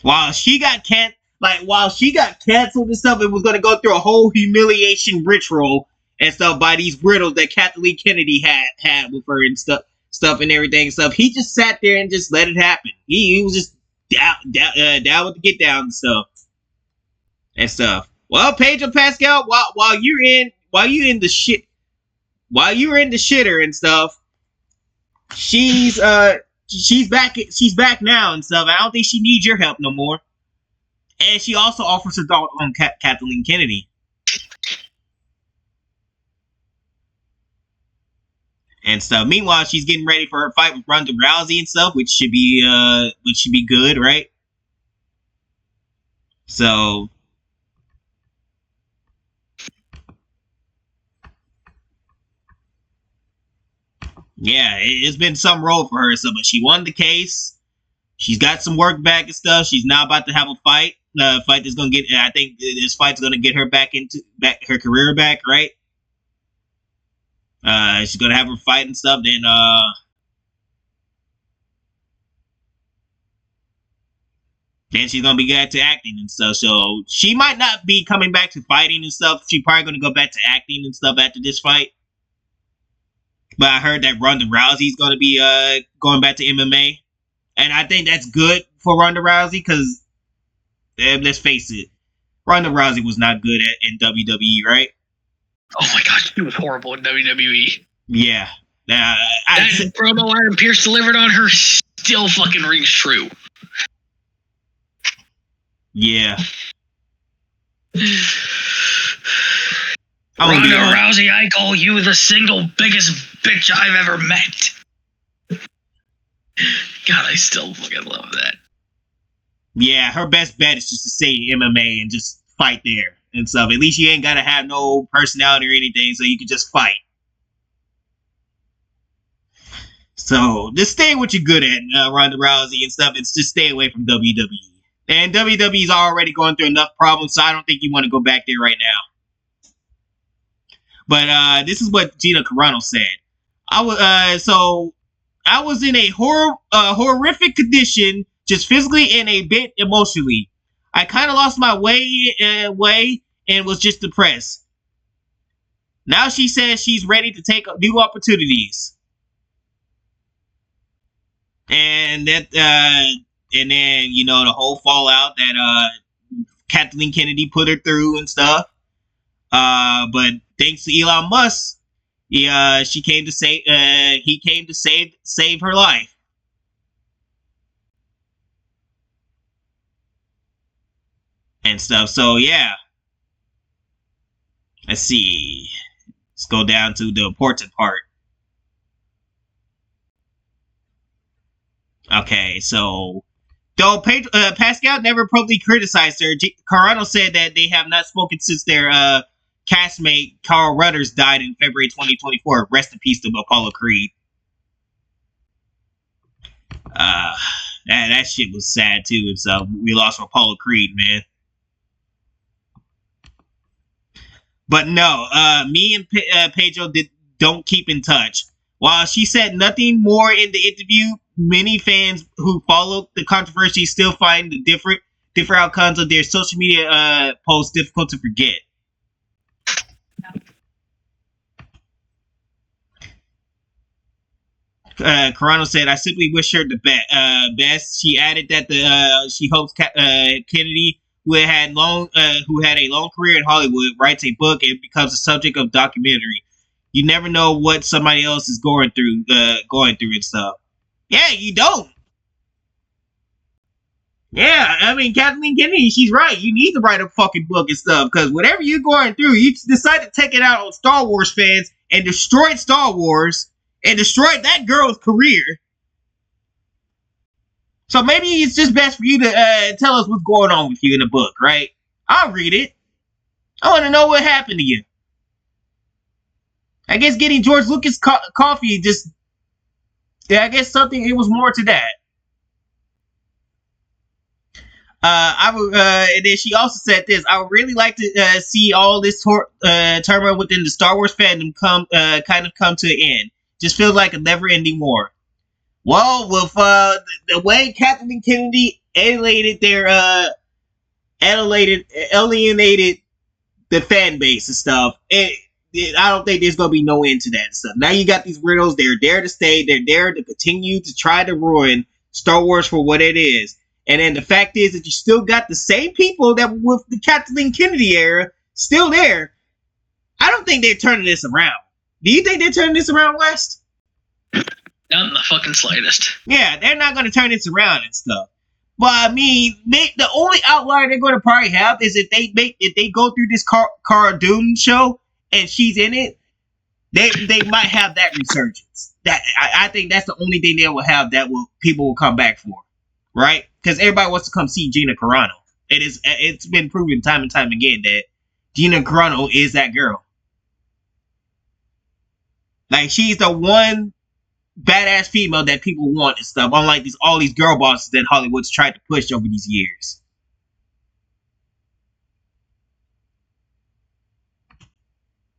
While she got canceled and stuff, it was going to go through a whole humiliation ritual and stuff by these riddles that Kathleen Kennedy had with her and stuff and everything and stuff. He just sat there and just let it happen. He was just down with the get down and stuff. Well, Pedro Pascal, while you're in the shitter and stuff, she's back now and stuff. I don't think she needs your help no more. And she also offers her thought on Kathleen Kennedy. And stuff. Meanwhile, she's getting ready for her fight with Ronda Rousey and stuff, which should be good, right? So yeah, it's been some role for her, so but she won the case. She's got some work back and stuff. She's now about to have a fight. Fight that's gonna get. I think this fight's gonna get her back her career back, right? She's gonna have her fight and stuff. Then she's gonna be back to acting and stuff. So she might not be coming back to fighting and stuff. She's probably gonna go back to acting and stuff after this fight. But I heard that Ronda Rousey's gonna be going back to MMA, and I think that's good for Ronda Rousey because let's face it, Ronda Rousey was not good in WWE, right? Oh my god, she was horrible in WWE. Yeah. That promo Adam Pearce delivered on her still fucking rings true. Yeah. Ronda Rousey, I call you the single biggest bitch I've ever met. God, I still fucking love that. Yeah, her best bet is just to say MMA and just fight there and stuff. At least you ain't gotta have no personality or anything, so you can just fight. So just stay what you're good at, Ronda Rousey and stuff. It's just stay away from WWE. And WWE's already going through enough problems, so I don't think you want to go back there right now. But this is what Gina Carano said. I was in a horrific condition, just physically and a bit emotionally. I kind of lost my way and was just depressed. Now she says she's ready to take new opportunities. And that and then, you know, the whole fallout that Kathleen Kennedy put her through and stuff. But thanks to Elon Musk, he came to save her life. And stuff. So yeah. Let's see. Let's go down to the important part. Okay, so though Pascal never publicly criticized her, Carano said that they have not spoken since their castmate Carl Rudders died in February 2024. Rest in peace to Apollo Creed. That shit was sad too. So we lost Apollo Creed, man. But no, me and Pedro don't keep in touch. While she said nothing more in the interview, many fans who followed the controversy still find the different outcomes of their social media posts difficult to forget. Carano said, "I simply wish her the best." She added that she hopes Kennedy, who had a long career in Hollywood, writes a book and becomes a subject of documentary. You never know what somebody else is going through and stuff. Yeah, you don't. Yeah, I mean, Kathleen Kennedy, she's right. You need to write a fucking book and stuff, because whatever you're going through, you decide to take it out on Star Wars fans and destroyed Star Wars and destroyed that girl's career. So maybe it's just best for you to tell us what's going on with you in the book, right? I'll read it. I want to know what happened to you. I guess getting George Lucas coffee just... Yeah, I guess it was more to that. And then she also said this: I would really like to see all this turmoil within the Star Wars fandom come to an end. Just feels like a never-ending war. Well, with the way Kathleen Kennedy alienated the fan base and stuff, I don't think there's gonna be no end to that and stuff. Now you got these weirdos; they're there to stay. They're there to continue to try to ruin Star Wars for what it is. And then the fact is that you still got the same people that were with the Kathleen Kennedy era still there. I don't think they're turning this around. Do you think they're turning this around, West? Not in the fucking slightest. Yeah, they're not going to turn this around and stuff. But I mean, the only outlier they're going to probably have is if they go through this Cara Dune show and she's in it, they might have that resurgence. That I think that's the only thing they will have that people will come back for, right? Because everybody wants to come see Gina Carano. It's been proven time and time again that Gina Carano is that girl. Like, she's the one badass female that people want and stuff. Unlike all these girl bosses that Hollywood's tried to push over these years.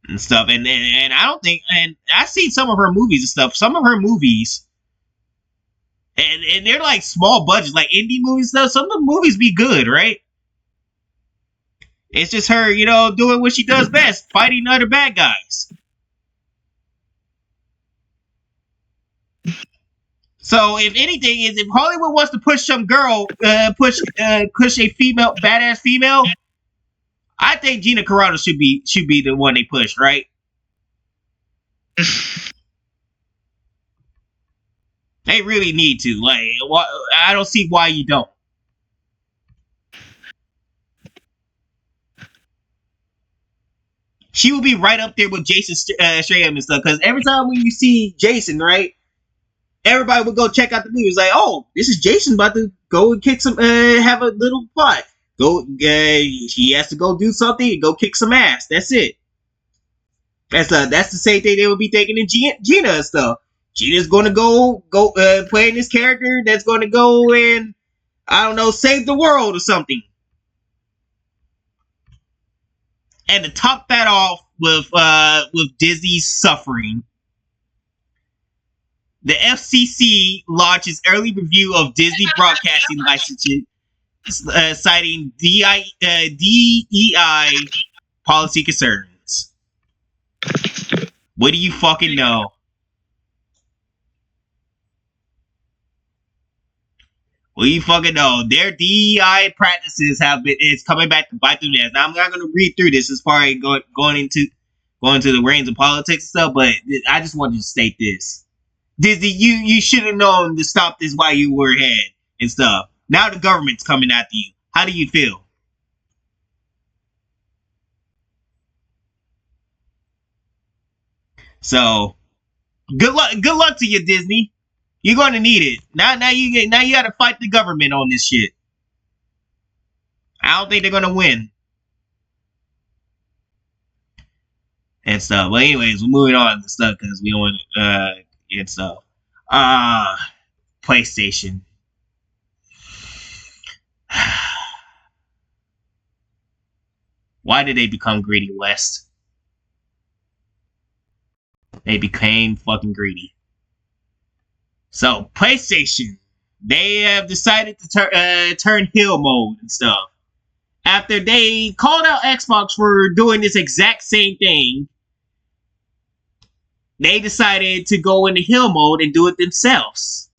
And stuff. And I don't think, and I've seen some of her movies and stuff. Some of her movies, and they're like small budgets, like indie movies and stuff. Some of the movies be good, right? It's just her, doing what she does best, fighting other bad guys. So, if anything, if Hollywood wants to push some girl, push a female, badass female, I think Gina Carano should be the one they push, right? They really need to. Like, I don't see why you don't. She will be right up there with Jason Statham and stuff. Because every time when you see Jason, right, everybody would go check out the movie. It's like, oh, this is Jason about to go and kick some, have a little plot. He has to go do something and go kick some ass. That's it. That's the same thing they would be thinking in Gina and stuff. Gina's going to go playing this character that's going to go and, I don't know, save the world or something. And to top that off, with Disney's suffering, the FCC launches early review of Disney broadcasting licensing, citing DEI policy concerns. What do you fucking know? Well, you fucking know their DEI practices is coming back to bite them in the ass. Now, I'm not going to read through this as far as going into the reins of politics and stuff, but I just wanted to state this: Disney, you should have known to stop this while you were ahead and stuff. Now the government's coming after you. How do you feel? So, good luck to you, Disney. You're going to need it. Now you got to fight the government on this shit. I don't think they're going to win. And stuff. But anyways, we're moving on to stuff because we don't want and stuff. PlayStation. Why did they become greedy, West? They became fucking greedy. So, PlayStation, they have decided to turn heel mode and stuff. After they called out Xbox for doing this exact same thing, they decided to go into heel mode and do it themselves.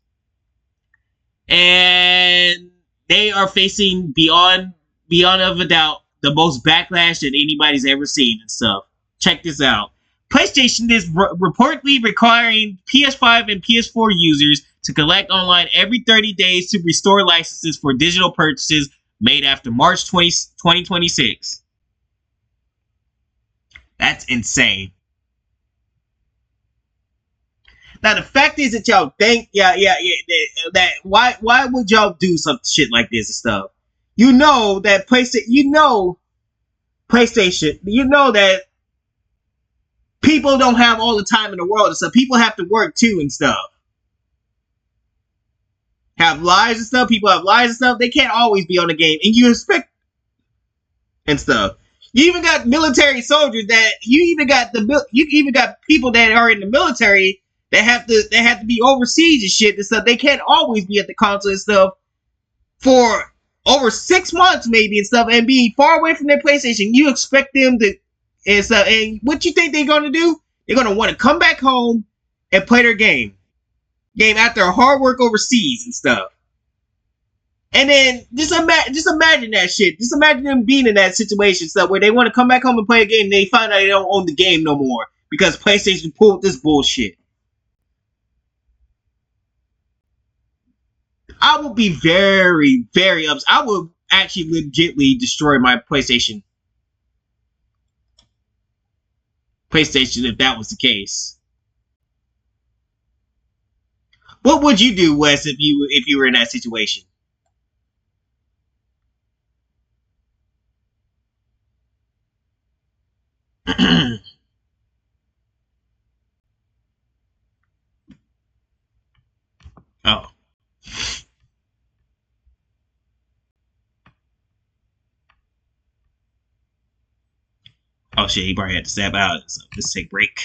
And they are facing beyond of a doubt the most backlash that anybody's ever seen and stuff. Check this out. PlayStation is reportedly requiring PS5 and PS4 users to collect online every 30 days to restore licenses for digital purchases made after March 2026. That's insane. Now the fact is that y'all think, that why would y'all do some shit like this and stuff? You know that PlayStation, that people don't have all the time in the world, and so people have to work too and stuff. Have lives and stuff. People have lives and stuff. They can't always be on the game, and you expect and stuff. You even got military soldiers that you even got people that are in the military that have to be overseas and shit and stuff. They can't always be at the console and stuff for over 6 months maybe and stuff, and be far away from their PlayStation. You expect them to. And what you think they're gonna do? They're gonna want to come back home and play their game after hard work overseas and stuff. And then just imagine that shit. Just imagine them being in that situation stuff where they want to come back home and play a game. And they find out they don't own the game no more because PlayStation pulled this bullshit. I would be very, very upset. I would actually legitimately destroy my PlayStation if that was the case. What would you do, Wes, if you were in that situation? Oh. Oh shit, he probably had to step out, so let's take a break.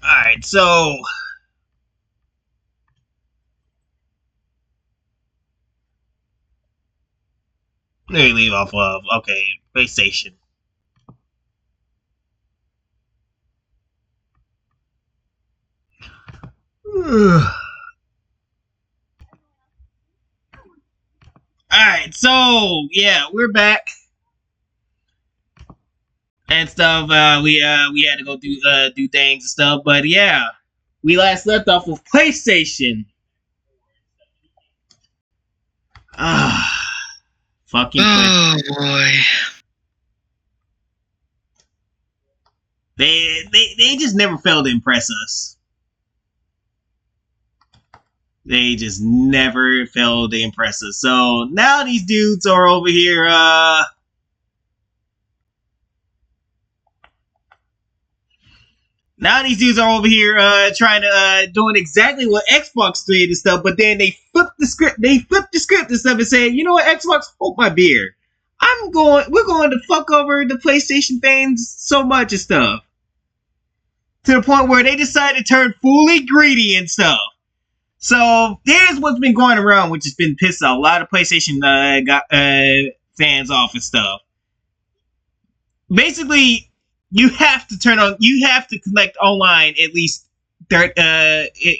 Alright, so let me leave off of PlayStation. Alright, so yeah, we're back and stuff. We had to go do things and stuff, but yeah, we last left off with PlayStation. Fucking oh boy. They just never failed to impress us. They just never failed to impress us. So now these dudes are over here, Now these dudes are over here trying to doing exactly what Xbox did and stuff, but then they flipped the script. They flipped the script and stuff and said, you know what, Xbox, hold my beer. We're going to fuck over the PlayStation things so much and stuff. To the point where they decided to turn fully greedy and stuff. So here's what's been going around, which has been pissed off a lot of PlayStation fans off and stuff. Basically, you have to collect online at least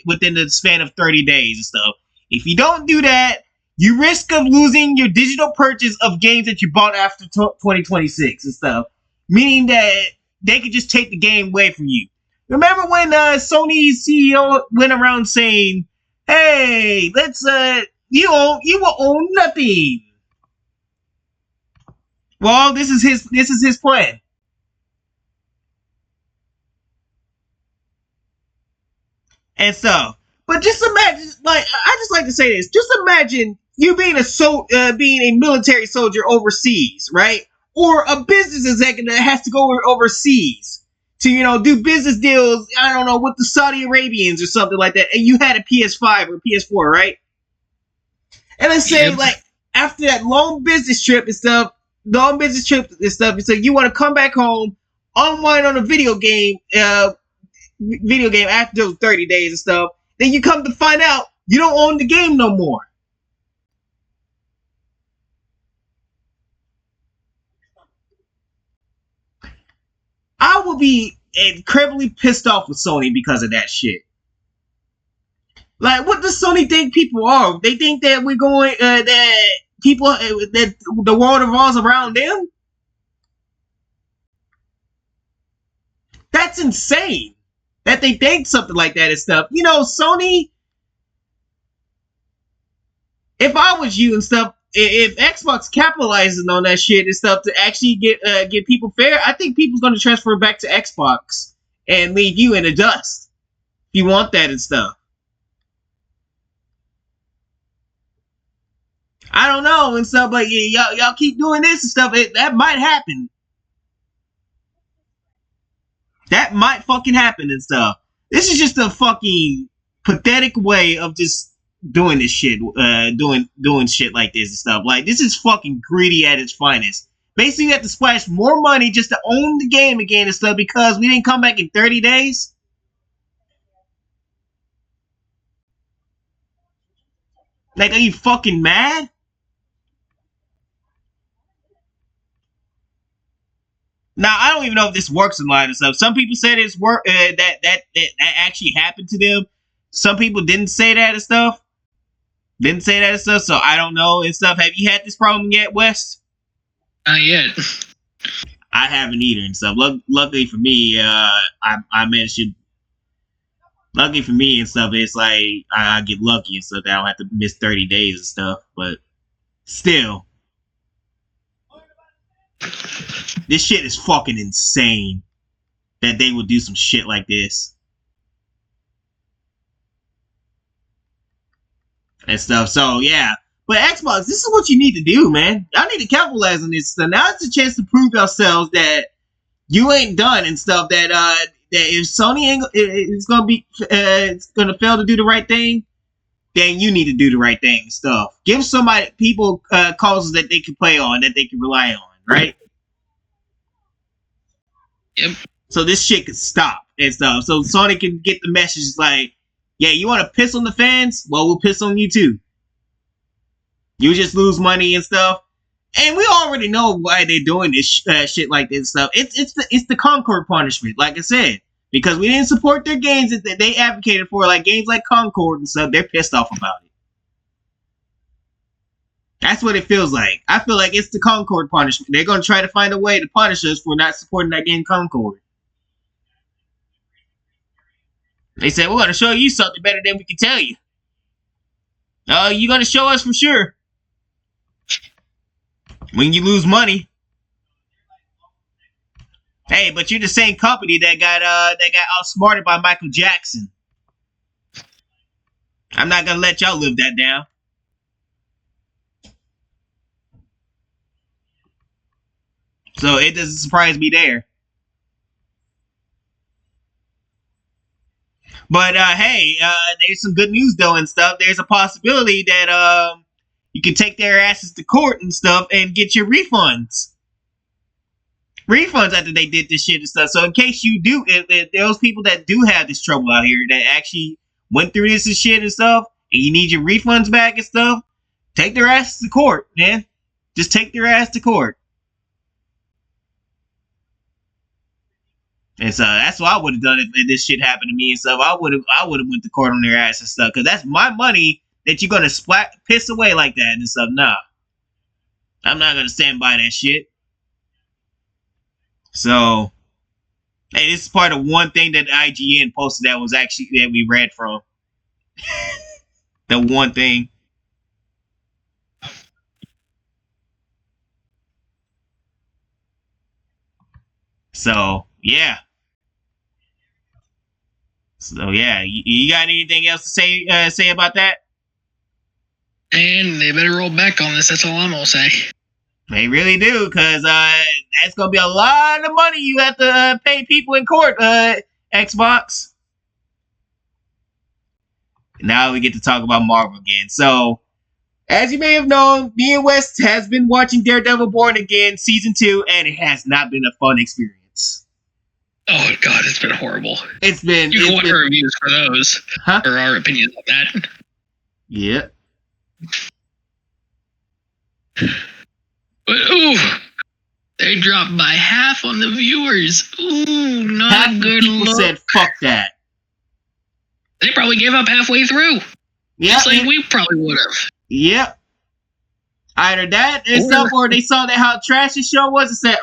within the span of 30 days and stuff. If you don't do that, you risk of losing your digital purchase of games that you bought after 2026 and stuff. Meaning that they could just take the game away from you. Remember when Sony's CEO went around saying, "Hey, you will own nothing." Well, this is his plan. And stuff. But just imagine, like, I just like to say this. Just imagine you being a military soldier overseas, right? Or a business executive that has to go overseas to, do business deals, I don't know, with the Saudi Arabians or something like that. And you had a PS5 or PS4, right? And let's say, like, after that long business trip and stuff, you say you want to come back home, unwind on a video game after those 30 days and stuff, then you come to find out you don't own the game no more. I will be incredibly pissed off with Sony because of that shit. Like, what does Sony think people are? They think that we're going, that people, that the world revolves around them? That's insane. That they think something like that and stuff. Sony, if I was you and stuff, if Xbox capitalizes on that shit and stuff to actually get people fair, I think people's going to transfer back to Xbox and leave you in the dust. If you want that and stuff. I don't know and stuff, but yeah, y'all keep doing this and stuff. That might happen. That might fucking happen and stuff. This is just a fucking pathetic way of just doing this shit, doing shit like this and stuff. Like, this is fucking greedy at its finest. Basically, you have to splash more money just to own the game again and stuff because we didn't come back in 30 days. Like, are you fucking mad? Now, I don't even know if this works in line and stuff. Some people said it's that actually happened to them. Some people didn't say that and stuff. So I don't know and stuff. Have you had this problem yet, Wes? Not yet. I haven't either and stuff. Luckily for me, I managed to. Luckily for me and stuff, it's like I get lucky and stuff that I don't have to miss 30 days and stuff. But still, this shit is fucking insane that they would do some shit like this and stuff. So yeah, but Xbox, this is what you need to do, man. Y'all need to capitalize on this. So now it's a chance to prove yourselves that you ain't done and stuff. That if Sony is gonna fail to do the right thing, then you need to do the right thing and stuff. Give people causes that they can play on, that they can rely on, right? Yep. So this shit could stop and stuff. So Sony can get the message like, yeah, you want to piss on the fans? Well, we'll piss on you too. You just lose money and stuff. And we already know why they're doing this shit like this stuff. It's the Concord punishment, like I said. Because we didn't support their games that they advocated for, like games like Concord and stuff. They're pissed off about it. That's what it feels like. I feel like it's the Concord punishment. They're going to try to find a way to punish us for not supporting that game Concord. They said, we're going to show you something better than we can tell you. You're going to show us for sure. When you lose money. Hey, but you're the same company that got outsmarted by Michael Jackson. I'm not going to let y'all live that down. So it doesn't surprise me there. But hey, there's some good news though and stuff. There's a possibility that you can take their asses to court and stuff and get your refunds after they did this shit and stuff. So in case you do, if those people that do have this trouble out here that actually went through this and shit and stuff, and you need your refunds back and stuff, take their asses to court, man. Just take their ass to court. And so that's what I would have done if this shit happened to me and stuff. I would have went to court on their ass and stuff, because that's my money that you're gonna piss away like that and stuff. Nah, I'm not gonna stand by that shit. So, hey, this is part of one thing that IGN posted that was actually that we read from. The one thing. So yeah. So yeah, you got anything else to say about that? And they better roll back on this. That's all I'm gonna say. They really do, because that's gonna be a lot of money you have to pay people in court. Xbox. Now we get to talk about Marvel again. So, as you may have known, me and West has been watching Daredevil Born Again Season 2, and it has not been a fun experience. Oh god, it's been horrible. You can watch our reviews for those, or our opinions on that. Yeah. But ooh, they dropped by half on the viewers. Ooh, not half good people look. Said fuck that. They probably gave up halfway through. Yeah, just like we probably would have. Yep. Either that and stuff, or they saw that how trash the show was and said,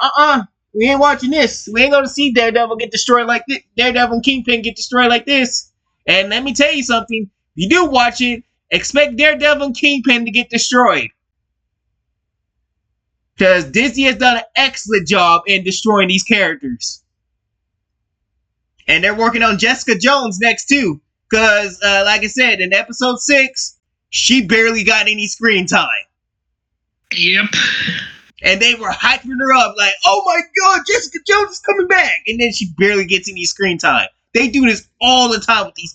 we ain't watching this. We ain't gonna see Daredevil get destroyed like this. Daredevil and Kingpin get destroyed like this. And let me tell you something. If you do watch it, expect Daredevil and Kingpin to get destroyed. Because Disney has done an excellent job in destroying these characters. And they're working on Jessica Jones next too. Because, like I said, in episode 6, she barely got any screen time. Yep. And they were hyping her up like, oh my god, Jessica Jones is coming back. And then she barely gets any screen time. They do this all the time with these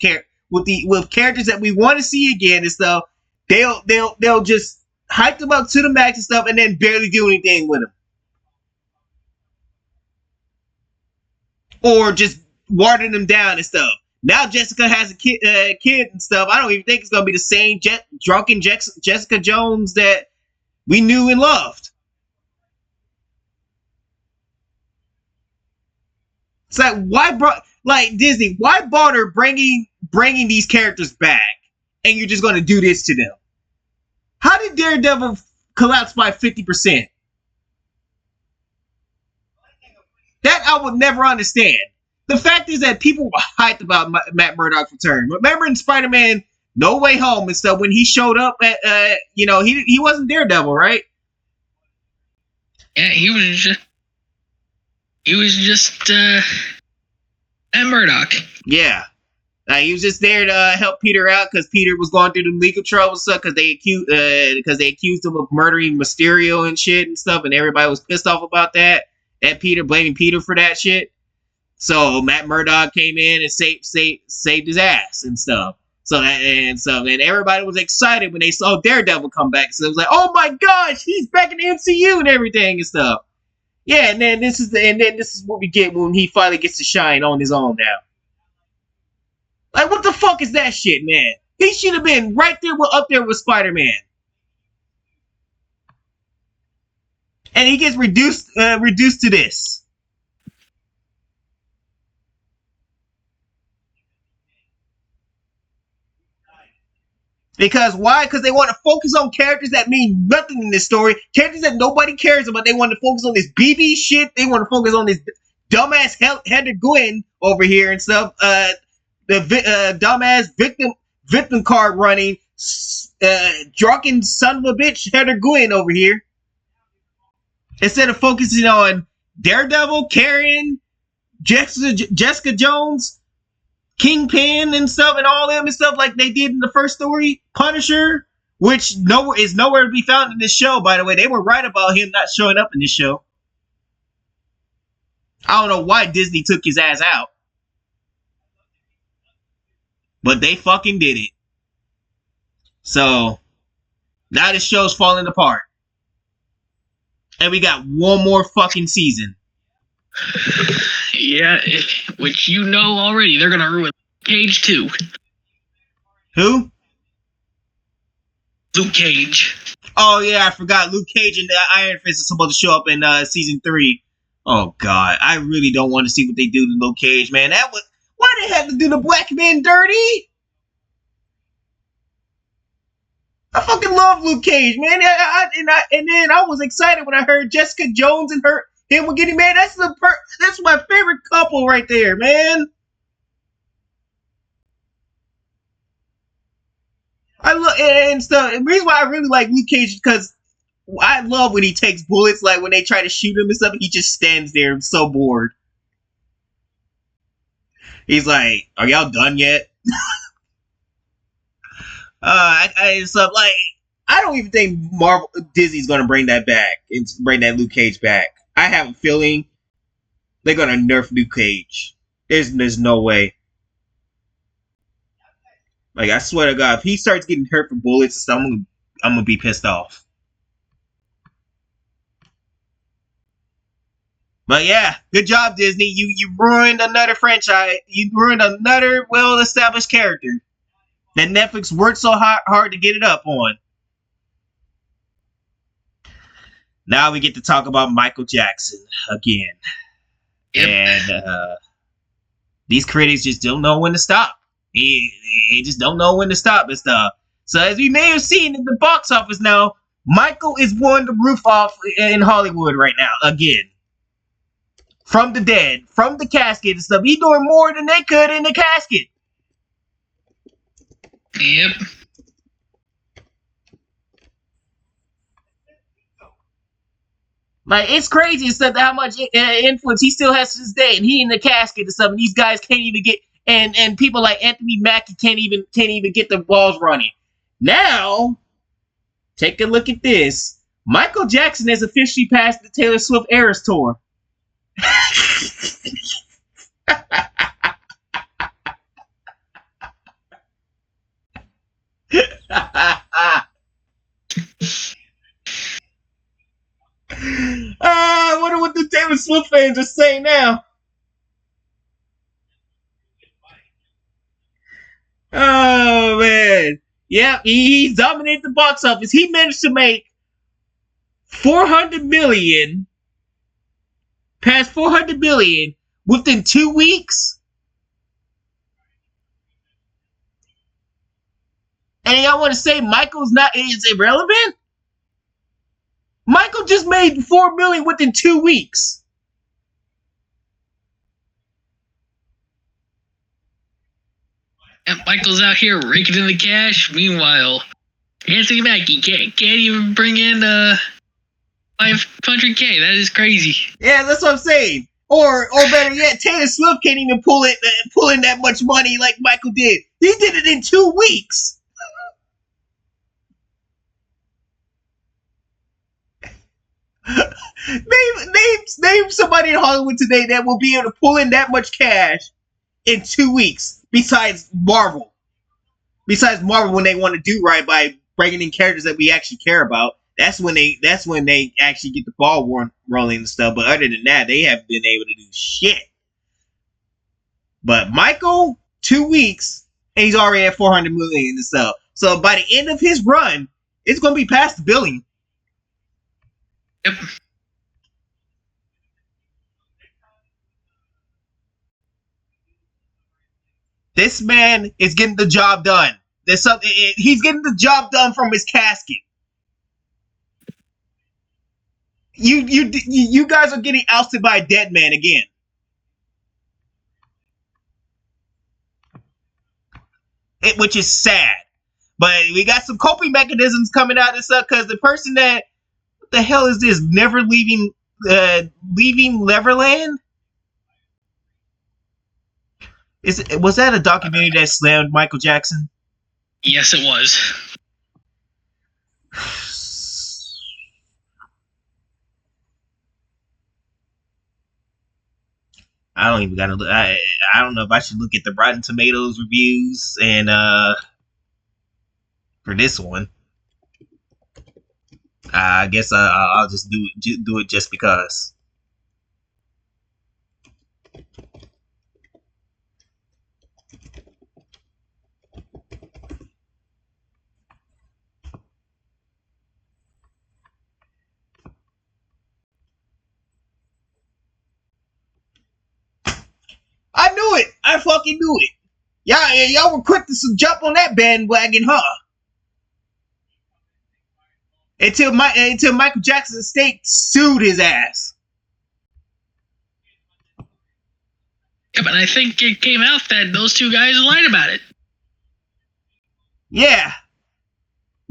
with characters that we want to see again and stuff. They'll just hype them up to the max and stuff, and then barely do anything with them. Or just watering them down and stuff. Now Jessica has a kid and stuff. I don't even think it's going to be the same drunken Jessica Jones that we knew and loved. It's like, Disney, why bother bringing these characters back and you're just going to do this to them? How did Daredevil collapse by 50%? That I would never understand. The fact is that people were hyped about Matt Murdock's return. Remember in Spider-Man No Way Home and stuff, when he showed up at, he wasn't Daredevil, right? Yeah, he was just Matt Murdock. Yeah. He was just there to help Peter out because Peter was going through the legal trouble and stuff because they accused him of murdering Mysterio and shit and stuff, and everybody was pissed off about that. And Peter blaming Peter for that shit. So Matt Murdock came in and saved his ass and stuff. So everybody was excited when they saw Daredevil come back. So it was like, oh my gosh, he's back in the MCU and everything and stuff. Yeah, and then this is what we get when he finally gets to shine on his own now. Like, what the fuck is that shit, man? He should have been right there up there with Spider-Man. And he gets reduced to this. Because why? Because they want to focus on characters that mean nothing in this story. Characters that nobody cares about. They want to focus on this BB shit. They want to focus on this dumbass Heather Gwen over here and stuff. The dumbass victim card running, drunken son of a bitch Heather Gwen over here. Instead of focusing on Daredevil, Karen, Jessica Jones, Kingpin and stuff, and all them and stuff like they did in the first story, Punisher, which is nowhere to be found in this show, by the way. They were right about him not showing up in this show. I don't know why Disney took his ass out. But they fucking did it. So now this show's falling apart. And we got one more fucking season. Yeah, which you know already. They're going to ruin Cage 2. Who? Luke Cage. Oh, yeah, I forgot. Luke Cage and Iron Fist is supposed to show up in season 3. Oh, God. I really don't want to see what they do to Luke Cage, man. Why they have to do the black man dirty? I fucking love Luke Cage, man. And then I was excited when I heard Jessica Jones and him were getting married. That's my favorite couple right there, man. I love and stuff. The reason why I really like Luke Cage is because I love when he takes bullets. Like when they try to shoot him and stuff, he just stands there so bored. He's like, "Are y'all done yet?" So like, I don't even think Disney's gonna bring that back and bring that Luke Cage back. I have a feeling they're gonna nerf Luke Cage. There's no way. Like I swear to God, if he starts getting hurt from bullets and stuff, I'm gonna be pissed off. But yeah, good job, Disney. You ruined another franchise. You ruined another well-established character that Netflix worked so hard to get it up on. Now we get to talk about Michael Jackson again. Yep. And these critics just don't know when to stop. They just don't know when to stop and stuff. So as we may have seen in the box office now, Michael is blowing the roof off in Hollywood right now again. From the dead, from the casket and stuff. He's doing more than they could in the casket. Yep. Like, it's crazy and stuff how much influence he still has to this day. And he in the casket and stuff. And these guys can't even get... And people like Anthony Mackie can't even get the balls running. Now, take a look at this. Michael Jackson has officially passed the Taylor Swift Eras Tour. I wonder what the Taylor Swift fans are saying now. Oh man, yeah, he's dominated the box office. He managed to make 400 million, past 400 million within 2 weeks. And y'all want to say Michael's is irrelevant? Michael just made 4 million within 2 weeks. And Michael's out here raking in the cash. Meanwhile, Anthony Mackie can't even bring in 500K. That is crazy. Yeah, that's what I'm saying. Or better yet, Taylor Swift can't even pull in that much money like Michael did. He did it in 2 weeks. Name somebody in Hollywood today that will be able to pull in that much cash in 2 weeks. Besides Marvel, when they want to do right by bringing in characters that we actually care about, that's when they actually get the ball rolling and stuff. But other than that, they haven't been able to do shit. But Michael, 2 weeks, and he's already at 400 million and stuff. So by the end of his run, it's going to be past the billion. Yep. This man is getting the job done. He's getting the job done from his casket. You guys are getting ousted by a dead man again. Which is sad. But we got some coping mechanisms coming out and stuff because the person that... What the hell is this? Never leaving Neverland? Was that a documentary that slammed Michael Jackson? Yes, it was. I don't even gotta look. I don't know if I should look at the Rotten Tomatoes reviews and for this one. I guess I'll just do it just because. I knew it. I fucking knew it. Y'all were quick to jump on that bandwagon, huh? Until Michael Jackson's estate sued his ass. Yeah, but I think it came out that those two guys lied about it. Yeah.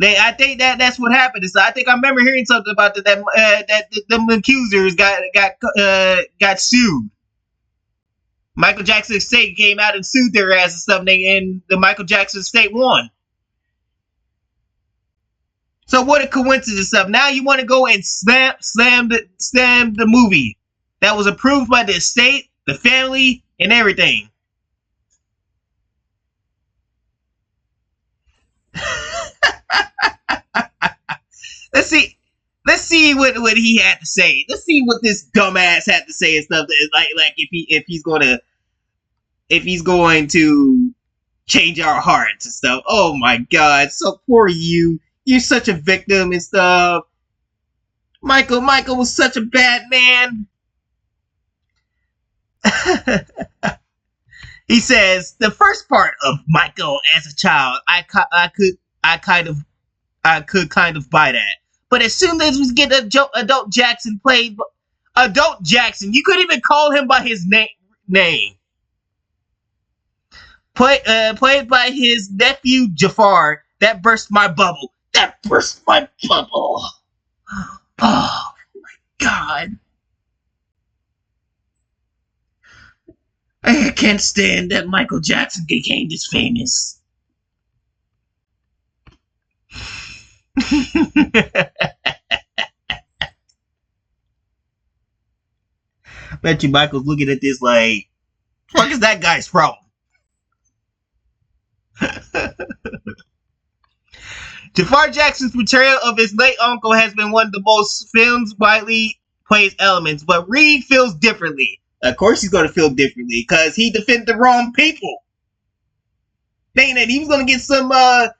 I think that's what happened. So I think I remember hearing something about that the accusers got sued. Michael Jackson's estate came out and sued their ass and stuff, and the Michael Jackson estate won. So what a coincidence stuff. Now you want to go and slam the movie that was approved by the estate, the family, and everything. Let's see what he had to say. Let's see what this dumbass had to say and stuff. Like if he's going to change our hearts and stuff. Oh my God, so poor you. You're such a victim and stuff. Michael was such a bad man. He says the first part of Michael as a child, I could kind of buy that. But as soon as we get adult Jackson, you couldn't even call him by his name. Played by his nephew Jafar. That burst my bubble. Oh my God. I can't stand that Michael Jackson became this famous. Bet you Michael's looking at this like, fuck is that guy's problem? Jafar Jackson's portrayal of his late uncle has been one of the most films widely praised elements, but Reed feels differently. Of course he's going to feel differently, because he defended the wrong people. Saying that he was going to get some pats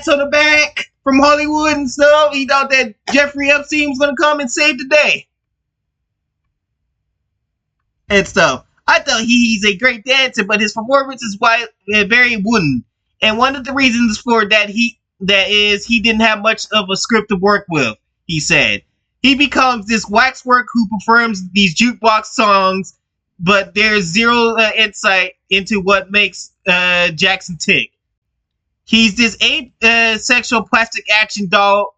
on the back from Hollywood and stuff. He thought that Jeffrey Epstein was going to come and save the day. And stuff. I thought he's a great dancer, but his performance is very wooden. And one of the reasons for that is he didn't have much of a script to work with, he said. He becomes this waxwork who performs these jukebox songs, but there's zero insight into what makes Jackson tick. He's this asexual plastic action doll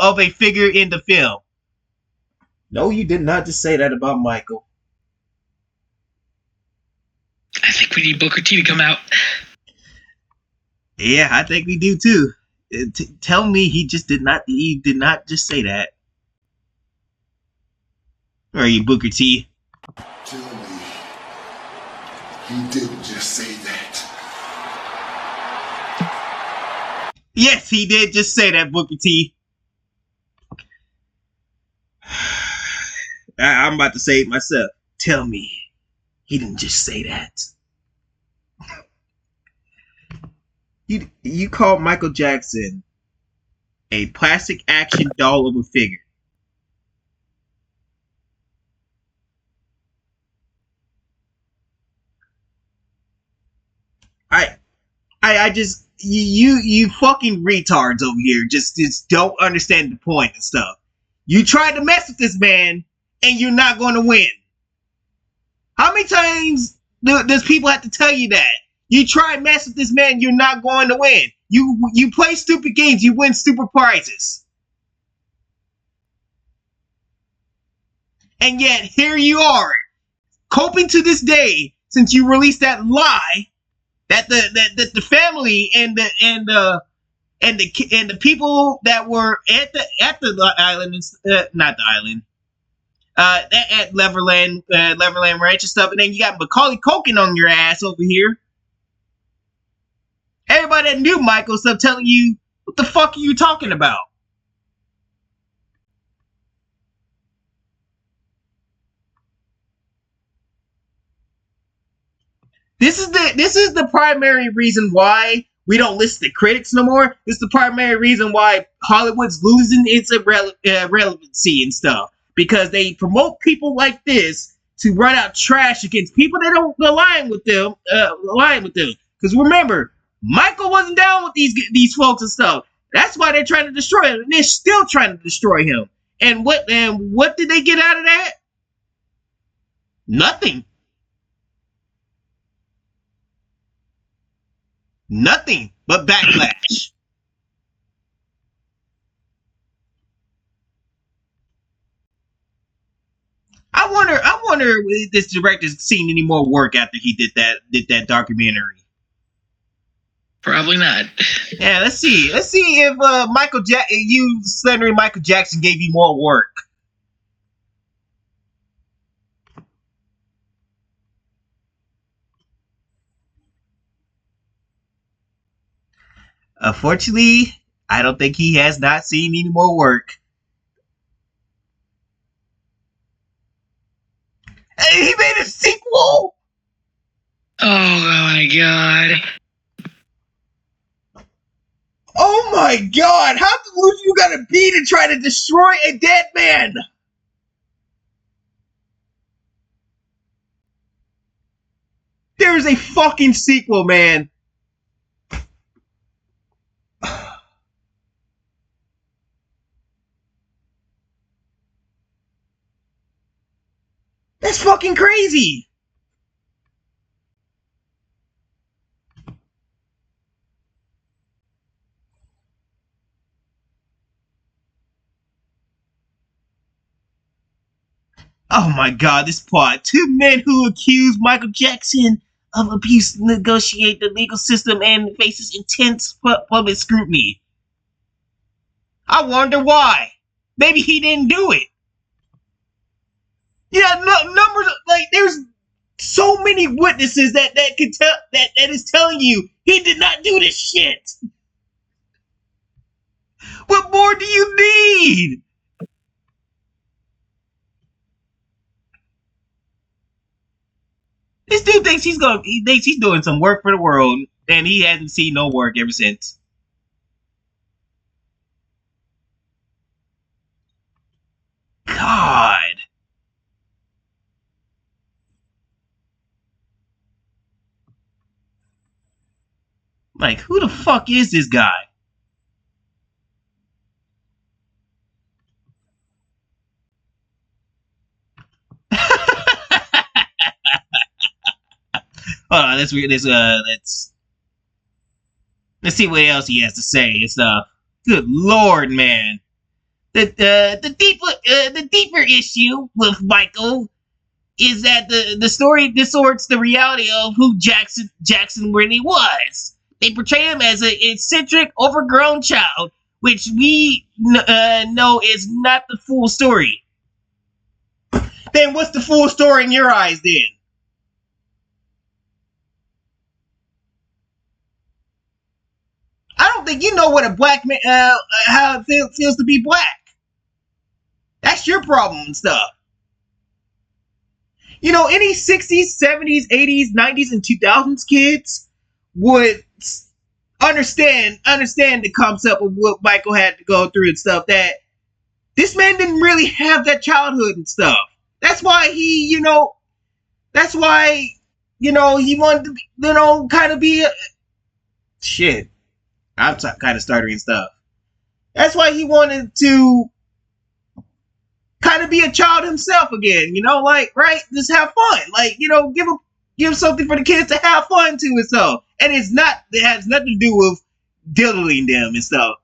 of a figure in the film. No, you did not just say that about Michael. I think we need Booker T to come out. Yeah, I think we do too. Tell me he did not just say that. Where are you, Booker T? Tell me he didn't just say that. Yes, he did just say that, Booker T. I'm about to say it myself. Tell me he didn't just say that. You called Michael Jackson a plastic action doll of a figure. I just you fucking retards over here just don't understand the point and stuff. You tried to mess with this man and you're not going to win. How many times does people have to tell you that? You try to mess with this man, you're not going to win. You play stupid games, you win stupid prizes. And yet here you are, coping to this day since you released that lie that the family and the people that were at the island, not the island, at Leverland Ranch and stuff, and then you got Macaulay Culkin on your ass over here. Everybody that knew Michael stuff telling you, what the fuck are you talking about? This is the primary reason why we don't listen to critics no more. This is the primary reason why Hollywood's losing its relevancy and stuff, because they promote people like this to run out trash against people that don't align with them. Because remember, Michael wasn't down with these folks and stuff. That's why they're trying to destroy him, and they're still trying to destroy him. And what did they get out of that? Nothing. Nothing but backlash. I wonder if this director's seen any more work after he did that documentary. Probably not. Yeah, let's see if you slandering Michael Jackson gave you more work. Unfortunately, I don't think he has not seen any more work. Hey, he made a sequel! Oh my god. Oh my god! How delusional you gotta be to try to destroy a dead man? There is a fucking sequel, man. That's fucking crazy. Oh my god, this plot. Two men who accuse Michael Jackson of abuse negotiate the legal system and faces intense public scrutiny. I wonder why. Maybe he didn't do it. Yeah, numbers, like, there's so many witnesses that can tell that is telling you he did not do this shit. What more do you need? This dude thinks he's doing some work for the world, and he hasn't seen no work ever since. God. Like, who the fuck is this guy? Hold on, let's see what else he has to say. It's good lord, man. The deeper issue with Michael is that the story distorts the reality of who Jackson really was. They portray him as an eccentric, overgrown child, which we know is not the full story. Then what's the full story in your eyes, then? I don't think you know what a black man, how it feels to be black. That's your problem and stuff. You know, any 60s, 70s, 80s, 90s, and 2000s kids would understand the concept of what Michael had to go through and stuff. That this man didn't really have that childhood and stuff. That's why he, he wanted to, kind of be shit. I'm kind of stuttering and stuff. That's why he wanted to kind of be a child himself again, right? Just have fun. Like, give something for the kids to have fun to and stuff. And it has nothing to do with diddling them and stuff.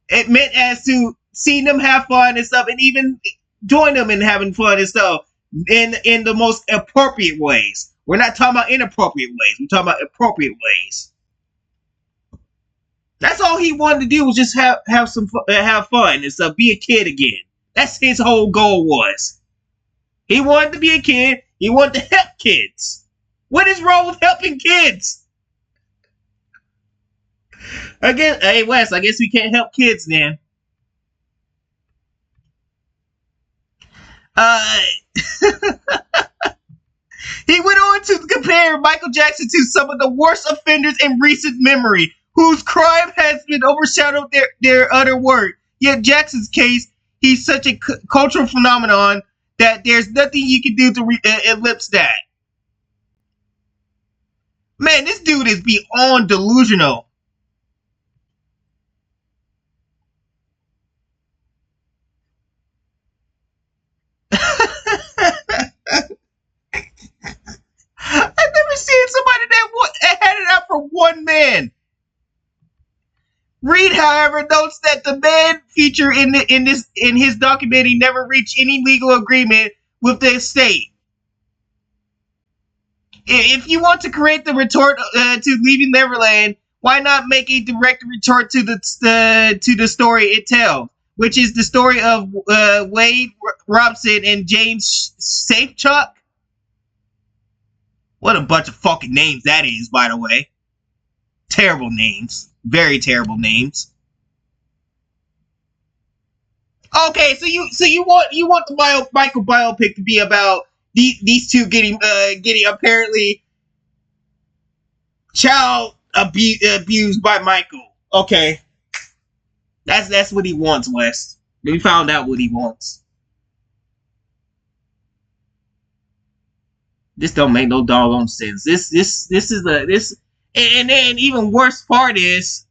It meant as to seeing them have fun and stuff, and even join them in having fun and stuff in the most appropriate ways. We're not talking about inappropriate ways. We're talking about appropriate ways. That's all he wanted to do, was just have fun and stuff, be a kid again. That's his whole goal was. He wanted to be a kid. He wanted to help kids. What is wrong with helping kids? Again, hey Wes, I guess we can't help kids then. He went on to compare Michael Jackson to some of the worst offenders in recent memory, whose crime has been overshadowed their other work. Yet Jackson's case, he's such a cultural phenomenon that there's nothing you can do to ellipse that. Man, this dude is beyond delusional. I've never seen somebody that had it out for one man. Reed, however, notes that the man featured in his documentary never reached any legal agreement with the estate. If you want to create the retort to Leaving Neverland, why not make a direct retort to the story it tells, which is the story of Wade Robson and James Safechuck? What a bunch of fucking names that is, by the way. Terrible names. Very terrible names. Okay, so you want the Michael biopic to be about these two getting apparently child abused by Michael. Okay. That's what he wants, Wes. We found out what he wants. This don't make no doggone sense. This is and then even worse part is,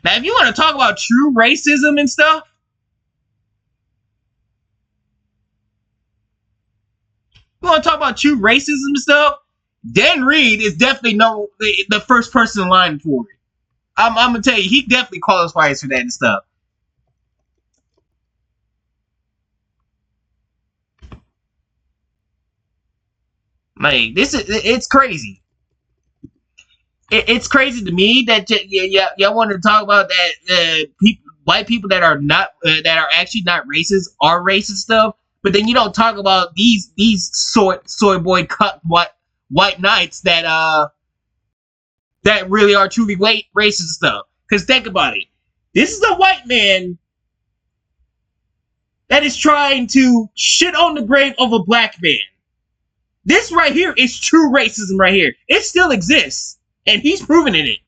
now if you want to talk about true racism and stuff, Dan Reed is definitely the first person in line for it. I'm gonna tell you, he definitely qualifies for that and stuff. Like, it's crazy. It's crazy to me that y'all want to talk about that white people that are actually not racist are racist stuff, but then you don't talk about these soy boy cut white knights that really are truly racist stuff. Because think about it, this is a white man that is trying to shit on the grave of a black man. This right here is true racism right here. It still exists. And he's proven it.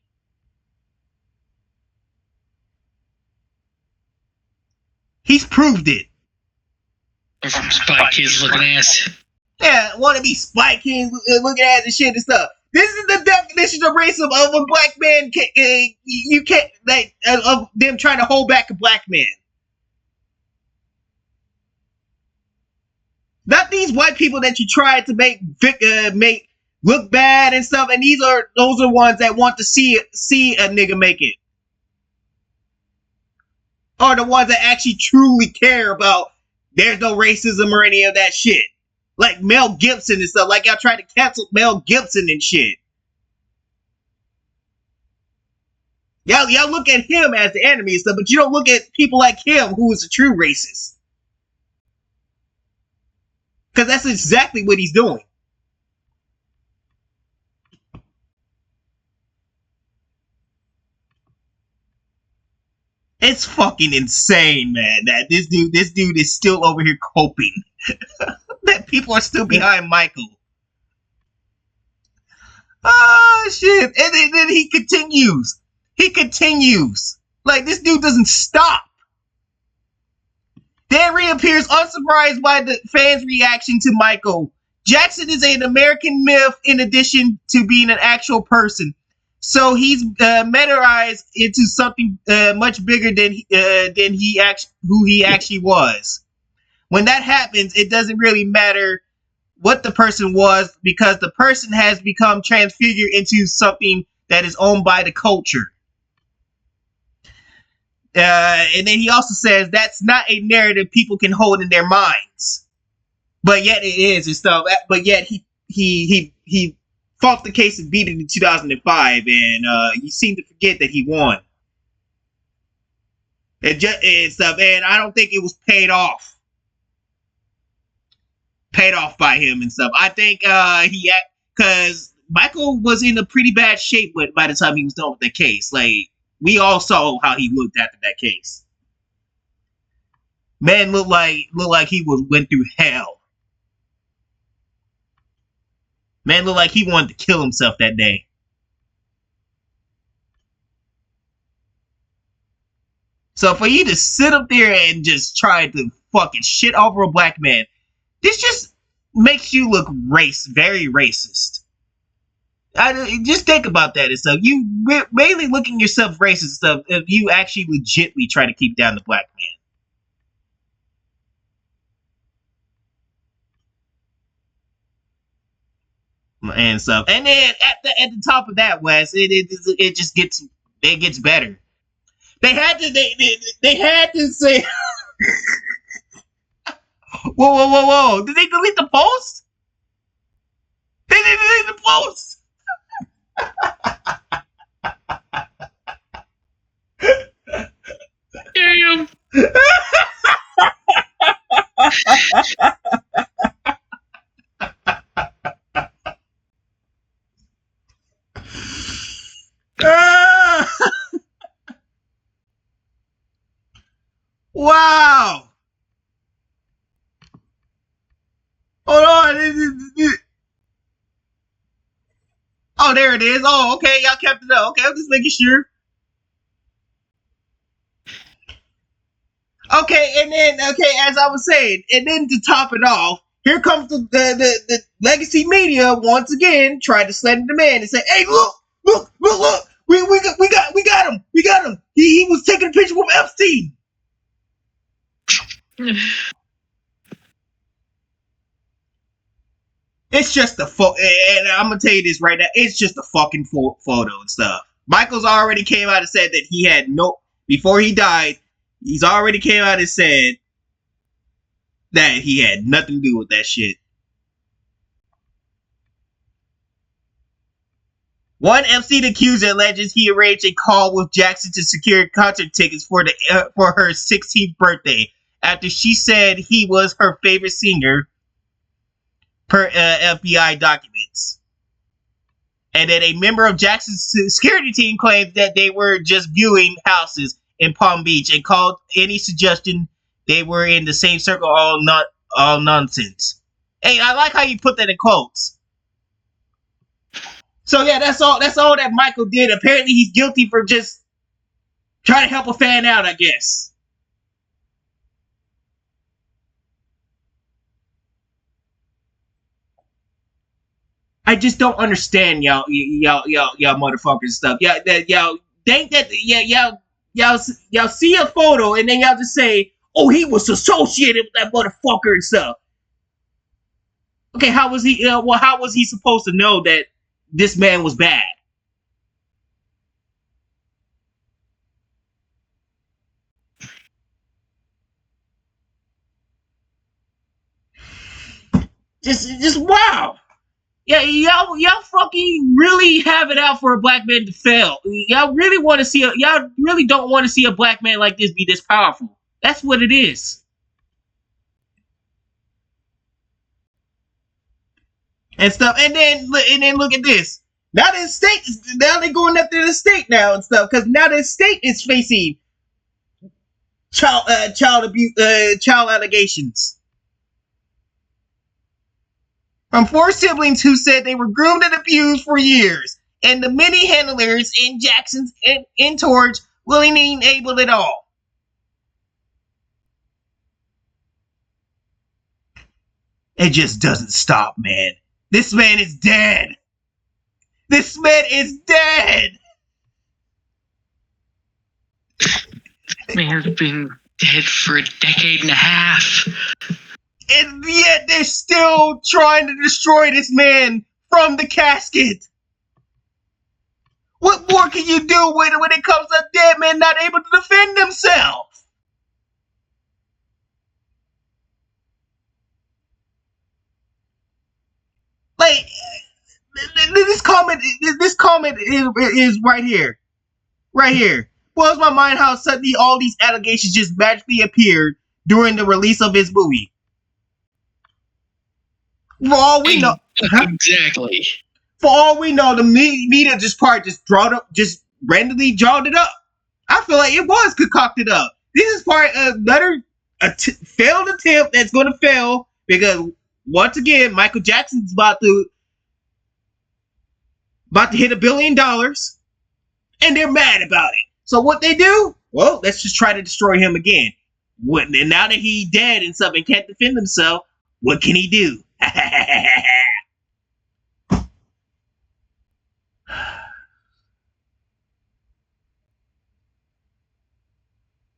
He's proved it. Spy Kids looking ass. Yeah, want to be Spy Kids looking ass and shit and stuff. This is the definition of racism of a black man. You can't, like, of them trying to hold back a black man. Not these white people that you try to make look bad and stuff, and those are ones that want to see a nigga make it. Or the ones that actually truly care about there's no racism or any of that shit. Like Mel Gibson and stuff. Like y'all tried to cancel Mel Gibson and shit. Y'all look at him as the enemy and stuff, but you don't look at people like him who is a true racist. Because that's exactly what he's doing. It's fucking insane, man, that this dude is still over here coping. That people are still behind Michael. Ah, shit. And then he continues. Like, this dude doesn't stop. Dan reappears unsurprised by the fans' reaction to Michael. Jackson is an American myth in addition to being an actual person. So he's meteorized into something much bigger than who he actually was. When that happens, it doesn't really matter what the person was, because the person has become transfigured into something that is owned by the culture. And then he also says that's not a narrative people can hold in their minds, but yet it is and stuff. But yet he fought the case and beat it in 2005, and you seem to forget that he won. And stuff, and I don't think it was paid off. paid off by him and stuff. I think because Michael was in a pretty bad shape by the time he was done with the case. Like, we all saw how he looked after that case. Man looked like he went through hell. Man looked like he wanted to kill himself that day. So for you to sit up there and just try to fucking shit over a black man, this just makes you look very racist. Just think about that and stuff. You mainly looking yourself racist and stuff if you actually legitimately try to keep down the black man and stuff. And then at the top of that, Wes, it just gets better. They had to say. Whoa! Did they delete the post? They didn't delete the post. Damn. Wow. Hold on. Oh, there it is. Oh, okay. Y'all kept it up. Okay, I'm just making sure. Okay, and then as I was saying, and then to top it off, here comes the legacy media once again trying to slander the man and say, "Hey, look! We got him! He was taking a picture with Epstein." It's just a photo, and I'm gonna tell you this right now. It's just a fucking photo and stuff. Michael's already came out and said that he had before he died. He's already came out and said that he had nothing to do with that shit. One Epstein accuser alleges he arranged a call with Jackson to secure concert tickets for her 16th birthday after she said he was her favorite singer, per FBI documents. And that a member of Jackson's security team claimed that they were just viewing houses in Palm Beach and called any suggestion they were in the same circle all nonsense. Hey, I like how you put that in quotes. So yeah, that's all that Michael did. Apparently he's guilty for just trying to help a fan out, I guess. I just don't understand y'all motherfuckers and stuff. Y'all think that y'all see a photo and then y'all just say, "Oh, he was associated with that motherfucker and stuff." Okay, how was he? How was he supposed to know that this man was bad? Just wow. Yeah, y'all fucking really have it out for a black man to fail. Y'all really want to see y'all really don't want to see a black man like this be this powerful. That's what it is. And stuff. And then look at this. Now the state, now they're going after the state now and stuff, because now the state is facing child abuse, child allegations from 4 siblings who said they were groomed and abused for years, and the many handlers in Jackson's entourage willingly enabled it all. It just doesn't stop, man. This man is dead. This man is dead. Man's been dead for a decade and a half. And yet they're still trying to destroy this man from the casket. What more can you do when it comes to a dead man not able to defend himself? Like, this comment is right here. Right here. Blows my mind how suddenly all these allegations just magically appeared during the release of his movie. For all we know, Exactly. For all we know, the media just randomly drawed it up. I feel like it was concocted up. This is part of another failed attempt that's going to fail because once again, Michael Jackson's about to hit $1 billion, and they're mad about it. So what they do? Well, let's just try to destroy him again. And now that he's dead and stuff and can't defend himself, what can he do?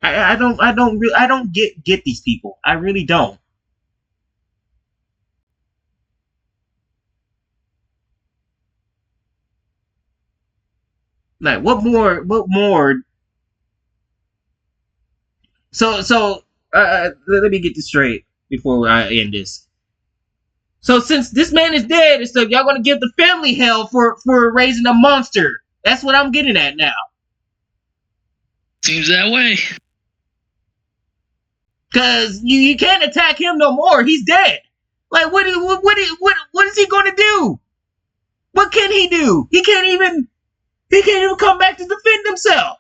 I don't get these people. I really don't. Like what more? So let me get this straight before I end this. So since this man is dead and stuff, y'all gonna give the family hell for raising a monster. That's what I'm getting at now. Seems that way. Cause you can't attack him no more. He's dead. Like what is he gonna do? What can he do? He can't even come back to defend himself.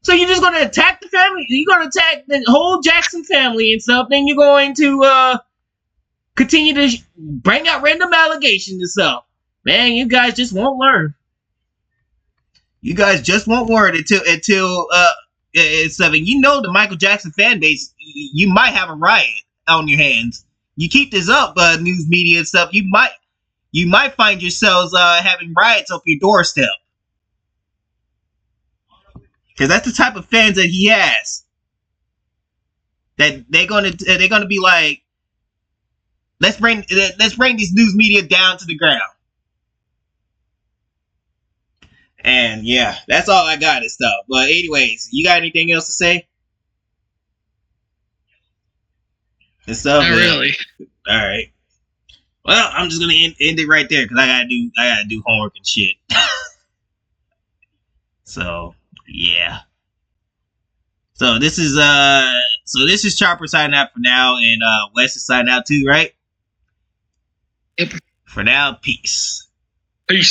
So you're just gonna attack the family? You're gonna attack the whole Jackson family and stuff, then you're going to continue to bring out random allegations and stuff. Man, you guys just won't learn. You guys just won't learn until it's 7. You know the Michael Jackson fan base, you might have a riot on your hands. You keep this up, news media and stuff, you might find yourselves having riots up your doorstep. Because that's the type of fans that he has. That they're gonna be like, let's bring these news media down to the ground. And yeah, that's all I got and stuff. But anyways, you got anything else to say? And stuff. Not really. All right. Well, I'm just gonna end it right there because I gotta do homework and shit. So yeah. So this is Chopper signing out for now, and Wes is signing out too, right? Yep. For now, peace. Peace.